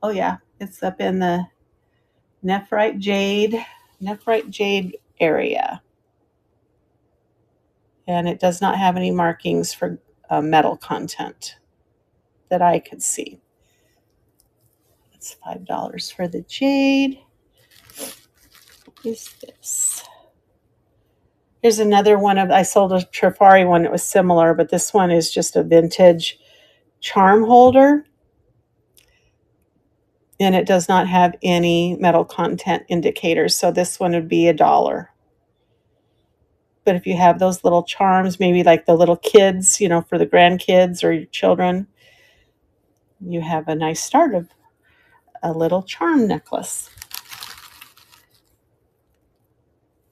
Oh yeah, it's up in the nephrite jade area. And it does not have any markings for metal content that I could see. It's $5 for the jade. What is this? Here's another one I sold a Trifari one that was similar, but this one is just a vintage charm holder. And it does not have any metal content indicators. So this one would be $1. But if you have those little charms, maybe like the little kids, for the grandkids or your children, you have a nice start of a little charm necklace.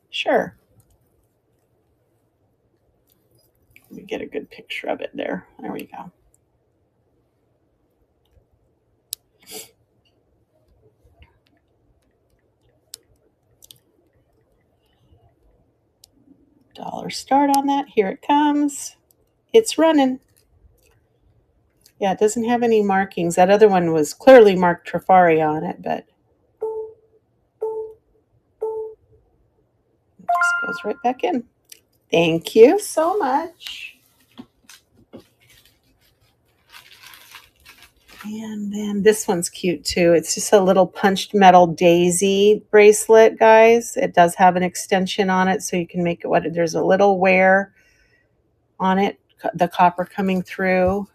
Sure. Let me get a good picture of it there. There we go. $1 start on that. Here it comes. It's running. Yeah, it doesn't have any markings. That other one was clearly marked Trifari on it, but it just goes right back in. Thank you so much. And then this one's cute too. It's just a little punched metal daisy bracelet, guys. It does have an extension on it, so you can make it there's a little wear on it, the copper coming through.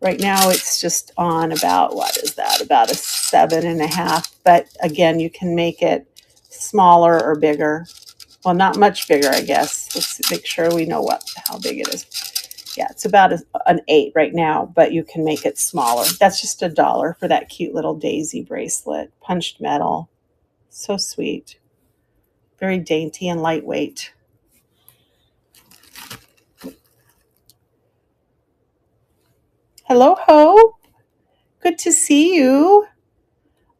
Right now it's just on about, what is that? About a 7.5. But again, you can make it smaller or bigger. Well, not much bigger, I guess. Let's make sure we know how big it is. Yeah, it's about an 8 right now, but you can make it smaller. That's just $1 for that cute little daisy bracelet. Punched metal. So sweet. Very dainty and lightweight. Hello, Hope. Good to see you.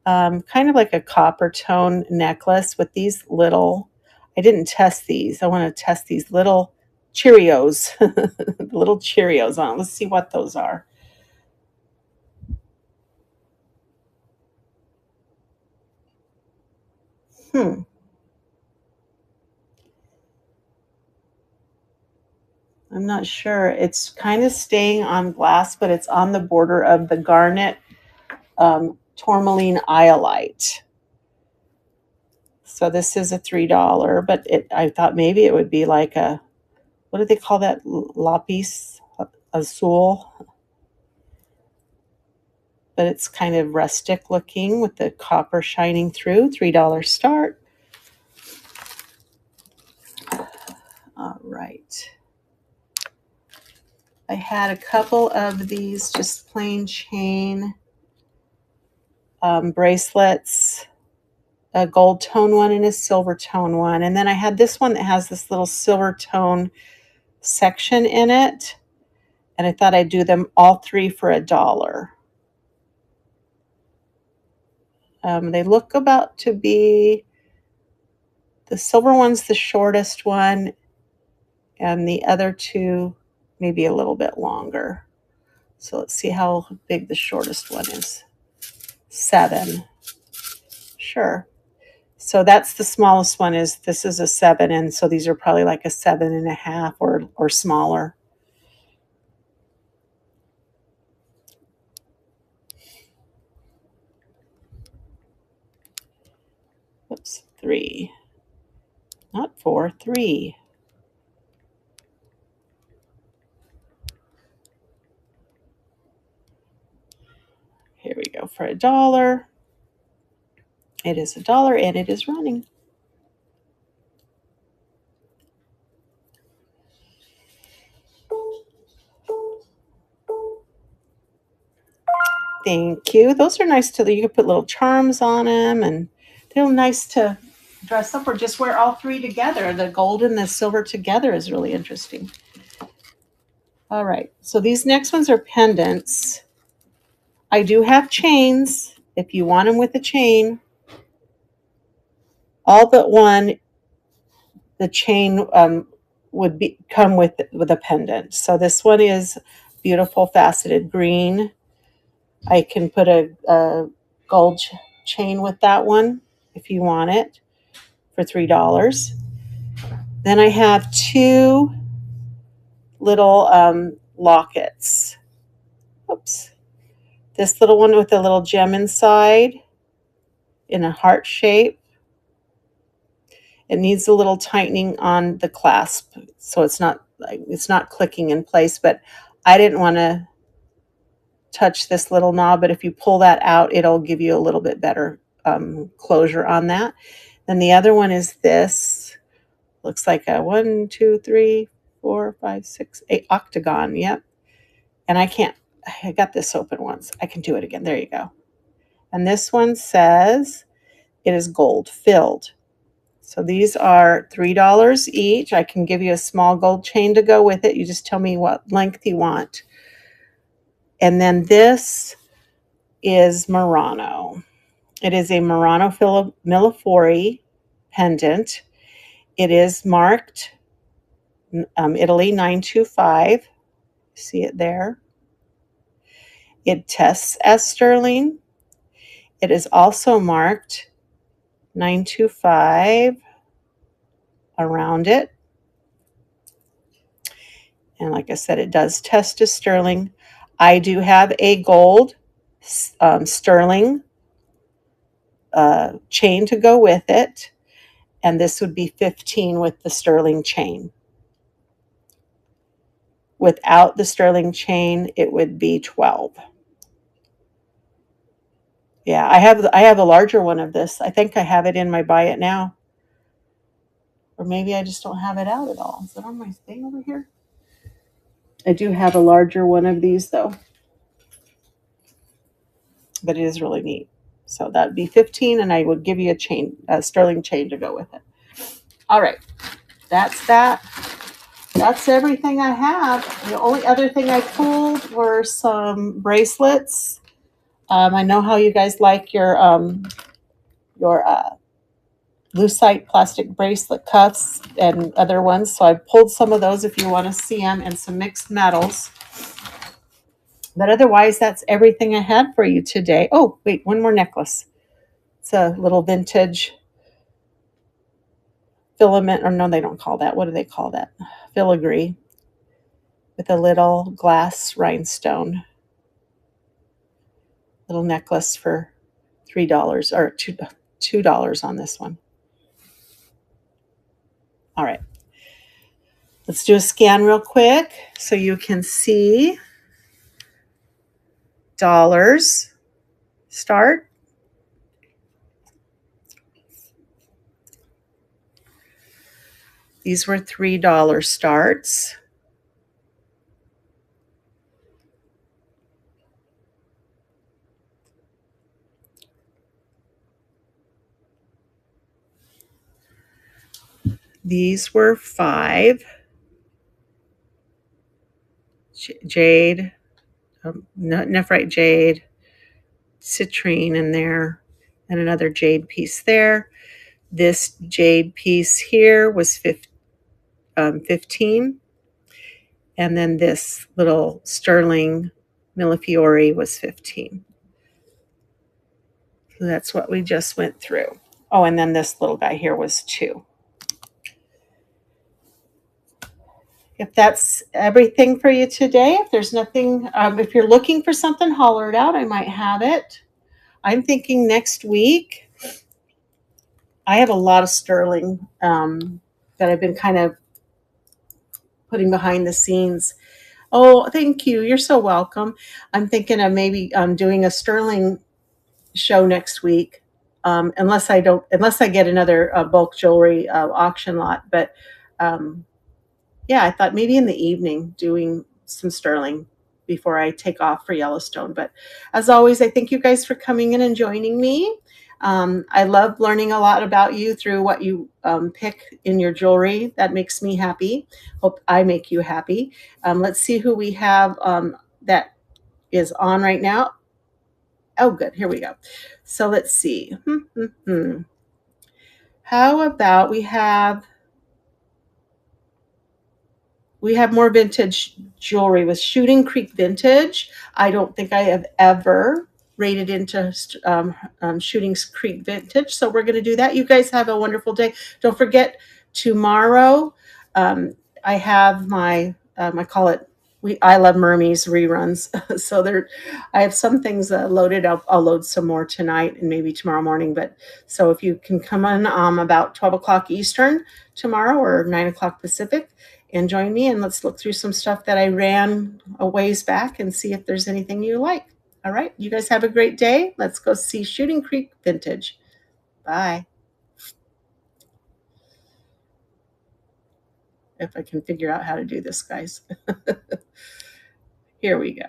Kind of like a copper tone necklace with these little, I didn't test these. I want to test these little Cheerios. Little Cheerios on. Let's see what those are. I'm not sure. It's kind of staying on glass, but it's on the border of the garnet tourmaline iolite. So this is a $3, but I thought maybe it would be like what do they call that? Lapis azul. But it's kind of rustic looking with the copper shining through. $3 start. All right. I had a couple of these just plain chain bracelets, a gold tone one and a silver tone one. And then I had this one that has this little silver tone section in it. And I thought I'd do them all three for $1. They look about to be, the silver one's the shortest one, and the other two maybe a little bit longer. So let's see how big the shortest one is. 7. Sure. So that's the smallest one. This is a 7, and so these are probably like a 7.5 or smaller. Oops, 3. Not 4, 3. Here we go for $1. It is $1 and it is running. Thank you. Those are nice you can put little charms on them, and they're nice to dress up or just wear all three together. The gold and the silver together is really interesting. All right. So these next ones are pendants. I do have chains if you want them with a chain. All but one the chain would come with a pendant. So this one is beautiful faceted green. I can put a gold chain with that one if you want it for $3. Then I have two little lockets. Oops. This little one with a little gem inside in a heart shape. It needs a little tightening on the clasp, so it's not clicking in place, but I didn't want to touch this little knob, but if you pull that out, it'll give you a little bit better closure on that. Then the other one is this. Looks like a 1, 2, 3, 4, 5, 6, 8 octagon. Yep. And I got this open once. I can do it again. There you go. And this one says it is gold filled. So these are $3 each. I can give you a small gold chain to go with it. You just tell me what length you want. And then this is Murano. It is a Murano Millefiori pendant. It is marked Italy 925. See it there? It tests as sterling. It is also marked 925 around it. And like I said, it does test as sterling. I do have a gold sterling chain to go with it. And this would be 15 with the sterling chain. Without the sterling chain, it would be 12. Yeah, I have a larger one of this. I think I have it in my buy it now. Or maybe I just don't have it out at all. Is it on my thing over here? I do have a larger one of these though. But it is really neat. So that would be 15, and I would give you a sterling chain to go with it. All right, that's that. That's everything I have. The only other thing I pulled were some bracelets. I know how you guys like your lucite plastic bracelet cuffs and other ones. So I pulled some of those if you want to see them, and some mixed metals. But otherwise, that's everything I had for you today. Oh, wait, one more necklace. It's a little vintage filament, or no, they don't call that. What do they call that? Filigree with a little glass rhinestone. Little necklace for $3 or $2 on this one. All right. Let's do a scan real quick so you can see dollars start. These were $3 starts. These were 5. Jade, nephrite jade, citrine in there, and another jade piece there. This jade piece here was 15. And then this little sterling Millefiori was 15. So that's what we just went through. Oh, and then this little guy here was 2. If that's everything for you today, if there's nothing, if you're looking for something, holler it out. I might have it. I'm thinking next week. I have a lot of sterling that I've been kind of putting behind the scenes. Oh, thank you. You're so welcome. I'm thinking of maybe doing a sterling show next week, unless I get another bulk jewelry auction lot. But yeah, I thought maybe in the evening doing some sterling before I take off for Yellowstone. But as always, I thank you guys for coming in and joining me. I love learning a lot about you through what you pick in your jewelry. That makes me happy. Hope I make you happy. Let's see who we have that is on right now. Oh, good. Here we go. So let's see. How about we have we have more vintage jewelry with Shooting Creek Vintage. I don't think I have ever rated into Shooting Creek Vintage, so we're going to do that. You guys have a wonderful day. Don't forget, tomorrow I have my I call it I Love Mermies reruns. So there, I have some things loaded up. I'll load some more tonight and maybe tomorrow morning. But so if you can come on about 12 o'clock Eastern tomorrow or 9 o'clock Pacific and join me, and let's look through some stuff that I ran a ways back and see if there's anything you like. All right, you guys have a great day. Let's go see Shooting Creek Vintage. Bye. If I can figure out how to do this, guys. Here we go.